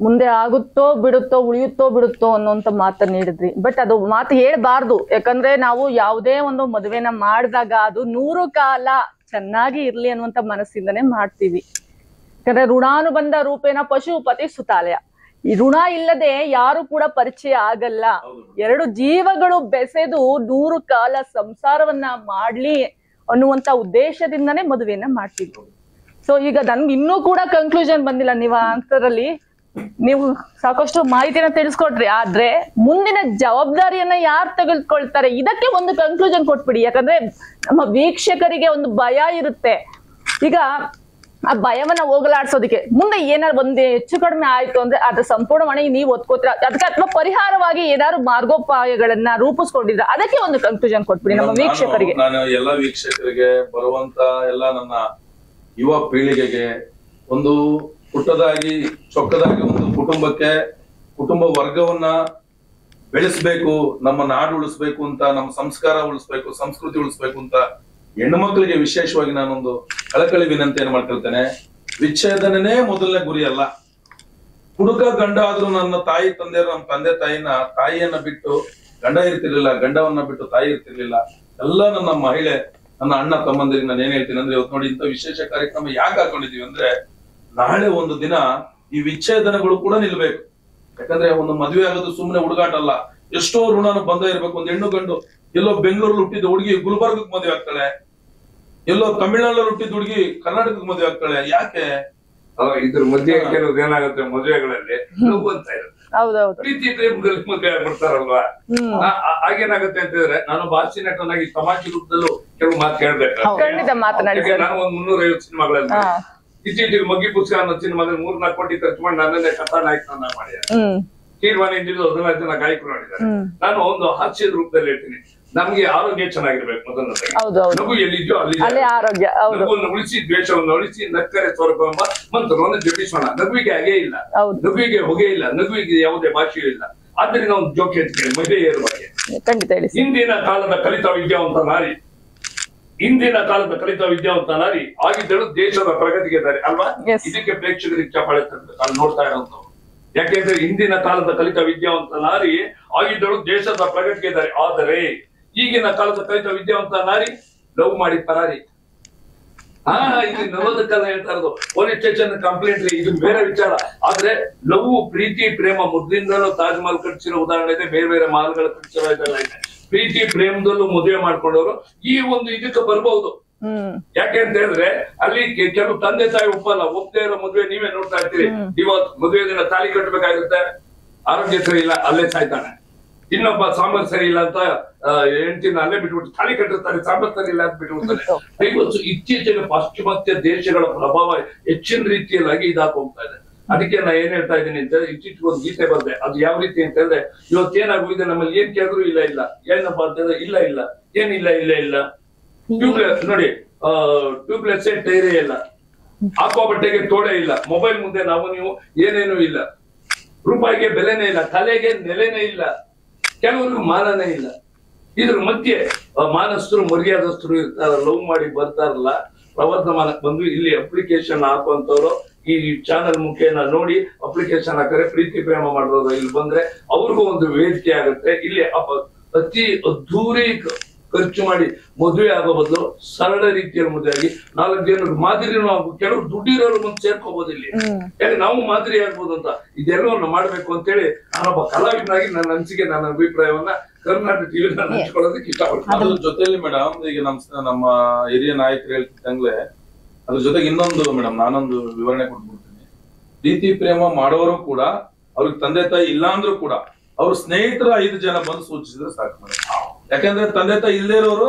ಮುಂದೆ ಆಗುತ್ತೋ ಬಿಡುತ್ತೋ, ಉಳಿಯುತ್ತೋ ಬಿಡುತ್ತೋ ಅನ್ನೋಂತ ಮಾತನ್ನ ನೀಡಿದ್ರಿ. ಬಟ್ ಅದು ಮಾತು ಹೇಳ್ಬಾರ್ದು. ಯಾಕಂದ್ರೆ ನಾವು ಯಾವುದೇ ಒಂದು ಮದುವೆನ ಮಾಡಿದಾಗ ಅದು 100 ಕಾಲ ಚೆನ್ನಾಗಿ ಇರ್ಲಿ ಅನ್ನುವಂತ ಮನಸ್ಸಿಂದನೇ ಮಾಡ್ತೀವಿ. ಯಾಕಂದ್ರೆ ಋಣಾನುಬಂಧ ರೂಪೇಣ ಪಶುಪತಿ ಸುತಾಲಯ. ಈ ಋಣ ಇಲ್ಲದೆ ಯಾರು ಕೂಡ ಪರಿಚಯ ಆಗಲ್ಲ. 2 ಜೀವಗಳು ಬೆಸೆದು 100 ಕಾಲ ಸಂಸಾರವನ್ನ ಮಾಡ್ಲಿ ಅನ್ನುವಂತ ಉದ್ದೇಶದಿಂದನೇ ಮದುವೆಯನ್ನ ಮಾಡ್ತೀವಿ. ಸೊ ಈಗ ನನ್ಗೆ ಇನ್ನೂ ಕೂಡ ಕನ್ಕ್ಲೂಷನ್ ಬಂದಿಲ್ಲ. ನೀವು ಅಂತರಲ್ಲಿ ನೀವು ಸಾಕಷ್ಟು ಮಾಹಿತಿನ ತಿಳಿಸ್ಕೊಟ್ರಿ. ಆದ್ರೆ ಮುಂದಿನ ಜವಾಬ್ದಾರಿಯನ್ನ ಯಾರು ತೆಗೆದುಕೊಳ್ತಾರೆ ಇದಕ್ಕೆ ಒಂದು ಕನ್ಕ್ಲೂಷನ್ ಕೊಟ್ಬಿಡಿ. ಯಾಕಂದ್ರೆ ನಮ್ಮ ವೀಕ್ಷಕರಿಗೆ ಒಂದು ಭಯ ಇರುತ್ತೆ. ಈಗ ಆ ಭಯವನ್ನ ಹೋಗಲಾಡ್ಸೋದಕ್ಕೆ ಮುಂದೆ ಏನಾದ್ರು ಒಂದು ಹೆಚ್ಚು ಕಡಿಮೆ ಆಯ್ತು ಅಂದ್ರೆ ಅದ್ರ ಸಂಪೂರ್ಣ ಹೊಣೆ ನೀವು ಒತ್ಕೋತೀರ ಅದಕ್ಕೆ, ಅಥವಾ ಪರಿಹಾರವಾಗಿ ಏನಾದ್ರು ಮಾರ್ಗೋಪಾಯಗಳನ್ನ ರೂಪಿಸ್ಕೊಂಡಿದ್ರ ಅದಕ್ಕೆ ಒಂದು ಕನ್ಕ್ಲೂಷನ್ ಕೊಟ್ಬಿಡಿ ನಮ್ಮ ವೀಕ್ಷಕರಿಗೆ. ನಾನು ಎಲ್ಲ ವೀಕ್ಷಕರಿಗೆ, ಬರುವಂತ ಎಲ್ಲ ನನ್ನ ಯುವ ಪೀಳಿಗೆಗೆ ಒಂದು ಪುಟ್ಟದಾಗಿ ಚೊಕ್ಕದಾಗಿ ಒಂದು ಕುಟುಂಬ ವರ್ಗವನ್ನ ಬೆಳೆಸ್ಬೇಕು, ನಮ್ಮ ನಾಡು ಉಳಿಸ್ಬೇಕು ಅಂತ, ನಮ್ಮ ಸಂಸ್ಕಾರ ಉಳಿಸ್ಬೇಕು, ಸಂಸ್ಕೃತಿ ಉಳಿಸ್ಬೇಕು ಅಂತ ಹೆಣ್ಣು ಮಕ್ಕಳಿಗೆ ವಿಶೇಷವಾಗಿ ನಾನೊಂದು ಕಳಕಳಿ ವಿನಂತಿಯನ್ನು ಮಾಡ್ತಿರ್ತೇನೆ. ವಿಚ್ಛೇದನೇ ಮೊದಲನೇ ಗುರಿ ಅಲ್ಲ. ಹುಡುಗ ಗಂಡ ಆದ್ರೂ ನನ್ನ ತಾಯಿ ತಂದೆ, ನಮ್ಮ ತಂದೆ ತಾಯಿಯನ್ನ ಬಿಟ್ಟು ಗಂಡ ಇರ್ತಿರ್ಲಿಲ್ಲ, ಗಂಡವನ್ನ ಬಿಟ್ಟು ತಾಯಿ ಇರ್ತಿರ್ಲಿಲ್ಲ. ಎಲ್ಲ ನನ್ನ ಮಹಿಳೆ, ನನ್ನ ಅಣ್ಣ ತಮ್ಮಂದಿರಿಗೆ ನಾನು ಏನ್ ಹೇಳ್ತೀನಿ ಅಂದ್ರೆ, ಇವತ್ತು ನೋಡಿ ಇಂಥ ವಿಶೇಷ ಕಾರ್ಯಕ್ರಮ ಯಾಕೆ ಹಾಕೊಂಡಿದೀವಿ ಅಂದ್ರೆ, ನಾಳೆ ಒಂದು ದಿನ ಈ ವಿಚ್ಛೇದನಗಳು ಕೂಡ ನಿಲ್ಬೇಕು. ಯಾಕಂದ್ರೆ ಒಂದು ಮದುವೆ ಆಗೋದು ಸುಮ್ಮನೆ ಹುಡುಗಾಟ ಅಲ್ಲ, ಎಷ್ಟೋ ಋಣನ ಬಂದ ಇರ್ಬೇಕು. ಒಂದು ಹೆಣ್ಣು ಗಂಡು ಎಲ್ಲೋ ಬೆಂಗಳೂರಲ್ಲಿ ಹುಟ್ಟಿದ ಹುಡುಗಿ ಗುಲ್ಬರ್ಗಕ್ಕೆ ಮದುವೆ ಆಗ್ತಾಳೆ, ಎಲ್ಲೋ ತಮಿಳ್ನಾಡಲ್ಲಿ ಹುಟ್ಟಿದ ಹುಡುಗಿ ಕರ್ನಾಟಕಕ್ಕೆ ಮದುವೆ ಆಗ್ತಾಳೆ. ಯಾಕೆ? ಇದ್ರ ಮಧ್ಯೆ ಕೆಲವ್ರು ಏನಾಗುತ್ತೆ, ಮದುವೆಗಳಲ್ಲಿ ನೋವು ಅಂತ ಇರುತ್ತೆ, ಪ್ರೀತಿ ಪ್ರೇಮದಲ್ಲಿ ಮದುವೆ ಆಗ್ಬಿಡ್ತಾರಲ್ವಾ. ಆಗೇನಾಗುತ್ತೆ ಅಂತ ಹೇಳಿದ್ರೆ, ನಾನು ಭಾಷೆ ನಟನಾಗಿ ಸಮಾಜ ರೂಪದಲ್ಲೂ ಕೆಲವು ಮಾತು ಹೇಳ್ಬೇಕು. ನಾನು ಒಂದ್ 350 ಸಿನಿಮಾಗಳಲ್ಲಿ ಇತ್ತೀಚೆಗೆ ಮಗ್ಗಿ ಪುಸ್ತಕ ಅನ್ನೋ ಸಿನಿಮಾದಲ್ಲಿ 3-4 ಕೋಟಿ ಖರ್ಚು ಮಾಡಿ ನನ್ನನ್ನೇ ಕಥಾನಾಯಕನನ್ನ ಮಾಡಿದ್ದಾರೆ. ತೀರ್ಮಾನ ಇಂದಿದ್ದು 15 ಜನ ಗಾಯಕರು ಮಾಡಿದ್ದಾರೆ. ನಾನು ಒಂದು ಹಾಸ್ಯದ ರೂಪದಲ್ಲಿ ಹೇಳ್ತೀನಿ, ನಮ್ಗೆ ಆರೋಗ್ಯ ಚೆನ್ನಾಗಿರ್ಬೇಕು. ಮೊದಲನೇದಾಗಿ ನಗು ಎಲ್ಲಿದ್ಯೋ ಅಲ್ಲಿ ನಗುವನ್ನು ಉಳಿಸಿ, ದ್ವೇಷವನ್ನು ಉಳಿಸಿ, ನಕ್ಕರೆ ಸ್ವರ್ಗ ಎಂಬ ಮಂತ್ರವನ್ನು ಜಪಿಸೋಣ. ನಗುವಿಗೆ ಹಾಗೆ ಇಲ್ಲ, ನಗುವಿಗೆ ಹೊಗೆ ಇಲ್ಲ, ನಗುವಿಗೆ ಯಾವುದೇ ಭಾಷೆಯೂ ಇಲ್ಲ. ಆದ್ದರಿಂದ ಒಂದು ಜೋಕ್ ಹೇಳ್ತೀನಿ ಮಹಿಳೆಯರ ಬಗ್ಗೆ. ಹಿಂದಿನ ಕಾಲದ ಕಲಿತ ವಿದ್ಯಾವಂತ ನಾರಿ, ಹಿಂದಿನ ಕಾಲದ ಕಲಿತ ವಿದ್ಯಾವಂತ ನಾರಿ ಆಗಿದ್ದಳು ದೇಶದ ಪ್ರಗತಿಗೆ ದಾರಿ ಅಲ್ವಾ. ಇದಕ್ಕೆ ಪ್ರೇಕ್ಷಕರಿಗೆ ಚಪ್ಪಾಳೆ ಅಲ್ಲಿ ನೋಡ್ತಾ ಇರೋಂಥವ್ರು. ಯಾಕೆಂದ್ರೆ ಹಿಂದಿನ ಕಾಲದ ಕಲಿತ ವಿದ್ಯಾವಂತ ನಾರಿ ಆಗಿದ್ದಳು ದೇಶದ ಪ್ರಗತಿಗೆ ದಾರಿ. ಆದರೆ ಈಗಿನ ಕಾಲದ ಕಲಿತ ವಿದ್ಯಾವಂತ ನಾರಿ ಲವ್ ಮಾಡಿ ಪರಾರಿ. ಇದು ನವೋದಕ್ಕೆಲ್ಲ ಹೇಳ್ತಾ ಇರೋದು, ಪೊಲೀಸ್ ಸ್ಟೇಷನ್ ಕಂಪ್ಲೇಂಟ್ ಇದು ಬೇರೆ ವಿಚಾರ. ಆದ್ರೆ ಲವ್, ಪ್ರೀತಿ, ಪ್ರೇಮ ಮೊದ್ಲಿಂದಲೂ ತಾಜ್ ಮಹಲ್ ಕಟ್ಟಿಸಿರೋ ಉದಾಹರಣೆ ಇದೆ, ಬೇರೆ ಬೇರೆ ಮಹಲ್ಗಳು ಕಟ್ಟಿಸಿರೋ ಇದೆಲ್ಲ ಇದೆ. ಪ್ರೀತಿ ಪ್ರೇಮದಲ್ಲೂ ಮದುವೆ ಮಾಡ್ಕೊಂಡವರು ಈ ಒಂದು ಇದಕ್ಕೆ ಬರ್ಬಹುದು. ಯಾಕೆ ಅಂತ ಹೇಳಿದ್ರೆ ಅಲ್ಲಿ ಕೆಲವು ತಂದೆ ತಾಯಿ ಒಪ್ಪಲ್ಲ, ಒಪ್ಪದೇ ಇರೋ ಮದುವೆ ನೀವೇ ನೋಡ್ತಾ ಇರ್ತೀರಿ. ಇವತ್ತು ಮದುವೆ ದಿನ ತಾಳಿ ಕಟ್ಟಬೇಕಾಗಿರುತ್ತೆ, ಆರೋಗ್ಯ ಸರಿ ಇಲ್ಲ ಅಲ್ಲೇ ಸಾಯ್ತಾನೆ. ಇನ್ನೊಬ್ಬ ಸಾಂಬಾರ್ ಸರಿ ಇಲ್ಲ ಅಂತ ಹೆಂಡತಿನ ಅಲ್ಲೇ ಬಿಟ್ಬಿಟ್ಟು ತಾಳಿ ಕಟ್ಟಿರ್ತಾರೆ, ಸಾಂಬಾರ್ ಸರಿ ಇಲ್ಲ ಅಂತ ಬಿಟ್ಬಿಡ್ತಾರೆ. ಇವತ್ತು ಇತ್ತೀಚೆಗೆ ಪಾಶ್ಚಿಮಾತ್ಯ ದೇಶಗಳ ಪ್ರಭಾವ ಹೆಚ್ಚಿನ ರೀತಿಯಲ್ಲಾಗಿ ಇದಾಗಿ ಹೋಗ್ತಾ ಇದೆ. ಅದಕ್ಕೆ ನಾ ಏನ್ ಹೇಳ್ತಾ ಇದ್ದೀನಿ ಅಂತ, ಇತ್ತೀಚೆಗೆ ಒಂದು ಗೀತೆ ಬಂದೆ. ಅದು ಯಾವ ರೀತಿ ಅಂತ ಹೇಳಿದ್ರೆ, ಇವತ್ತೇನಾಗಿದೆ ನಮ್ಮಲ್ಲಿ ಏನ್ ಕೇಳಿದ್ರು ಇಲ್ಲ ಇಲ್ಲ, ಏನಪ್ಪಾ ಅಂತಂದ್ರೆ ಇಲ್ಲ ಇಲ್ಲ, ಏನಿಲ್ಲ ಇಲ್ಲ ಇಲ್ಲ, ಟ್ಯೂಬ್ಲೆಸ್ ನೋಡಿ, ಟ್ಯೂಬ್ಲೆಸ್ ಟೈರೇ ಇಲ್ಲ, ಹಾಕೋ ಬಟ್ಟೆಗೆ ತೋಡೆ ಇಲ್ಲ, ಮೊಬೈಲ್ ಮುಂದೆ ನಾವು ನೀವು ಏನೇನು ಇಲ್ಲ, ರೂಪಾಯಿಗೆ ಬೆಲೆನೇ ಇಲ್ಲ, ತಲೆಗೆ ನೆಲೆನೇ ಇಲ್ಲ, ಕೆಲವ್ರಿಗೆ ಮಾನನೇ ಇಲ್ಲ. ಇದ್ರ ಮಧ್ಯೆ ಮಾನಸ್ಥರು ಮರ್ಯಾದಸ್ಥರು ಇರ್ತಾರ, ಲವ್ ಮಾಡಿ ಬರ್ತಾರಲ್ಲ, ಪ್ರವರ್ಧಮಾನಕ್ಕೆ ಬಂದು ಇಲ್ಲಿ ಅಪ್ಲಿಕೇಶನ್ ಹಾಕುವಂತವ್ರು ಈ ಚಾನಲ್ ಮುಖೇನ ನೋಡಿ ಅಪ್ಲಿಕೇಶನ್ ಹಾಕಿದ್ರೆ ಪ್ರೀತಿ ಪ್ರೇಮ ಮಾಡೋದು ಇಲ್ಲಿ ಬಂದ್ರೆ ಅವ್ರಿಗೂ ಒಂದು ವೇದಿಕೆ ಆಗುತ್ತೆ. ಇಲ್ಲಿ ಅತಿ ಅದ್ದೂರಿ ಖರ್ಚು ಮಾಡಿ ಮದುವೆ ಆಗೋ ಬದಲು ಸರಳ ರೀತಿಯಲ್ಲಿ ಮದುವೆ ಆಗಿ 4 ಜನರು ಮಾದರಿನೂ ಆಗ್ಬೋದು. ಕೆಲವರು ದುಡ್ಡಿರೋರು ಮುಂದೆ ಸೇರ್ಕೋಬಹುದು ಇಲ್ಲಿ, ಯಾಕೆ ನಾವು ಮಾದರಿ ಆಗ್ಬೋದು ಅಂತ. ಇದೆಲ್ಲವನ್ನು ಮಾಡ್ಬೇಕು ಅಂತೇಳಿ ನಾನೊಬ್ಬ ಕಲಾವಿದನಾಗಿ ನನ್ನ ಅನಿಸಿಕೆ, ನನ್ನ ಅಭಿಪ್ರಾಯವನ್ನ ಕರ್ನಾಟಕ ಟಿವಿ ನಾನು ಹಂಚ್ಕೊಳ್ಳೋದಕ್ಕೆ ಇಷ್ಟಪಡ್ತೀನಿ. ಅದ್ರ ಜೊತೆಯಲ್ಲಿ ಮೇಡಮ್, ಈಗ ನಮ್ಮ ಹಿರಿಯ ನಾಯಕರು ಹೇಳ್ತಿದ್ದಂಗ್ಲೆ ಅದ್ರ ಜೊತೆಗೆ ಇನ್ನೊಂದು ಮೇಡಮ್, ನಾನೊಂದು ವಿವರಣೆ ಕೊಟ್ಬಿಡ್ತೀನಿ. ಪ್ರೀತಿ ಪ್ರೇಮ ಮಾಡೋರು ಕೂಡ ಅವ್ರಿಗೆ ತಂದೆ ತಾಯಿ ಇಲ್ಲ ಅಂದ್ರೂ ಕೂಡ ಅವ್ರ ಸ್ನೇಹಿತರ 5 ಜನ ಬಂದು ಸೂಚಿಸಿದ್ರೆ ಸಾಕು ಮೇಡಮ್. ಯಾಕಂದ್ರೆ ತಂದೆ ತಾಯಿ ಇಲ್ಲದೆ ಇರೋರು,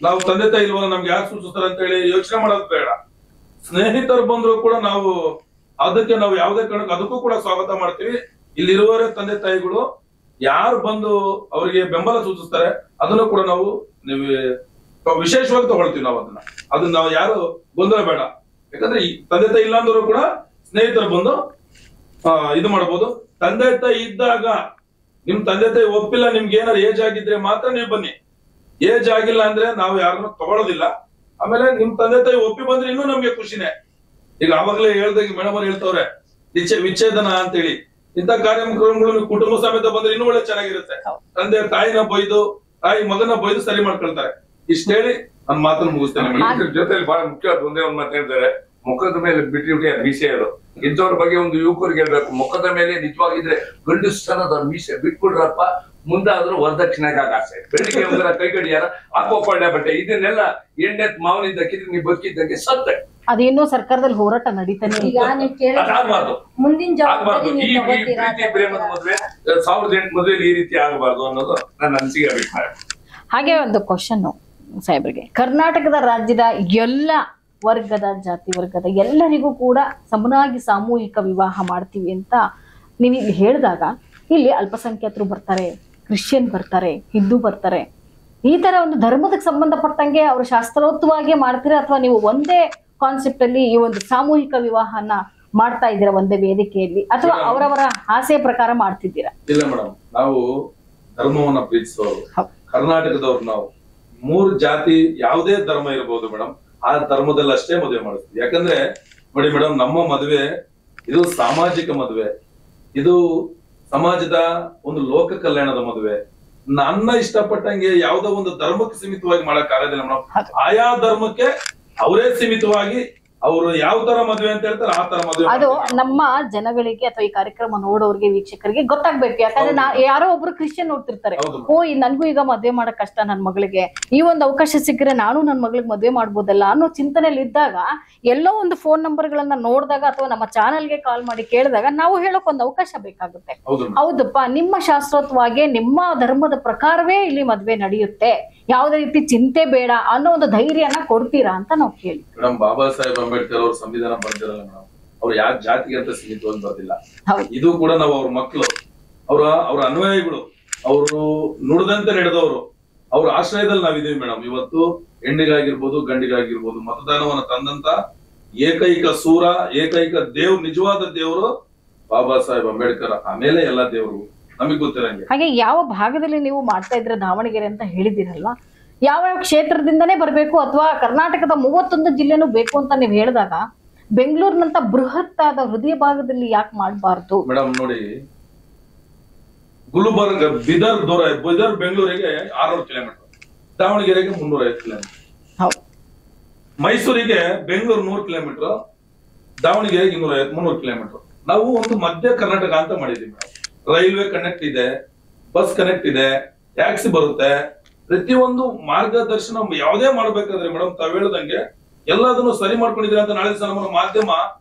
ನಾವು ತಂದೆ ತಾಯಿ ಇಲ್ವಲ್ಲ ನಮ್ಗೆ ಯಾರು ಸೂಚಿಸ್ತಾರೆ ಅಂತ ಹೇಳಿ ಯೋಚನೆ ಮಾಡೋದು ಬೇಡ. ಸ್ನೇಹಿತರು ಬಂದ್ರು ಕೂಡ ನಾವು ಅದಕ್ಕೆ ನಾವು ಯಾವುದೇ ಕಾರಣಕ್ಕೆ ಅದಕ್ಕೂ ಕೂಡ ಸ್ವಾಗತ ಮಾಡ್ತೀವಿ. ಇಲ್ಲಿರುವವರೇ ತಂದೆ ತಾಯಿಗಳು ಯಾರು ಬಂದು ಅವರಿಗೆ ಬೆಂಬಲ ಸೂಚಿಸ್ತಾರೆ ಅದನ್ನು ಕೂಡ ನಾವು ವಿಶೇಷವಾಗಿ ತಗೊಳ್ತೀವಿ. ನಾವು ಅದನ್ನ ನಾವು ಯಾರು ಗೊಂದಲ ಬೇಡ. ಯಾಕಂದ್ರೆ ಈ ತಂದೆ ತಾಯಿ ಇಲ್ಲ ಅಂದ್ರೂ ಕೂಡ ಸ್ನೇಹಿತರು ಬಂದು ಇದು ಮಾಡಬಹುದು. ತಂದೆ ತಾಯಿ ಇದ್ದಾಗ ನಿಮ್ ತಂದೆ ತಾಯಿ ಒಪ್ಪಿಲ್ಲ, ನಿಮ್ಗೆ ಏನಾರು ಏಜ್ ಆಗಿದ್ರೆ ಮಾತ್ರ ನೀವು ಬನ್ನಿ. ಏಜ್ ಆಗಿಲ್ಲ ಅಂದ್ರೆ ನಾವು ಯಾರನ್ನು ತಗೊಳ್ಳೋದಿಲ್ಲ. ಆಮೇಲೆ ನಿಮ್ ತಂದೆ ತಾಯಿ ಒಪ್ಪಿ ಬಂದ್ರೆ ಇನ್ನೂ ನಮ್ಗೆ ಖುಷಿನೇ. ಈಗ ಆವಾಗಲೇ ಹೇಳ್ದಾಗ ಮೇಡಮ್ ಅವ್ರು ಹೇಳ್ತವ್ರೆ ವಿಚ್ಛೇದನ ಅಂತೇಳಿ, ಇಂಥ ಕಾರ್ಯಕ್ರಮಗಳು ಕುಟುಂಬ ಸಮೇತ ಬಂದ್ರೆ ಇನ್ನೂ ಒಳ್ಳೆ ಚೆನ್ನಾಗಿರುತ್ತೆ. ತಂದೆ ತಾಯಿನ ಬೈದು, ತಾಯಿ ಮಗನ ಬೈದು ಸರಿ ಮಾಡ್ಕೊಳ್ತಾರೆ. ಇಷ್ಟ ಹೇಳಿ ನನ್ನ ಮಾತನ್ನು ಮುಗಿಸ್ತೇನೆ. ಜೊತೆಲಿ ಬಹಳ ಮುಖ್ಯವಾದ ಒಂದೇ ಒಂದು ಮಾತು ಹೇಳ್ತಾರೆ, ಮುಖದ ಮೇಲೆ ಬಿಟ್ಟಿಬಿಟ್ಟು ಮೀಸೆ ಅದು. ಇಂಥವ್ರ ಬಗ್ಗೆ ಒಂದು ಯುವಕರಿಗೆ ಹೇಳ್ಬೇಕು, ಮುಖದ ಮೇಲೆ ನಿಜವಾಗಿದ್ರೆ ಗಂಡಸ್ತನದ ಮೀಸೆ ಬಿಟ್ಬಿಡ್ರಪ್ಪ, ಮುಂದಾದ್ರೂ ವರದಕ್ಷಿಣೆಗೆ ಆಸೆ, ಬೆಳಿಗ್ಗೆ ಒಂದರ ಕೈ ಗಡಿಯಾರ ಹಾಕೋಕೊಳ್ಳೆ ಬಟ್ಟೆ, ಇದನ್ನೆಲ್ಲ ಎಣ್ಣೆ ಮಾವನಿಂದ ಕಿದ್ರೆ ನೀವು ಬದುಕಿದ್ದಂಗೆ ಸತ್ತೆ. ಅದೇನೋ ಸರ್ಕಾರದಲ್ಲಿ ಹೋರಾಟ ನಡೀತಾನೆ. ಈಗ ನೀವು ಮುಂದಿನ ಜವಾಬ್ದಾರಿ ಈ ಪ್ರೀತಿ ಪ್ರೇಮದ ಮದುವೆ 1008 ಮದುವೆಲಿ ಈ ರೀತಿ ಆಗಬಾರ್ದು ಅನ್ನೋದು ನನ್ನ ಅನಿಸಿಕೆ ಅಭಿಪ್ರಾಯ. ಹಾಗೆ ಒಂದು ಕ್ವಶನ್ ಸಾಹೇಬ್ರಿಗೆ, ಕರ್ನಾಟಕದ ರಾಜ್ಯದ ಎಲ್ಲ ವರ್ಗದ ಜಾತಿ ವರ್ಗದ ಎಲ್ಲರಿಗೂ ಕೂಡ ಸಮನಾಗಿ ಸಾಮೂಹಿಕ ವಿವಾಹ ಮಾಡ್ತೀವಿ ಅಂತ ನೀವು ಇಲ್ಲಿ ಹೇಳಿದಾಗ, ಇಲ್ಲಿ ಅಲ್ಪಸಂಖ್ಯಾತರು ಬರ್ತಾರೆ, ಕ್ರಿಶ್ಚಿಯನ್ ಬರ್ತಾರೆ, ಹಿಂದೂ ಬರ್ತಾರೆ, ಈ ತರ ಒಂದು ಧರ್ಮಕ್ಕೆ ಸಂಬಂಧಪಟ್ಟಂಗೆ ಅವರು ಶಾಸ್ತ್ರೋಕ್ತವಾಗಿ ಮಾಡ್ತೀರಾ ಅಥವಾ ನೀವು ಒಂದೇ ಕಾನ್ಸೆಪ್ಟ್ ಅಲ್ಲಿ ಈ ಒಂದು ಸಾಮೂಹಿಕ ವಿವಾಹನ ಮಾಡ್ತಾ ಇದ್ದೀರಾ ಒಂದೇ ವೇದಿಕೆಯಲ್ಲಿ, ಅಥವಾ ಅವರವರ ಆಸೆ ಪ್ರಕಾರ ಮಾಡ್ತಿದ್ದೀರಾ? ಇಲ್ಲ ಮೇಡಮ್, ನಾವು ಧರ್ಮವನ್ನ ಪ್ರೀತಿಸೋರು, ಕರ್ನಾಟಕದವ್ರು. ನಾವು 3 ಜಾತಿ ಯಾವುದೇ ಧರ್ಮ ಇರಬಹುದು ಮೇಡಮ್, ಆ ಧರ್ಮದಲ್ಲಿ ಅಷ್ಟೇ ಮದುವೆ ಮಾಡಿಸ್ತೀವಿ. ಯಾಕಂದ್ರೆ ನೋಡಿ ಮೇಡಮ್, ನಮ್ಮ ಮದುವೆ ಇದು ಸಾಮಾಜಿಕ ಮದುವೆ, ಇದು ಸಮಾಜದ ಒಂದು ಲೋಕ ಕಲ್ಯಾಣದ ಮದುವೆ. ನನ್ನ ಇಷ್ಟಪಟ್ಟಂಗೆ ಯಾವ್ದೋ ಒಂದು ಧರ್ಮಕ್ಕೆ ಸೀಮಿತವಾಗಿ ಮಾಡಕ್ ಆಗೋದಿಲ್ಲ ಮೇಡಮ್. ಆಯಾ ಧರ್ಮಕ್ಕೆ ಅವರೇ ಸೀಮಿತವಾಗಿ ಅವರು ಯಾವ ತರ ಮದುವೆ ಅಂತ ಹೇಳ್ತಾರೆ ಆ ತರ ಮದುವೆ ಅದು ನಮ್ಮ ಜನಗಳಿಗೆ ಅಥವಾ ಈ ಕಾರ್ಯಕ್ರಮ ನೋಡೋರಿಗೆ ವೀಕ್ಷಕರಿಗೆ ಗೊತ್ತಾಗ್ಬೇಕು. ಯಾಕಂದ್ರೆ ಯಾರೋ ಒಬ್ರು ಕ್ರಿಶ್ಚಿಯನ್ ನೋಡ್ತಿರ್ತಾರೆ, ನನ್ಗೂ ಈಗ ಮದ್ವೆ ಮಾಡಕ್ ಕಷ್ಟ ನನ್ ಮಗಳಿಗೆ, ಈ ಒಂದು ಅವಕಾಶ ಸಿಕ್ಕರೆ ನಾನು ನನ್ ಮಗಳಿಗೆ ಮದ್ವೆ ಮಾಡ್ಬೋದಲ್ಲ ಅನ್ನೋ ಚಿಂತನೆಯಲ್ಲಿ ಇದ್ದಾಗ ಎಲ್ಲೋ ಒಂದು ಫೋನ್ ನಂಬರ್ ಗಳನ್ನ ನೋಡಿದಾಗ ಅಥವಾ ನಮ್ಮ ಚಾನೆಲ್ಗೆ ಕಾಲ್ ಮಾಡಿ ಕೇಳಿದಾಗ ನಾವು ಹೇಳಕ್ ಒಂದು ಅವಕಾಶ ಬೇಕಾಗುತ್ತೆ. ಹೌದಪ್ಪ, ನಿಮ್ಮ ಶಾಸ್ತ್ರೋತ್ವಾಗಿ ನಿಮ್ಮ ಧರ್ಮದ ಪ್ರಕಾರವೇ ಇಲ್ಲಿ ಮದ್ವೆ ನಡೆಯುತ್ತೆ, ಯಾವುದೇ ರೀತಿ ಚಿಂತೆ ಬೇಡ ಅನ್ನೋ ಒಂದು ಧೈರ್ಯನ ಕೊಡ್ತೀರಾ ಅಂತ ನಾವು ಕೇಳಿ. ಮೇಡಮ್, ಬಾಬಾ ಸಾಹೇಬ್ ಅಂಬೇಡ್ಕರ್ ಅವ್ರ ಸಂವಿಧಾನ ಬರ್ದಿರಲ್ಲ ಮೇಡಮ್, ಅವ್ರು ಯಾವ ಜಾತಿಗೆ ಅಂತ ಸೀಮಿತವಾಗಿ ಬರ್ದಿಲ್ಲ. ಇದು ಕೂಡ ನಾವು ಅವ್ರ ಮಕ್ಕಳು, ಅವ್ರ ಅನ್ವಯಿಗಳು, ಅವರು ನುಡಿದಂತೆ ನಡೆದವರು, ಅವ್ರ ಆಶ್ರಯದಲ್ಲಿ ನಾವಿದೀವಿ ಮೇಡಮ್. ಇವತ್ತು ಹೆಣ್ಣಿಗಾಗಿರ್ಬೋದು ಗಂಡಿಗಾಗಿರ್ಬೋದು ಮತದಾನವನ್ನ ತಂದಂತ ಏಕೈಕ ಸೂರ, ಏಕೈಕ ದೇವ್ರು, ನಿಜವಾದ ದೇವರು ಬಾಬಾ ಸಾಹೇಬ್ ಅಂಬೇಡ್ಕರ್, ಆಮೇಲೆ ಎಲ್ಲಾ ದೇವರು ನಮಗ್ ಗೊತ್ತಿರಂಗೆ. ಹಾಗೆ ಯಾವ ಭಾಗದಲ್ಲಿ ನೀವು ಮಾಡ್ತಾ ಇದ್ರೆ ದಾವಣಗೆರೆ ಅಂತ ಹೇಳಿದಿರಲ್ವಾ, ಯಾವ ಕ್ಷೇತ್ರದಿಂದನೇ ಬರ್ಬೇಕು ಅಥವಾ ಕರ್ನಾಟಕದ 31 ಜಿಲ್ಲೆನೂ ಬೇಕು ಅಂತ ನೀವು ಹೇಳಿದಾಗ ಬೆಂಗಳೂರಿನಂತ ಬೃಹತ್ ಆದ ಹೃದಯ ಭಾಗದಲ್ಲಿ ಯಾಕೆ ಮಾಡಬಾರ್ದು ಮೇಡಮ್? ನೋಡಿ, ಗುಲ್ಬರ್ಗ, ಬಿದರ್ ಬೆಂಗಳೂರಿಗೆ 600 ಕಿಲೋಮೀಟರ್, ದಾವಣಗೆರೆಗೆ 350 ಕಿಲೋಮೀಟರ್, ಮೈಸೂರಿಗೆ ಬೆಂಗಳೂರು 100 ಕಿಲೋಮೀಟರ್, ದಾವಣಗೆರೆಗೆ 250-300 ಕಿಲೋಮೀಟರ್. ನಾವು ಒಂದು ಮಧ್ಯ ಕರ್ನಾಟಕ ಅಂತ ಮಾಡಿದೀವಿ ಮೇಡಮ್. ರೈಲ್ವೆ ಕನೆಕ್ಟ್ ಇದೆ, ಬಸ್ ಕನೆಕ್ಟ್ ಇದೆ, ಟ್ಯಾಕ್ಸಿ ಬರುತ್ತೆ, ಪ್ರತಿಯೊಂದು ಮಾರ್ಗದರ್ಶನ ಯಾವುದೇ ಮಾಡ್ಬೇಕಾದ್ರೆ ಮೇಡಮ್ ತಾವ್ ಹೇಳ್ದಂಗೆ ಎಲ್ಲದನ್ನು ಸರಿ ಮಾಡ್ಕೊಂಡಿದ್ರೆ ಅಂತ ನಾಳೆ ದಿವಸ ನಮ್ಮ ಮಾಧ್ಯಮ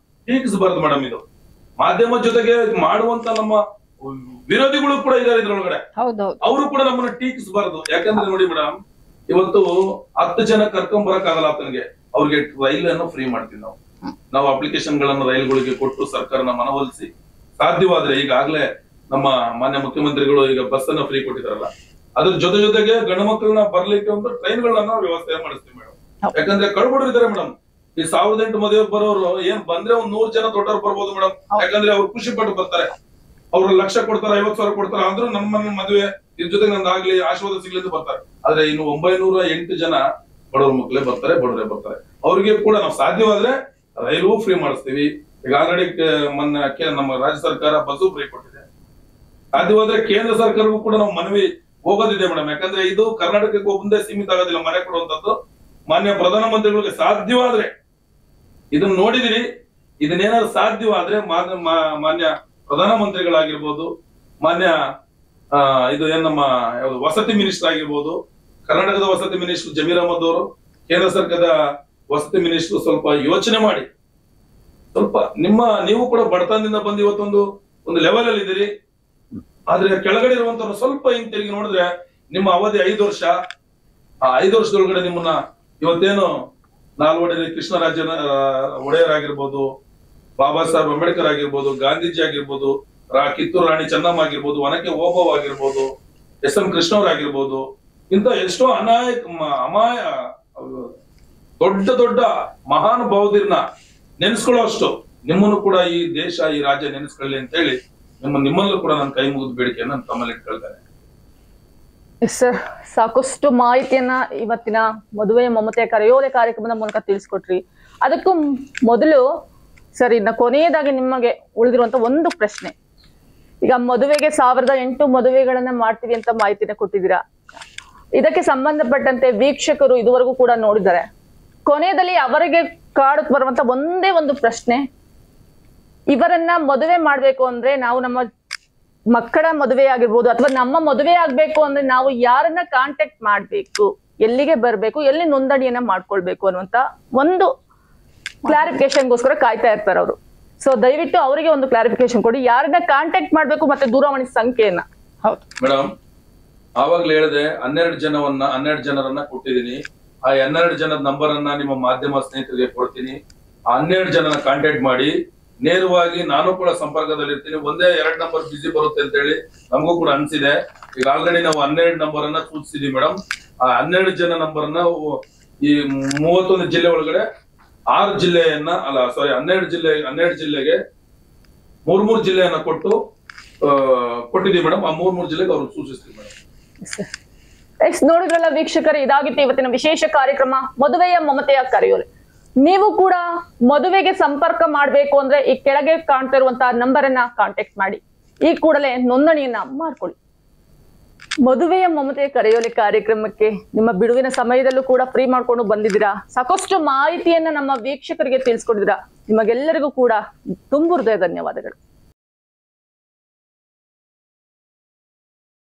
ಟೀಕಿಸಬಾರ್ದು ಮೇಡಮ್. ಇದು ಮಾಧ್ಯಮ ಜೊತೆಗೆ ಮಾಡುವಂತ ನಮ್ಮ ವಿರೋಧಿಗಳು ಕೂಡ ಇದಾರೆ ಇದ್ರೊಳಗಡೆ, ಅವರು ಕೂಡ ನಮ್ಮನ್ನ ಟೀಕಿಸಬಾರ್ದು. ಯಾಕಂದ್ರೆ ನೋಡಿ ಮೇಡಮ್, ಇವತ್ತು 10 ಜನ ಕರ್ಕೊಂಡ್ ಬರಕ್ ಆಗಲ್ಲ ಆತನಿಗೆ, ಅವ್ರಿಗೆ ರೈಲ್ ಅನ್ನು ಫ್ರೀ ಮಾಡ್ತೀವಿ ನಾವು ಅಪ್ಲಿಕೇಶನ್ ಗಳನ್ನ ರೈಲ್ಗಳಿಗೆ ಕೊಟ್ಟು ಸರ್ಕಾರನ ಮನವೊಲಿಸಿ ಸಾಧ್ಯವಾದ್ರೆ, ಈಗಾಗ್ಲೇ ನಮ್ಮ ಮಾನ್ಯ ಮುಖ್ಯಮಂತ್ರಿಗಳು ಈಗ ಬಸ್ ಅನ್ನ ಫ್ರೀ ಕೊಟ್ಟಿದಾರಲ್ಲ, ಅದ್ರ ಜೊತೆಗೆ ಗಂಡು ಮಕ್ಕಳನ್ನ ಬರ್ಲಿಕ್ಕೆ ಒಂದು ಟ್ರೈನ್ ಗಳನ್ನ ವ್ಯವಸ್ಥೆ ಮಾಡಿಸ್ತೀವಿ ಮೇಡಮ್. ಯಾಕಂದ್ರೆ ಕಳ್ಬಿಡ್ರು ಇದಾರೆ ಮೇಡಮ್. ಈ 1008 ಮದುವೆ ಬರೋರು ಏನ್ ಬಂದ್ರೆ 100 ಜನ ದೊಡ್ಡವ್ರು ಬರ್ಬೋದು ಮೇಡಮ್. ಯಾಕಂದ್ರೆ ಅವ್ರು ಖುಷಿ ಪಟ್ಟು ಬರ್ತಾರೆ, ಅವ್ರು 1 ಲಕ್ಷ ಕೊಡ್ತಾರೆ, 50,000 ಕೊಡ್ತಾರೆ, ಆದ್ರೂ ನಮ್ಮ ಮದುವೆ ಇದ್ರ ಜೊತೆಗೆ ನಂದಾಗ್ಲಿ ಆಶೀರ್ವಾದ ಸಿಗ್ಲಿ ಅಂತ ಬರ್ತಾರೆ. ಆದ್ರೆ ಇನ್ನು 908 ಜನ ಬಡವ್ರ ಮಕ್ಕಳೇ ಬರ್ತಾರೆ, ಬಡವರೇ ಬರ್ತಾರೆ. ಅವ್ರಿಗೆ ಕೂಡ ನಾವು ಸಾಧ್ಯವಾದ್ರೆ ರೈಲು ಫ್ರೀ ಮಾಡಿಸ್ತೀವಿ. ಈಗ ಆಲ್ರೆಡಿ ನಮ್ಮ ರಾಜ್ಯ ಸರ್ಕಾರ ಬಸ್ಸು ಫ್ರೀ ಕೊಟ್ಟಿದೆ. ಸಾಧ್ಯವಾದ್ರೆ ಕೇಂದ್ರ ಸರ್ಕಾರಕ್ಕೂ ಕೂಡ ನಾವು ಮನವಿ ಹೋಗೋದಿದೆ ಮೇಡಮ್. ಯಾಕಂದ್ರೆ ಇದು ಕರ್ನಾಟಕಕ್ಕೆ ಒಂದೇ ಸೀಮಿತ ಆಗೋದಿಲ್ಲ ಮನೆ ಕೊಡುವಂತದ್ದು. ಮಾನ್ಯ ಪ್ರಧಾನಮಂತ್ರಿಗಳಿಗೆ ಸಾಧ್ಯವಾದ್ರೆ, ಇದನ್ನ ನೋಡಿದಿರಿ, ಇದನ್ನೇನಾದ್ರು ಸಾಧ್ಯವಾದ್ರೆ ಮಾನ್ಯ ಪ್ರಧಾನಮಂತ್ರಿಗಳಾಗಿರ್ಬೋದು, ಮಾನ್ಯ ಇದು ನಮ್ಮ ಯಾವ್ದು ವಸತಿ ಮಿನಿಸ್ಟರ್ ಆಗಿರ್ಬೋದು, ಕರ್ನಾಟಕದ ವಸತಿ ಮಿನಿಸ್ಟರ್ ಜಮೀರ್ ಅಹಮದ್ ಅವರು, ಕೇಂದ್ರ ಸರ್ಕಾರದ ವಸತಿ ಮಿನಿಸ್ಟರ್ ಸ್ವಲ್ಪ ಯೋಚನೆ ಮಾಡಿ, ಸ್ವಲ್ಪ ನೀವು ಕೂಡ ಬಡತನದಿಂದ ಬಂದು ಇವತ್ತೊಂದು ಲೆವೆಲ್ ಅಲ್ಲಿ ಇದ್ದೀರಿ. ಆದ್ರೆ ಕೆಳಗಡೆ ಇರುವಂತವ್ರು ಸ್ವಲ್ಪ ಹಿಂತಿರುಗಿ ನೋಡಿದ್ರೆ ನಿಮ್ಮ ಅವಧಿ 5 ವರ್ಷ, ಆ 5 ವರ್ಷದೊಳಗಡೆ ನಿಮ್ಮನ್ನ ಇವತ್ತೇನು ನಾಲ್ವಡಿ ಕೃಷ್ಣರಾಜ ಒಡೆಯರ್ ಆಗಿರ್ಬೋದು, ಬಾಬಾ ಸಾಹೇಬ್ ಅಂಬೇಡ್ಕರ್ ಆಗಿರ್ಬೋದು, ಗಾಂಧೀಜಿ ಆಗಿರ್ಬೋದು, ಕಿತ್ತೂರು ರಾಣಿ ಚೆನ್ನಮ್ಮ ಆಗಿರ್ಬೋದು, ಒನಕೆ ಓಬವ್ವ ಆಗಿರ್ಬೋದು, ಎಸ್.ಎಂ. ಕೃಷ್ಣವ್ರ ಆಗಿರ್ಬೋದು, ಇಂತ ಎಷ್ಟೋ ಅಮಾಯ ದೊಡ್ಡ ಮಹಾನುಭಾವದಿರ್ನ ನೆನೆಸ್ಕೊಳ್ಳೋ ಅಷ್ಟು ನಿಮ್ಮನ್ನು ಕೂಡ ಈ ದೇಶ, ಈ ರಾಜ್ಯ ನೆನೆಸ್ಕೊಳ್ಳಿ ಅಂತ ಹೇಳಿ ನಿಮ್ಮಲ್ಲೂ ಕೂಡ ನಾನು ಕೈ ಮುಗಿದು ಬೇಡಿಕೆಯನ್ನು ನಾನು ತಮ್ಮಲ್ಲಿ ಇಟ್ಕೊಳ್ತೇನೆ. ಸರ್, ಸಾಕಷ್ಟು ಮಾಹಿತಿಯನ್ನ ಇವತ್ತಿನ ಮದುವೆಯ ಮಮತೆಯ ಕರೆಯೋಲೆ ಕಾರ್ಯಕ್ರಮದ ಮೂಲಕ ತಿಳಿಸ್ಕೊಟ್ರಿ. ಅದಕ್ಕೂ ಮೊದಲು ಸರ್, ಇನ್ನ ಕೊನೆಯದಾಗಿ ನಿಮಗೆ ಉಳಿದಿರುವಂತ ಒಂದು ಪ್ರಶ್ನೆ. ಈಗ ಮದುವೆಗೆ 1008 ಮದುವೆಗಳನ್ನ ಮಾಡ್ತೀವಿ ಅಂತ ಮಾಹಿತಿನ ಕೊಟ್ಟಿದ್ದೀರಾ. ಇದಕ್ಕೆ ಸಂಬಂಧಪಟ್ಟಂತೆ ವೀಕ್ಷಕರು ಇದುವರೆಗೂ ಕೂಡ ನೋಡಿದ್ದಾರೆ. ಕೊನೆಯದಲ್ಲಿ ಅವರಿಗೆ ಕಾಡುತ್ತ ಬರುವಂತ ಒಂದೇ ಒಂದು ಪ್ರಶ್ನೆ, ಇವರನ್ನ ಮದುವೆ ಮಾಡ್ಬೇಕು ಅಂದ್ರೆ ನಾವು ನಮ್ಮ ಮಕ್ಕಳ ಮದುವೆ ಆಗಿರ್ಬೋದು ಅಥವಾ ನಮ್ಮ ಮದುವೆ ಆಗ್ಬೇಕು ಅಂದ್ರೆ ನಾವು ಯಾರನ್ನ ಕಾಂಟ್ಯಾಕ್ಟ್ ಮಾಡ್ಬೇಕು, ಎಲ್ಲಿಗೆ ಬರ್ಬೇಕು, ಎಲ್ಲಿ ನೋಂದಣಿಯನ್ನ ಮಾಡ್ಕೊಳ್ಬೇಕು ಅನ್ನುವಂತ ಒಂದು ಕ್ಲಾರಿಫಿಕೇಶನ್ಗೋಸ್ಕರ ಕಾಯ್ತಾ ಇರ್ತಾರೆ ಅವರು. ಸೊ ದಯವಿಟ್ಟು ಅವರಿಗೆ ಒಂದು ಕ್ಲಾರಿಫಿಕೇಶನ್ ಕೊಡಿ, ಯಾರನ್ನ ಕಾಂಟ್ಯಾಕ್ಟ್ ಮಾಡ್ಬೇಕು ಮತ್ತೆ ದೂರವಾಣಿ ಸಂಖ್ಯೆಯನ್ನ. ಹೌದು ಮೇಡಮ್, ಆವಾಗ್ಲೇ ಹೇಳಿದೆ 12 ಜನರನ್ನ ಕೊಟ್ಟಿದ್ದೀನಿ. ಆ 12 ಜನದ ನಂಬರ್ ಅನ್ನ ನಿಮ್ಮ ಮಾಧ್ಯಮ ಸ್ನೇಹಿತರಿಗೆ ಕೊಡ್ತೀನಿ. ಆ 12 ಜನನ ಕಾಂಟ್ಯಾಕ್ಟ್ ಮಾಡಿ, ನೇರವಾಗಿ ನಾನು ಕೂಡ ಸಂಪರ್ಕದಲ್ಲಿ ಇರ್ತೀನಿ. 1-2 ನಂಬರ್ ಬಿಸಿ ಬರುತ್ತೆ ಅಂತ ಹೇಳಿ ನಮಗೂ ಕೂಡ ಅನ್ಸಿದೆ. ಈಗ ಆಲ್ರೆಡಿ ನಾವು 12 ನಂಬರ್ ಅನ್ನ ಸೂಚಿಸಿದೀವಿ ಮೇಡಮ್. ಆ 12 ಜನ ನಂಬರ್ ಅನ್ನ ಈ 31 ಜಿಲ್ಲೆ ಒಳಗಡೆ 6 ಜಿಲ್ಲೆಯನ್ನ 12 ಜಿಲ್ಲೆಗೆ 3 ಜಿಲ್ಲೆಯನ್ನ ಕೊಟ್ಟಿದ್ದೀವಿ ಮೇಡಮ್. ಆ 3 ಜಿಲ್ಲೆಗೆ ಅವ್ರು ಸೂಚಿಸ್ತೀವಿ ಮೇಡಮ್. ನೋಡಿದ್ರಲ್ಲ ವೀಕ್ಷಕರೇ, ಇದಾಗಿತ್ತು ಇವತ್ತಿನ ವಿಶೇಷ ಕಾರ್ಯಕ್ರಮ ಮದುವೆಯ ಮಮತೆಯ ಕರೆಯೋಲೆ. ನೀವು ಕೂಡ ಮದುವೆಗೆ ಸಂಪರ್ಕ ಮಾಡಬೇಕು ಅಂದ್ರೆ ಈ ಕೆಳಗೆ ಕಾಣ್ತಾ ಇರುವಂತಹ ನಂಬರ್ ಅನ್ನ ಕಾಂಟ್ಯಾಕ್ಟ್ ಮಾಡಿ, ಈ ಕೂಡಲೇ ನೋಂದಣಿಯನ್ನ ಮಾಡ್ಕೊಳ್ಳಿ. ಮದುವೆಯ ಮಮತೆಯ ಕರೆಯೋಲೆ ಕಾರ್ಯಕ್ರಮಕ್ಕೆ ನಿಮ್ಮ ಬಿಡುವಿನ ಸಮಯದಲ್ಲೂ ಕೂಡ ಫ್ರೀ ಮಾಡ್ಕೊಂಡು ಬಂದಿದ್ದೀರಾ. ಸಾಕಷ್ಟು ಮಾಹಿತಿಯನ್ನ ನಮ್ಮ ವೀಕ್ಷಕರಿಗೆ ತಿಳಿಸ್ಕೊಟ್ಟಿದ್ದೀರಾ. ನಿಮಗೆಲ್ಲರಿಗೂ ಕೂಡ ತುಂಬು ಹೃದಯ ಧನ್ಯವಾದಗಳು.